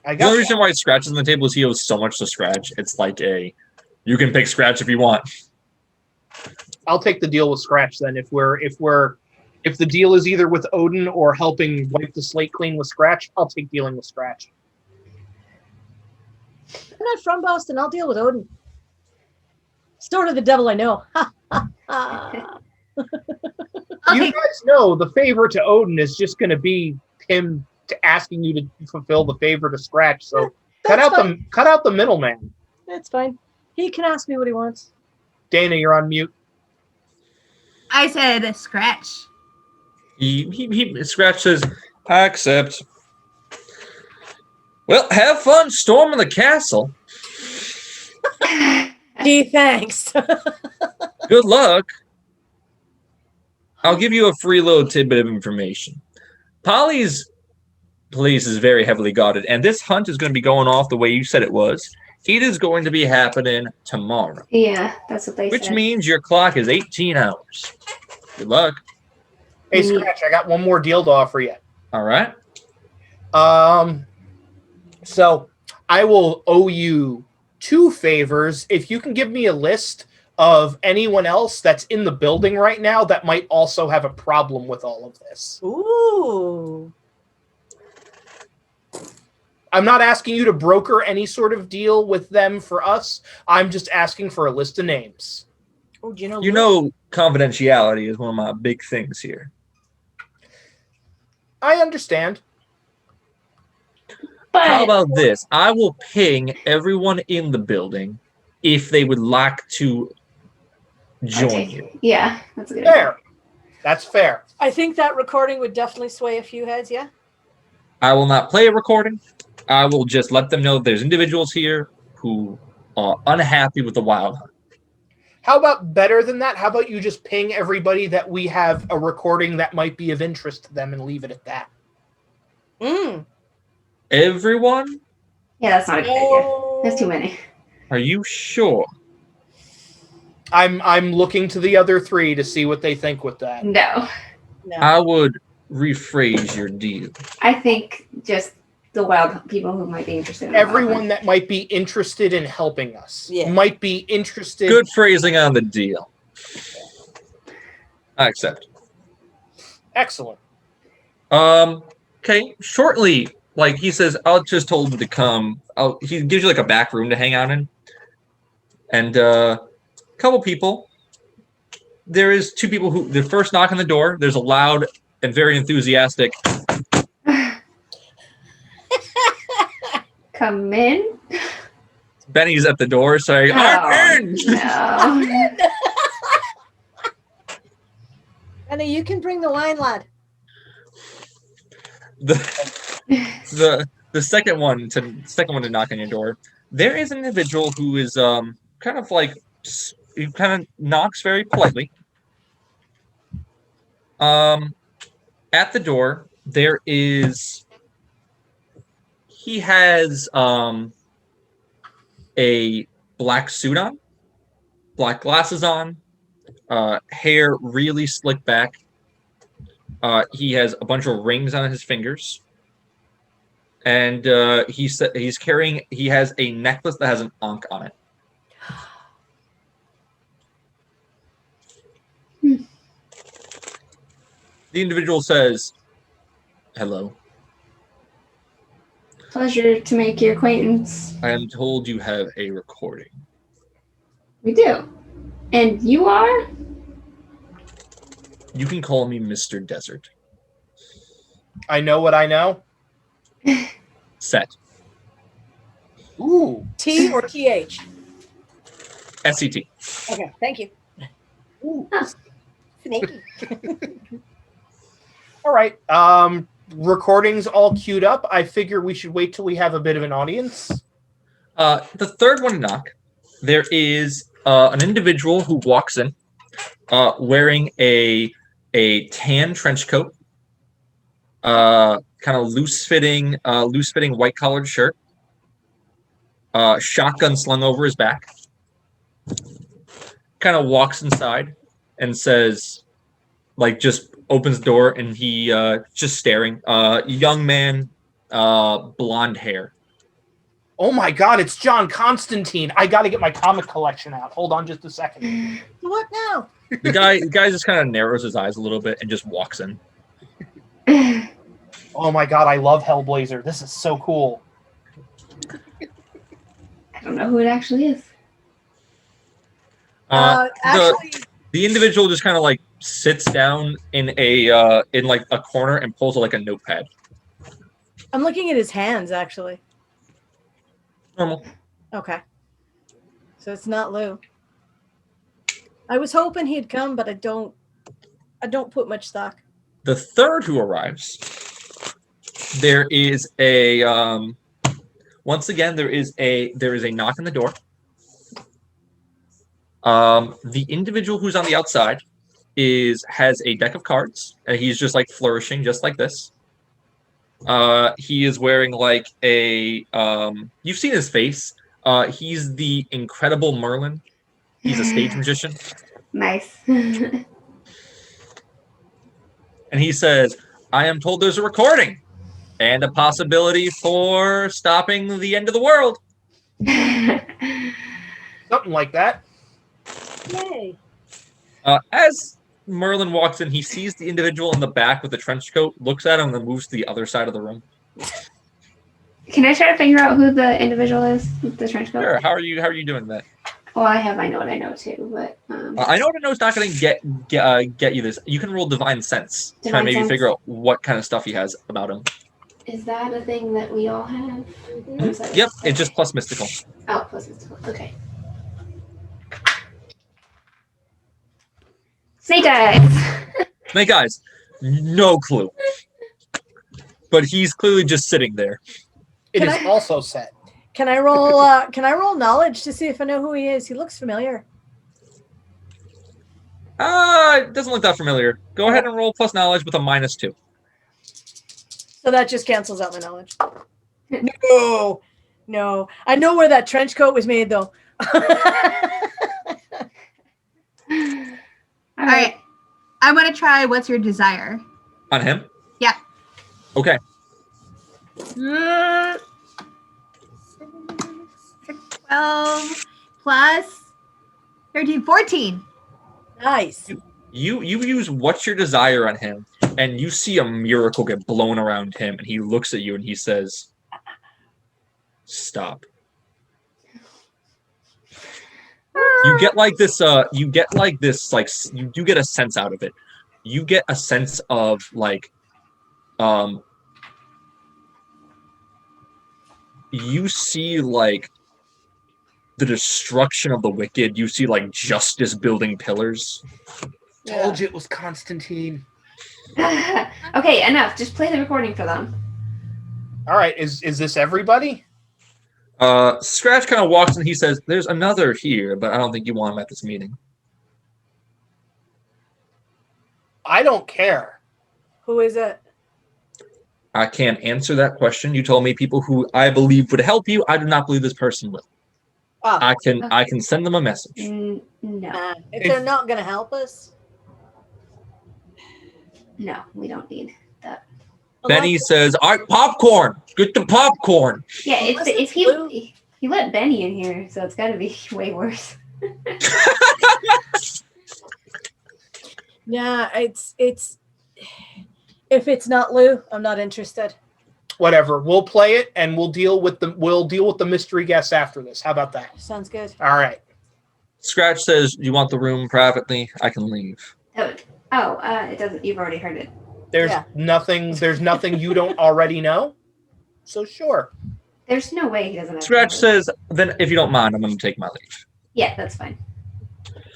I The got only reason why Scratch is on the table is he owes so much to Scratch. It's like you can pick Scratch if you want. I'll take the deal with Scratch then. If the deal is either with Odin or helping wipe the slate clean with Scratch, I'll take dealing with Scratch. I'm not from Boston. I'll deal with Odin. Sort of the devil I know. You Okay, guys know the favor to Odin is just going to be him asking you to fulfill the favor to Scratch. So cut That's out the middleman. It's fine. He can ask me what he wants. Dana, you're on mute. I said Scratch. He Scratch says, I accept. Well, have fun storming the castle. Gee, thanks. Good luck. I'll give you a free little tidbit of information. Polly's place is very heavily guarded, and this hunt is going to be going off the way you said it was. It is going to be happening tomorrow, Yeah, that's what they which said. means your clock is 18 hours. Good luck. Hey, Mm. Scratch, I got one more deal to offer you. All right. So I will owe you 2 favors if you can give me a list of anyone else that's in the building right now that might also have a problem with all of this. Ooh. I'm not asking you to broker any sort of deal with them for us. I'm just asking for a list of names. Oh, do you know? You know, confidentiality is one of my big things here. I understand. But How about this? I will ping everyone in the building if they would like to join okay. you. Yeah, that's a good idea. Fair. That's fair. I think that recording would definitely sway a few heads. Yeah. I will not play a recording. I will just let them know that there's individuals here who are unhappy with the wild hunt. How about better than that? How about you just ping everybody that we have a recording that might be of interest to them and leave it at that? Everyone? Yeah, that's not a good idea. That's too many. Are you sure? I'm looking to the other three to see what they think with that. No. No. I would rephrase your deal. I think just the wild people who might be interested in the Everyone wild that might be interested in helping us. Yeah. Might be interested. Good phrasing on the deal. I accept. Excellent. Okay. Shortly, like he says, I'll just told him to come. He gives you like a back room to hang out in, and a couple people. There is two people who the first knock on the door. There's a loud and very enthusiastic. Come in. Benny's at the door saying, "I'm in." No. Anna, you can bring the wine, lad. The second one to knock on your door. There is an individual who is kind of like he kind of knocks very politely. At the door there is. He has a black suit on, black glasses on, hair really slicked back. He has a bunch of rings on his fingers, and he has a necklace that has an ankh on it. The individual says, "Hello. Pleasure to make your acquaintance. I am told you have a recording." We do. And you are? You can call me Mr. Desert. I know what I know. Set. Ooh. T or TH? SCT. Okay, thank you. Ooh. Snaky. All right. Recordings all queued up. I figure we should wait till we have a bit of an audience. The third one to knock, there is an individual who walks in wearing a tan trench coat, kind of loose-fitting white-collared shirt, shotgun slung over his back, kind of walks inside and says, like, just opens the door, and he just staring. Young man, blonde hair. Oh my God, it's John Constantine. I got to get my comic collection out. Hold on just a second. What now? The guy just kind of narrows his eyes a little bit and just walks in. Oh my God, I love Hellblazer. This is so cool. I don't know who it actually is. Actually, The individual just kind of like sits down in a corner and pulls like a notepad. I'm looking at his hands, actually. Normal. Okay. So it's not Lou. I was hoping he'd come, but I don't put much stock. The third who arrives, there is a once again there is a knock on the door. The individual who's on the outside has a deck of cards, and he's just like flourishing just like this. He is wearing like a you've seen his face. He's the Incredible Merlin. He's a stage magician. Nice. And he says, "I am told there's a recording and a possibility for stopping the end of the world." Something like that. Yay. As Merlin walks in, he sees the individual in the back with the trench coat, looks at him, and then moves to the other side of the room. Can I try to figure out who the individual is with the trench coat? Sure. How are you doing that? Well, I know what I know too, but I know what I know is not going to get you this. You can roll Divine Sense. Try Divine to maybe Sense? figure out what kind of stuff he has about him. is that a thing that we all have? Or is that- Yep, it's just plus mystical. Oh, plus mystical. Okay. Snake eyes. Snake Eyes, no clue. But he's clearly just sitting there. It Can is I- also set. Can I roll? Can I roll knowledge to see if I know who he is? He looks familiar. It doesn't look that familiar. Go ahead and roll plus knowledge with a -2. So that just cancels out my knowledge. No. I know where that trench coat was made, though. I want to try what's your desire. On him? Yeah. Okay. 12 plus 13, 14. Nice. You use what's your desire on him, and you see a miracle get blown around him, and he looks at you and he says, "Stop." You get like this. You get a sense out of it. You get a sense of like, you see like the destruction of the wicked. You see like justice building pillars. Told you it was Constantine. Okay, enough. Just play the recording for them. All right, is this everybody? Scratch kind of walks and he says, "There's another here, but I don't think you want him at this meeting." I don't care. Who is it? I can't answer that question. You told me people who I believe would help you. I do not believe this person will. Oh, I can send them a message. No, if they're not going to help us. no, we don't need that. Benny says, "All right, popcorn. Get the popcorn." Yeah, Unless if it's he blue. he let Benny in here, so it's got to be way worse. Yeah, it's if it's not Lou, I'm not interested. Whatever. We'll play it, and we'll deal with the mystery guests after this. How about that? Sounds good. All right. Scratch says, "You want the room privately? I can leave." It doesn't. You've already heard it. There's Yeah. nothing you don't already know. So sure. There's no way he doesn't have Scratch to. says, "Then if you don't mind, I'm going to take my leave." Yeah, that's fine.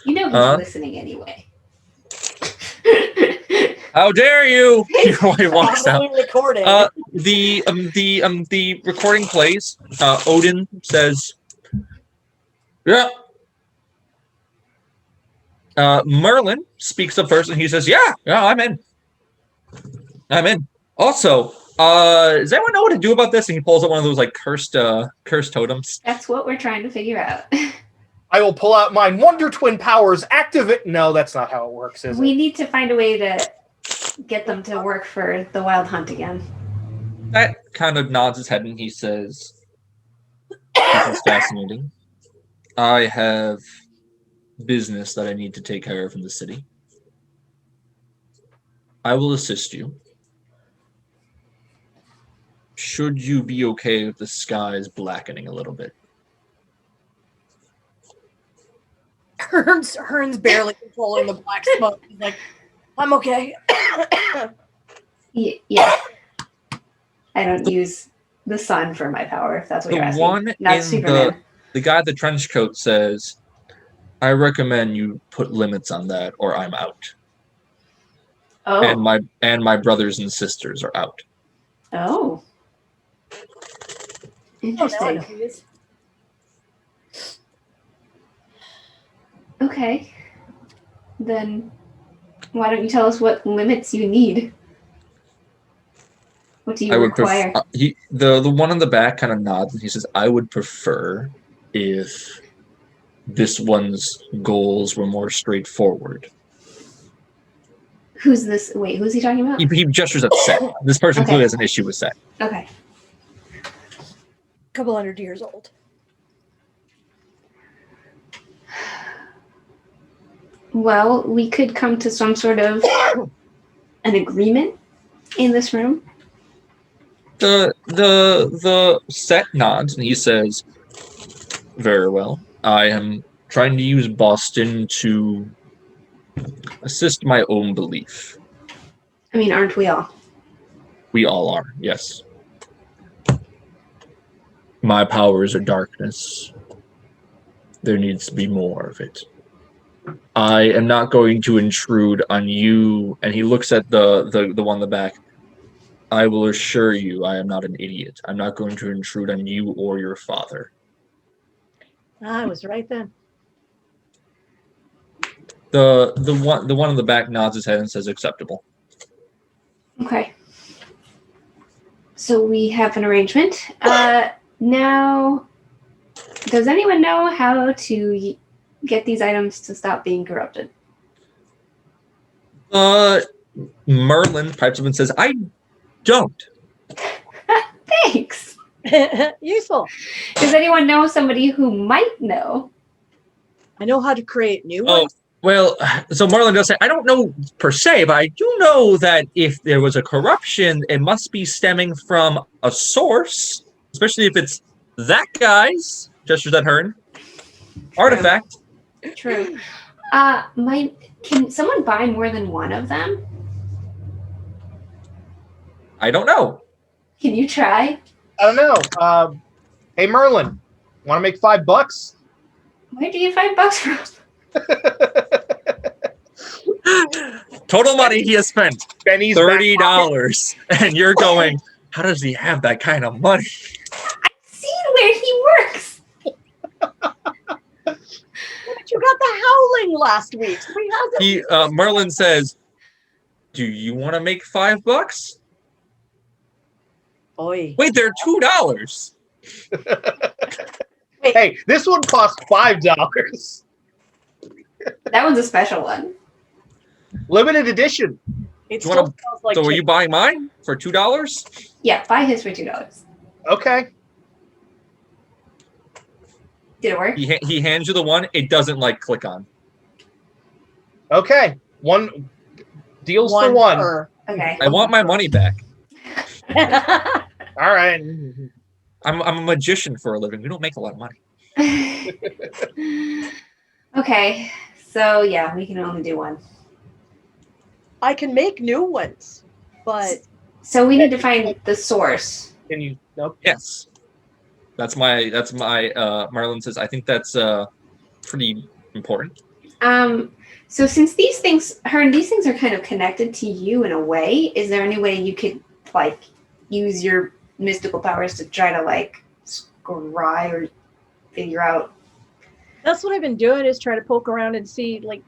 You know he's listening anyway. How dare you! He walks out. Probably recording. The recording plays. Odin says, "Yeah." Merlin speaks up first, and he says, "Yeah, I'm in. I'm in." Also, does anyone know what to do about this? And he pulls out one of those like cursed totems. That's what we're trying to figure out. I will pull out my Wonder Twin powers. Activate. No, that's not how it works, is We it? need to find a way to get them to work for the wild hunt again. That kind of nods his head, and he says, "This is fascinating. I have business that I need to take care of in the city. I will assist you. Should you be okay with the skies blackening a little bit?" Hearn's barely controlling the black smoke. He's like, I'm okay. Yeah. I don't use the sun for my power, if that's what you're asking. Not Superman. The guy with the trench coat says, "I recommend you put limits on that, or I'm out. Oh. And my brothers and sisters are out." Oh. Oh, now I Interesting. know who he is. Okay. Then why don't you tell us what limits you need? What do you require? The one in the back kind of nods and he says, "I would prefer if this one's goals were more straightforward." Who's this? Wait, who's he talking about? He gestures at Set. This person Okay. clearly has an issue with Set. Okay. Couple 100 years old. Well, we could come to some sort of an agreement in this room. The Set nods and he says, "Very well. I am trying to use Boston to assist my own belief." I mean, aren't we all? We all are, yes. My powers are darkness. There needs to be more of it. I am not going to intrude on you. And he looks at the one in the back. "I will assure you I am not an idiot. I'm not going to intrude on you or your father." I was right then. The one in the back nods his head and says, "Acceptable." Okay. So we have an arrangement. Now, does anyone know how to get these items to stop being corrupted? Merlin pipes up and says, "I don't." Thanks. Useful. Does anyone know somebody who might know? I know how to create new Oh, ones. well, so Merlin does say, "I don't know per se, but I do know that if there was a corruption, it must be stemming from a source, especially if it's that guy's," gestures at Hearn, "artifact." True. Can someone buy more than one of them? I don't know. Can you try? I don't know. Hey, Merlin, want to make $5? Where'd you get $5 from? Total money he has spent Benny's $30, and you're going, how does he have that kind of money? I've seen where he works. But you got the howling last week. So he hasn't. Merlin says, "Do you want to make $5?" Oy. Wait, they're $2. Hey, this one costs $5. That one's a special one. Limited edition. It You wanna- still smells like So are chicken. you buying mine for $2? Yeah, buy his for $2. Okay. Did it work? He hands you the one. It doesn't like click on. Okay. One deals for one. per. Okay. I want my money back. All right. I'm a magician for a living. We don't make a lot of money. Okay. So yeah, we can only do one. I can make new ones, but So we need to find the source. Can you? Nope. Yes. That's my Marlon says, I think that's pretty important. So since these things are kind of connected to you in a way, is there any way you could like use your mystical powers to try to like scry or figure out? that's what I've been doing is try to poke around and see, like,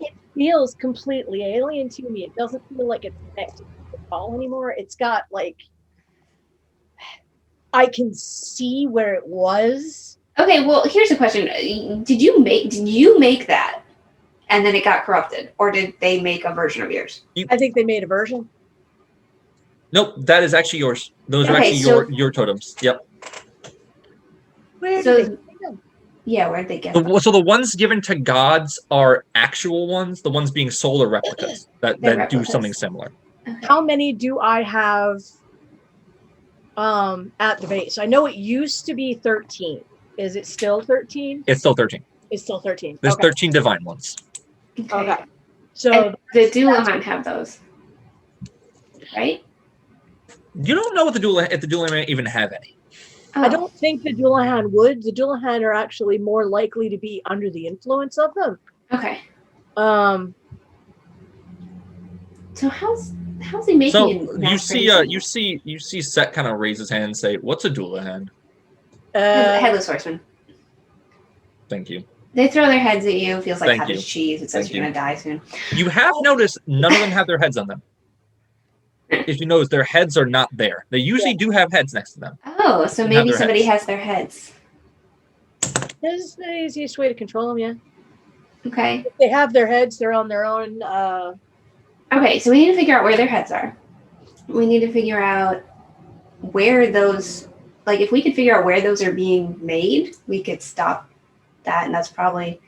it feels completely alien to me. It doesn't feel like it's connected at all anymore. It's got like, I can see where it was. Okay, well, here's a question. Did you make that and then it got corrupted, or did they make a version of yours? I think they made a version. Nope, that is actually yours. Those are Okay, actually so- your totems. Yep. Where So- did they make them? Yeah, where'd they get them? So the ones given to gods are actual ones. The ones being sold are replicas that They're do replicas. something similar. Okay. How many do I have at the base? I know it used to be 13. Is it still 13? It's still 13. It's still 13. There's Okay. 13 divine ones. Okay. So And the Doulahan have those, right? You don't know if the Doulahan even have any. I don't think the Doulahan would. The Doulahan are actually more likely to be under the influence of them. Okay. Um, So how's he making? So it you mass see, producing? you see Set kind of raise his hand and say, "What's a Doulahan?" Headless horseman. Thank you. They throw their heads at you. Feels like Thank cottage you. cheese. It says Thank you're you. gonna die soon. You have noticed none of them have their heads on them. If you notice, their heads are not there. They usually do have heads next to them. Oh, so Have maybe their somebody heads. has their heads. this is the easiest way to control them, yeah. Okay. If they have their heads, they're on their own. Okay, so we need to figure out where their heads are. We need to figure out where those, like, if we could figure out where those are being made, we could stop that. And that's probably,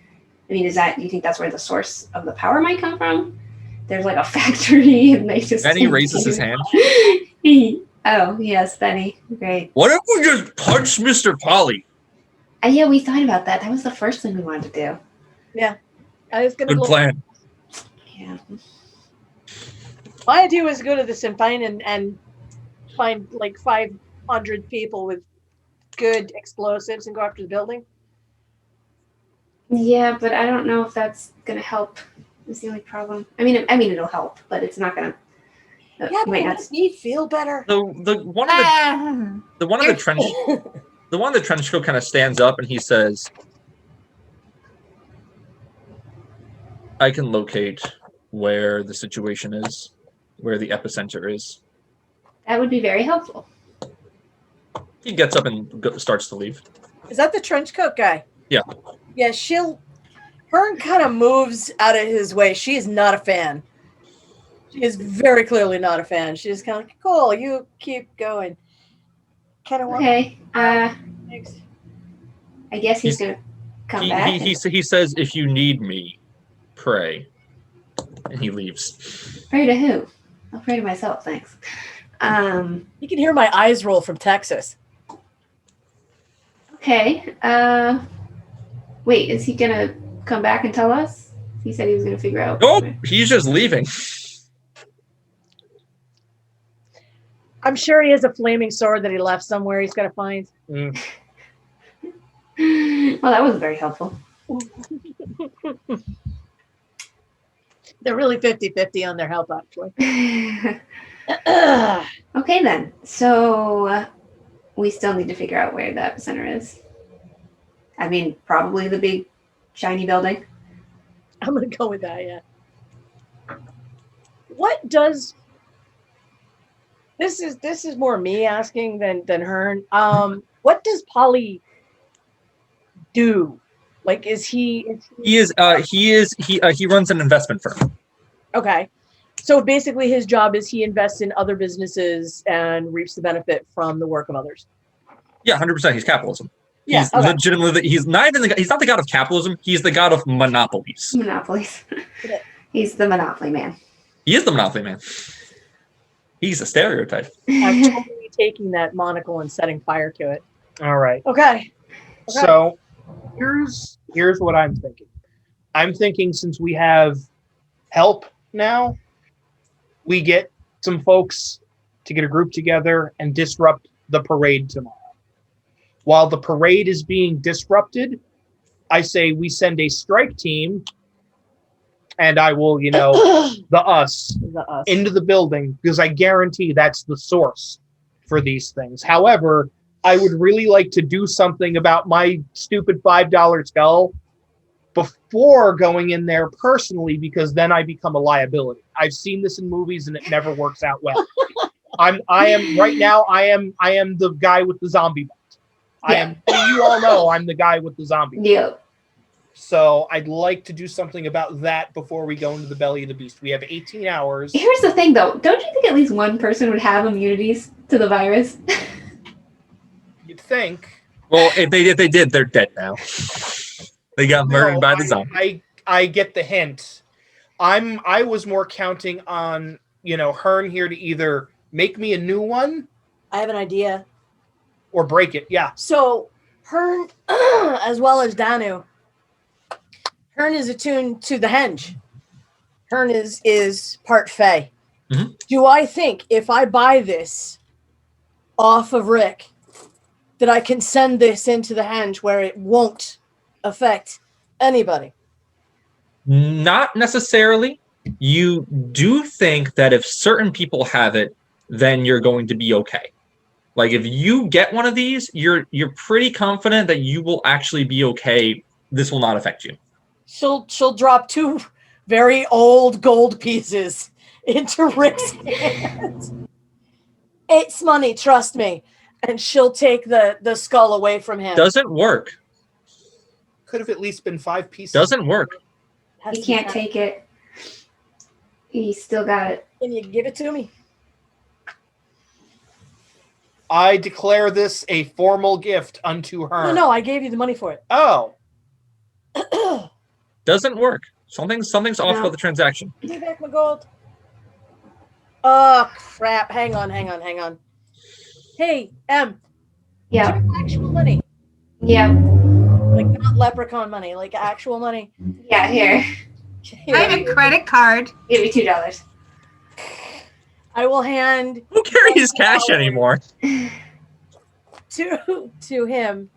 I mean, do you think that's where the source of the power might come from? There's like a factory and they just. Benny raises his hand. Oh, yes, Benny. Great. What if we just punch Mr. Polly? Yeah, we thought about that. That was the first thing we wanted to do. I was going to Good go. plan. Yeah. My idea was go to this and find like 500 people with good explosives and go after the building. Yeah, but I don't know if that's gonna help. That's the only problem. I mean, it'll help, but it's not gonna. Yeah, but might it not. makes me feel better. The one of the trench coat kind of stands up and he says, "I can locate where the situation is, where the epicenter is." That would be very helpful. He gets up and starts to leave. Is that the trench coat guy? Yeah. Yeah, she'll Hearn kind of moves out of his way. She is not a fan. She is very clearly not a fan. She's kind of like, cool, you keep going. Kind of Okay. Thanks. I guess he's gonna come back. He says, "If you need me, pray," and he leaves. Pray to who? I'll pray to myself, thanks. You can hear my eyes roll from Texas. Okay. Wait, is he gonna come back and tell us? He said he was gonna figure out. Oh, he's just leaving. I'm sure he has a flaming sword that he left somewhere he's got to find. Well, that wasn't very helpful. They're really 50-50 on their help, actually. Okay, then. So we still need to figure out where the epicenter is. I mean, probably the big, shiny building. I'm going to go with that, yeah. What does... This is more me asking than Hearn. What does Polly do? Like, he runs an investment firm. Okay. So basically his job is he invests in other businesses and reaps the benefit from the work of others. Yeah, 100%. He's capitalism. Yeah, He's legitimately, he's not the god of capitalism. He's the god of monopolies. Monopolies. He's the monopoly man. He is the monopoly man. He's a stereotype. I'm totally taking that monocle and setting fire to it. All right. Okay. So here's what I'm thinking. I'm thinking since we have help now, we get some folks to get a group together and disrupt the parade tomorrow. While the parade is being disrupted, I say we send a strike team, and I will, the us into the building, because I guarantee that's the source for these things. However, I would really like to do something about my stupid $5 skull before going in there personally, because then I become a liability. I've seen this in movies and it never works out well. I am the guy with the zombie bite. You all know I'm the guy with the zombie bite. Yeah. So I'd like to do something about that before we go into the belly of the beast. We have 18 hours. Here's the thing, though. Don't you think at least one person would have immunities to the virus? You'd think. Well, if they did, they're dead now. They got murdered by the zombie. I get the hint. I was more counting on, Hearn here to either make me a new one. I have an idea. Or break it, yeah. So Hearn, as well as Danu, Hearn is attuned to the henge. Hearn is part Fae. Mm-hmm. Do I think if I buy this off of Rick, that I can send this into the henge where it won't affect anybody? Not necessarily. You do think that if certain people have it, then you're going to be okay. Like if you get one of these, you're pretty confident that you will actually be okay. This will not affect you. She'll drop 2 very old gold pieces into Rick's hands. It's money, trust me. And she'll take the skull away from him. Doesn't work. Could have at least been 5 pieces. Doesn't work. He can't take it. He's still got it. Can you give it to me? I declare this a formal gift unto her. No, I gave you the money for it. Oh. Doesn't work. Something's off about the transaction. Give me back my gold. Oh, crap. Hang on. Hey, M. Yeah. Do you have actual money? Yeah. Like not leprechaun money, like actual money. Yeah, here. I have a credit card. Give me $2. I will hand Who carries cash anymore? to him.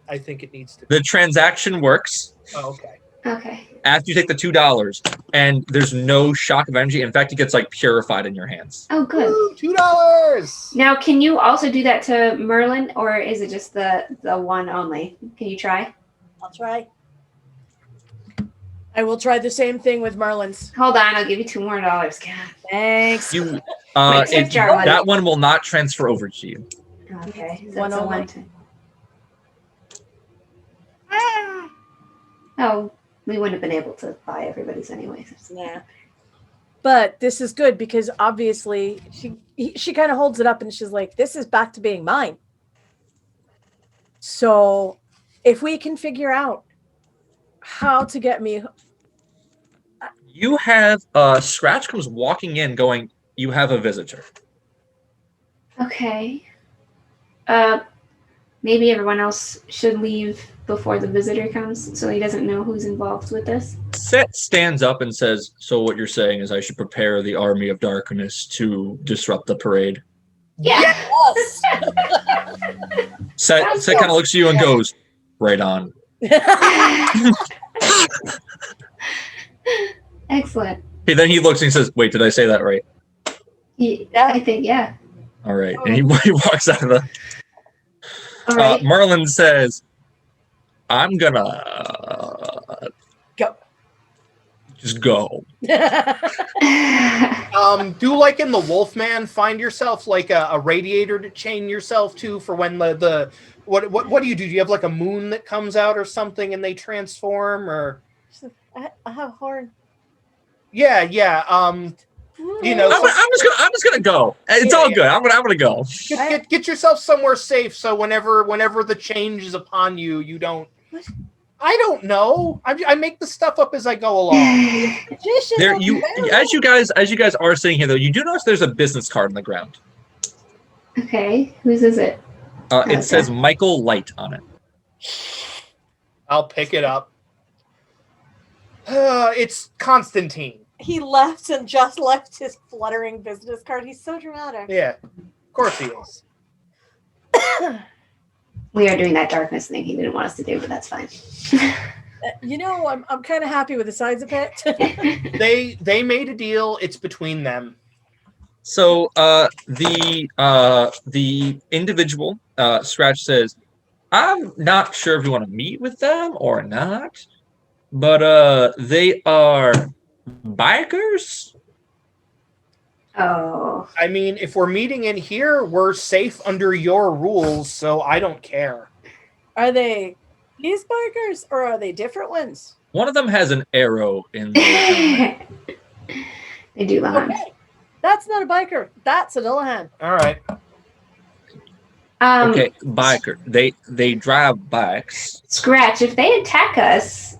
I think it needs to be. The transaction works Oh, okay. Okay. after you take the $2, and there's no shock of energy. In fact, it gets like purified in your hands. Oh, good. Woo, $2. Now, can you also do that to Merlin, or is it just the one only? Can you try? I'll try. I will try the same thing with Merlin's. Hold on, I'll give you $2 more. God. Thanks. You, Wait, jar one. that one will not transfer over to you. Okay. One only. Oh, we wouldn't have been able to buy everybody's anyways. Yeah. But this is good because obviously she kind of holds it up and she's like, this is back to being mine. So if we can figure out how to get me. You have Scratch comes walking in going, you have a visitor. Okay. Maybe everyone else should leave before the visitor comes so he doesn't know who's involved with this. Set stands up and says, so what you're saying is I should prepare the army of darkness to disrupt the parade. Yeah. Yes. Set kind of looks at you and goes, right on. Excellent. Hey, then he looks and he says, wait, did I say that right? Yeah, I think, yeah. All right. And he walks out of the... All right. Merlin says, I'm gonna... Go. Just go. Do like in the Wolfman, find yourself like a radiator to chain yourself to for when the what do you do? Do you have like a moon that comes out or something and they transform or? I have a horn. Yeah. You know, I'm just gonna go. It's all good. I'm gonna go. Get yourself somewhere safe so whenever the change is upon you, you don't. What? I don't know. I make the stuff up as I go along. There, as you guys are sitting here, though, you do notice there's a business card on the ground. Okay, whose is it? It says Michael Light on it. I'll pick it up. It's Constantine. He left and just left his fluttering business card. He's so dramatic. Yeah, of course he is. We are doing that darkness thing he didn't want us to do, but that's fine. You know, I'm kind of happy with the sides of it. They made a deal. It's between them. So the individual Scratch says, I'm not sure if you want to meet with them or not, but they are bikers. Oh. I mean, if we're meeting in here, we're safe under your rules, so I don't care. Are they these bikers or are they different ones? One of them has an arrow in the They do Lahan. Okay. That's not a biker. That's a Dullahan. All right. Okay, biker. They drive bikes. Scratch, if they attack us,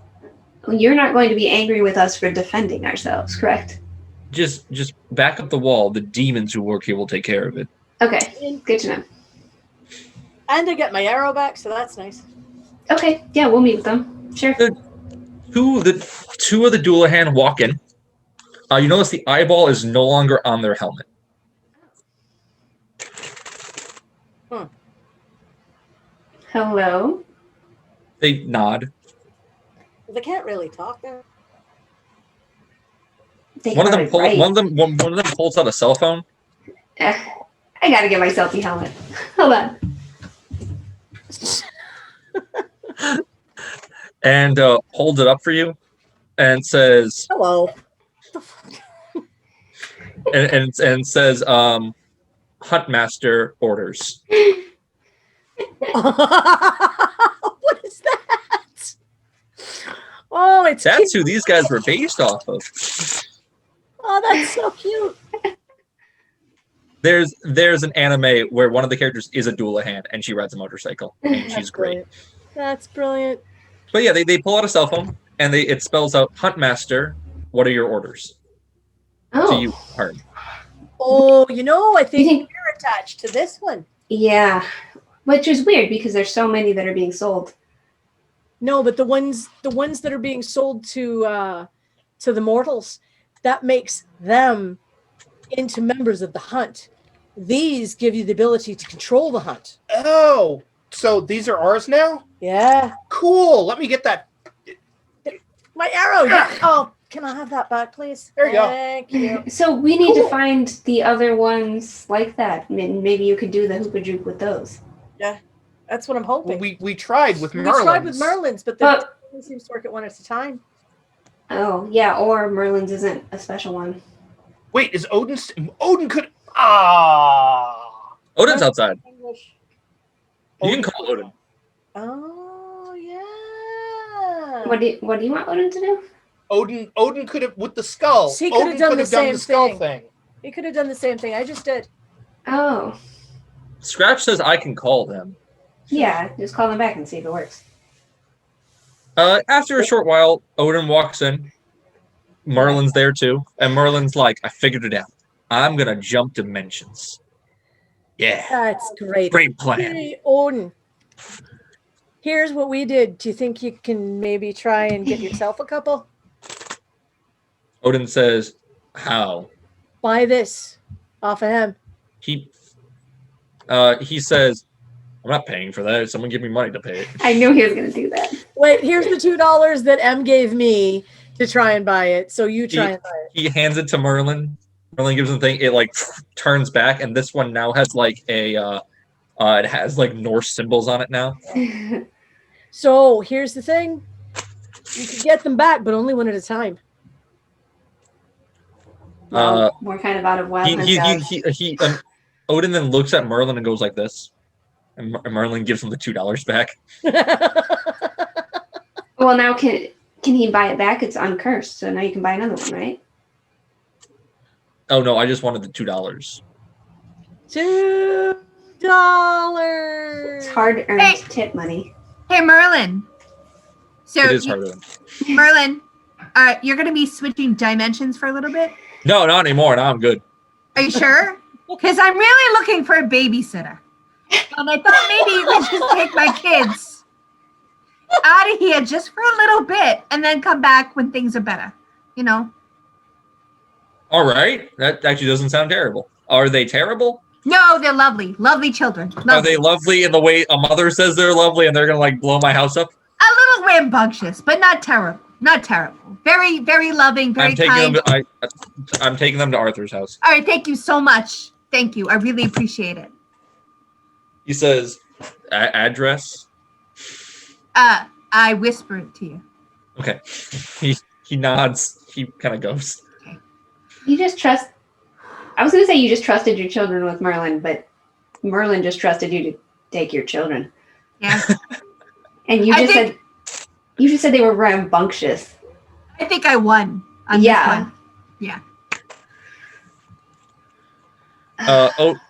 you're not going to be angry with us for defending ourselves, correct? Just back up the wall. The demons who work here will take care of it. Okay, good to know. And I get my arrow back, so that's nice. Okay, yeah, we'll meet with them. Sure. Two of the Dullahan walk in. You notice the eyeball is no longer on their helmet. Hello? They nod. They can't really talk now. One of them pulls out a cell phone. I gotta get my selfie helmet. Hold on. And holds it up for you and says, Hello. and says, Huntmaster orders. What is that? Oh, it's That's cute. who these guys were based off of. Oh, that's so cute. There's an anime where one of the characters is a Dullahan and she rides a motorcycle and she's great. Brilliant. That's brilliant. But yeah, they pull out a cell phone and it spells out, Huntmaster, what are your orders? Oh. To you, Hard. Oh, you know, I think think- you're attached to this one. Yeah. Which is weird because there's so many that are being sold. No, but the ones that are being sold to the mortals, that makes them into members of the hunt. These give you the ability to control the hunt. Oh, so these are ours now? Yeah. Cool. Let me get that. My arrow. Yeah. Oh, can I have that back, please? There you go. Thank you. So we need to find the other ones like that. Maybe you could do the hoopadoop with those. Yeah, that's what I'm hoping. We tried with We Merlins. tried with Merlins, but the it seems to work at one at a time. Oh, yeah, or Merlin's isn't a special one. Wait, is Odin? Odin could. Ah. Odin's outside. English. You can call Odin. Oh, yeah. What do you want Odin to do? Odin could have with the skull. He could have Odin done could the have done same the skull thing. thing. He could have done the same thing I just did. Oh, Scratch says I can call them. yeah. Just call them back and see if it works. After a short while, Odin walks in. Merlin's there too, and Merlin's like, "I figured it out. I'm gonna jump dimensions." Yeah, That's great. great plan. Hey, Odin. Here's what we did. Do you think you can maybe try and get yourself a couple? Odin says, "How?" Buy this off of him. He says, "I'm not paying for that. Someone give me money to pay it." I knew he was going to do that. Wait, here's the $2 that M gave me to try and buy it. So you try and buy it. He hands it to Merlin. Merlin gives him the thing. It like turns back, and this one now has like a it has like Norse symbols on it now. So here's the thing. You can get them back, but only one at a time. Well, we're kind of out of web. Odin then looks at Merlin and goes like this, and Merlin gives him the $2 back. Well, now can he buy it back? It's uncursed, so now you can buy another one, right? Oh no, I just wanted the $2. $2. It's hard-earned tip money. Hey, Merlin. So It is hard-earned. Merlin, you're going to be switching dimensions for a little bit? No, not anymore. Now I'm good. Are you sure? Because I'm really looking for a babysitter. And I thought maybe you could just take my kids out of here just for a little bit and then come back when things are better. You know? All right, that actually doesn't sound terrible. Are they terrible? No, they're lovely. Lovely children. Lovely. Are they lovely in the way a mother says they're lovely and they're going to like blow my house up? A little rambunctious, but not terrible. Not terrible. Very, very loving, very kind. I'm taking them to Arthur's house. All right, thank you so much. Thank you. I really appreciate it. He says, address? I whisper it to you. Okay. He nods. He kind of goes. You just trust. I was going to say you just trusted your children with Merlin, but Merlin just trusted you to take your children. Yeah. And you just said they were rambunctious. I think I won on this one. Yeah.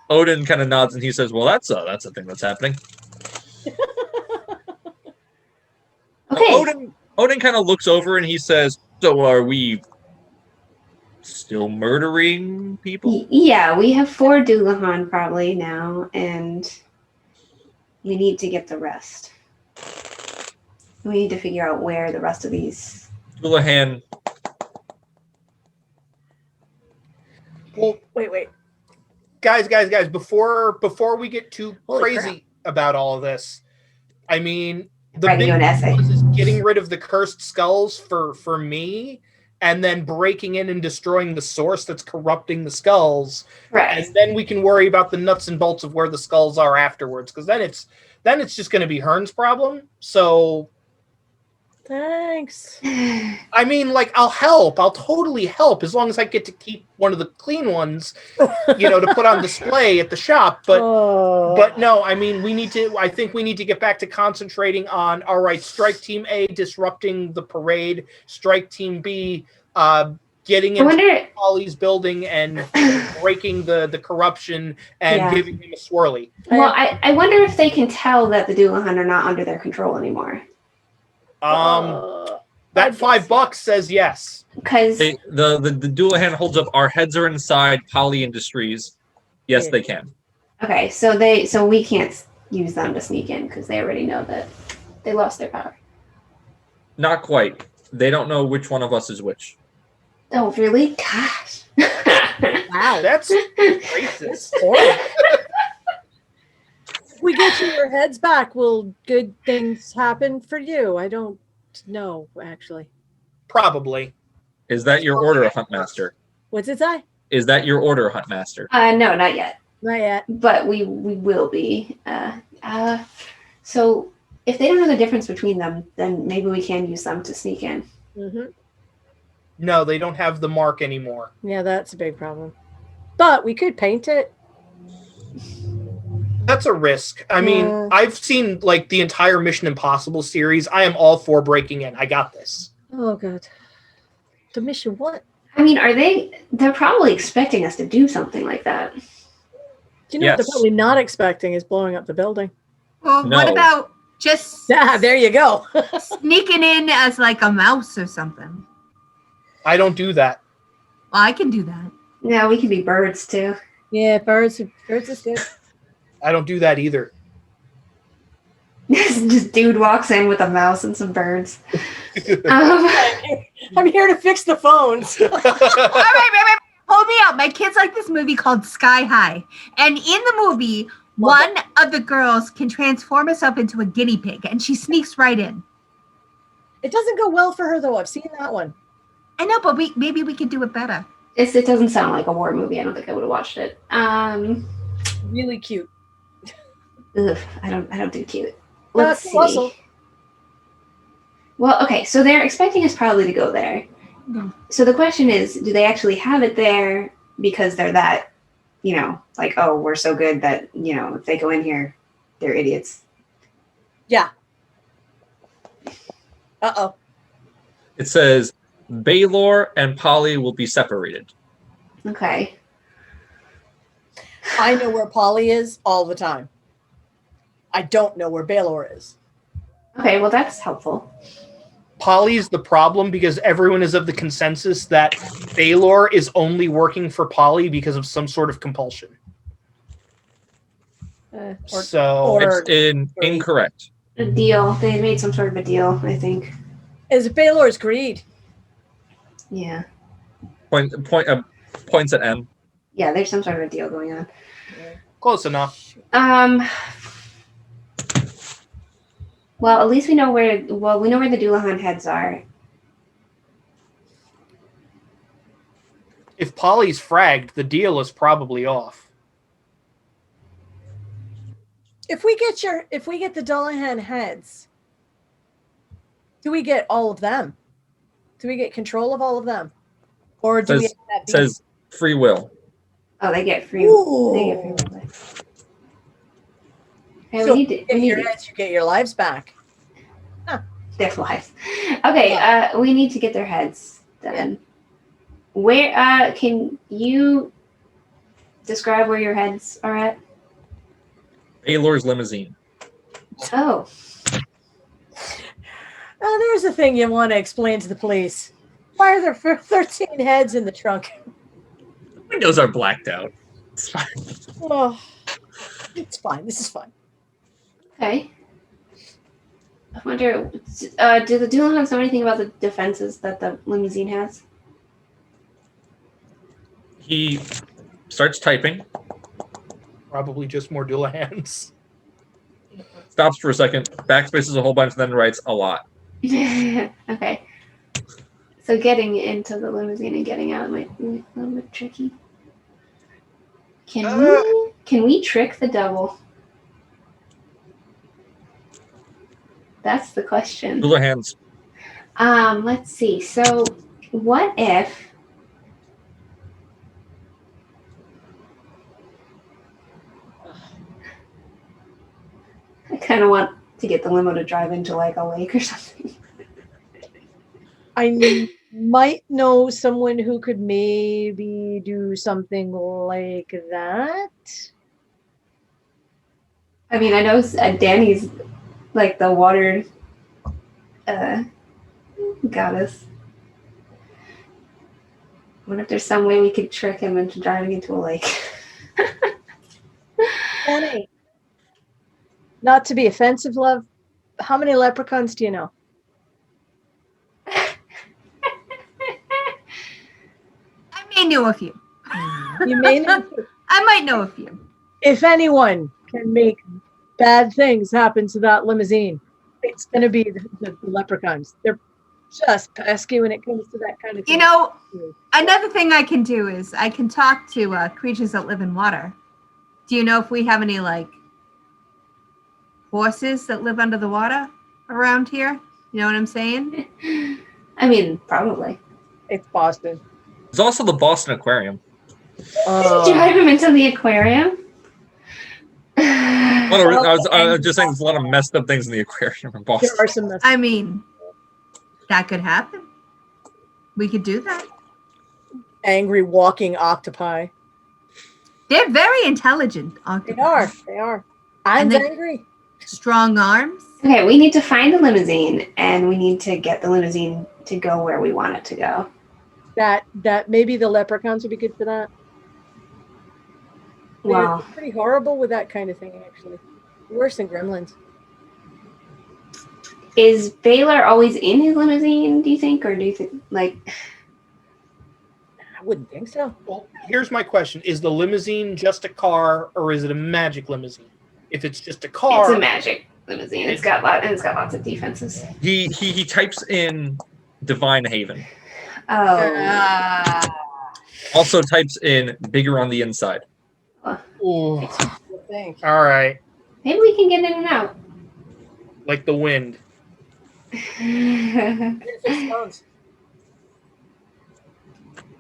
Odin kind of nods and he says, "Well, that's a thing that's happening." Okay. Odin kind of looks over and he says, "So are we still murdering people?" Yeah, we have 4 Doulahan probably now, and we need to get the rest. We need to figure out where the rest of these. Doulahan. Well, Wait. guys, before we get too Holy crazy about all of this, I mean, the Writing big you an essay. one is getting rid of the cursed skulls for me, and then breaking in and destroying the source that's corrupting the skulls, Right. and then we can worry about the nuts and bolts of where the skulls are afterwards, because then it's just going to be Hearn's problem. So. Thanks. I mean, like, I'll totally help as long as I get to keep one of the clean ones, to put on display at the shop. But no, I mean, I think we need to get back to concentrating on, all right, Strike Team A disrupting the parade, Strike Team B getting into Ollie's building and breaking the corruption and giving him a swirly. Well, I wonder if they can tell that the Doulahan are not under their control anymore. That $5 says yes. Because The Doulahan holds up. Our heads are inside Poly Industries. Yes, they can. okay, so we can't use them to sneak in because they already know that they lost their power. Not quite. They don't know which one of us is which. Oh, really? Gosh. Wow. That's racist. That's horrible. If we get your heads back, will good things happen for you? I don't know, actually. Probably. Is that your order, Huntmaster? What's it say? Is that your order, Huntmaster? No, not yet. Not yet. But we will be. So if they don't know the difference between them, then maybe we can use them to sneak in. Mm-hmm. No, they don't have the mark anymore. Yeah, that's a big problem. But we could paint it. That's a risk. I mean, I've seen like the entire Mission Impossible series. I am all for breaking in. I got this. Oh god. The mission what? I mean, they're probably expecting us to do something like that. You know what they're Yes. probably not expecting is blowing up the building. Well, No. what about just Yeah, there you go. sneaking in as like a mouse or something? I don't do that. Well, I can do that. Yeah, we can be birds too. Yeah, birds is good. I don't do that either. Just dude walks in with a mouse and some birds. I'm here to fix the phones. All right. Hold me out. My kids like this movie called Sky High. And in the movie, one of the girls can transform herself into a guinea pig, and she sneaks right in. It doesn't go well for her though. I've seen that one. I know, but maybe we can do it better. It doesn't sound like a war movie. I don't think I would have watched it. Really cute. Ugh, I don't do cute. Let's see. Russell. Well, okay, so they're expecting us probably to go there. Yeah. So the question is, do they actually have it there because they're that, like, oh, we're so good that, if they go in here, they're idiots. Yeah. Uh-oh. It says Baylor and Polly will be separated. Okay. I know where Polly is all the time. I don't know where Baylor is. Okay, well, that's helpful. Polly's the problem because everyone is of the consensus that Baylor is only working for Polly because of some sort of compulsion. It's incorrect. A deal. They made some sort of a deal, I think. Is Baylor's greed? Yeah. Points at M. Yeah, there's some sort of a deal going on. Close enough. Well, at least we know where the Doulahan heads are. If Polly's fragged, the deal is probably off. If we get the Dullahan heads, do we get all of them? Do we get control of all of them? Or do we have that It says free will. Oh, they get free. Ooh. They get free will. Okay, So we need to if your heads, you get your lives back. their lives. Okay, we need to get their heads then. Where can you describe where your heads are at? Baylor's limousine. Oh. There's a thing you want to explain to the police. Why are there 13 heads in the trunk? Windows are blacked out. It's fine. Oh, it's fine. This is fine. Okay. I wonder, do the Doulahans know anything about the defenses that the limousine has? He starts typing, Probably just more Doulahans. stops for a second, backspaces a whole bunch, and then writes a lot. Okay. So getting into the limousine and getting out might be a little bit tricky. Can we trick the devil? That's the question. Doulahan's. Let's see. So what if I kind of want to get the limo to drive into like a lake or something. I might know someone who could maybe do something like that. I mean, I know Danny's like the water goddess. I wonder if there's some way we could trick him into driving into a lake. Danny, not to be offensive, love, how many leprechauns do you know? I may know a few. You may know. I might know a few. If anyone can make bad things happen to that limousine, it's going to be the leprechauns. They're just pesky when it comes to that kind of thing. You know, another thing I can do is I can talk to creatures that live in water. Do you know if we have any, like, horses that live under the water around here? You know what I'm saying? I mean, probably. It's Boston. There's also the Boston Aquarium. Drive him into the aquarium. I was just saying there's a lot of messed up things in the aquarium in Boston. There are some messages. I mean, that could happen. We could do that. Angry walking octopi. They're very intelligent. They Octopi. are. They are. I'm And they- angry. Strong arms. Okay, we need to find a limousine, and we need to get the limousine to go where we want it to go. That maybe the leprechauns would be good for that. Wow. They're pretty horrible with that kind of thing, actually. Worse than gremlins. Is Baylor always in his limousine, do you think? Or do you think, like... I wouldn't think so. Well, here's my question: is the limousine just a car, or is it a magic limousine? If it's just a car, It's a magic limousine. It's got lots of defenses. He types in Divine Haven. Oh. Also types in bigger on the inside. Ooh, Good thing. all right, Maybe we can get in and out. like the wind.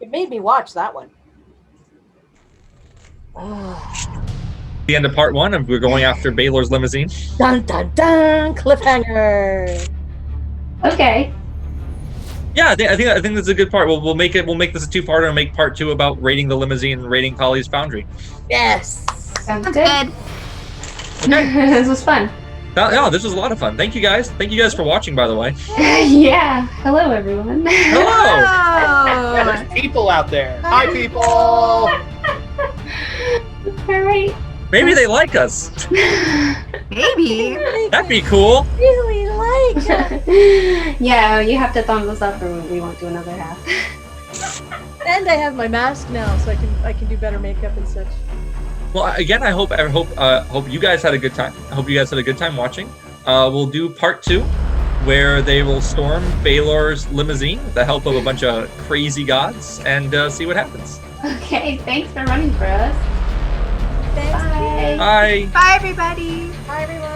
It made me watch that one. Oh. The end of part 1, and we're going after Baylor's limousine. Dun dun dun! Cliffhanger. Okay. Yeah, I think that's a good part. We'll make this a 2-parter and make part 2 about raiding the limousine and raiding Polly's foundry. Yes. Sounds That's good. good. Okay. This was fun. Yeah, this was a lot of fun. Thank you guys for watching, by the way. Yeah. Hello, everyone. Hello. Oh. There's people out there. Hi, people. All right. Maybe they like us. Maybe. That'd be cool. Really like it. Yeah, you have to thumbs us up, or we won't do another half. And I have my mask now, so I can do better makeup and such. Well, again, I hope you guys had a good time. I hope you guys had a good time watching. We'll do part 2, where they will storm Baylor's limousine with the help of a bunch of crazy gods, and see what happens. Okay. Thanks for running for us. Thanks. Bye. Bye. Bye, everybody. Bye, everyone.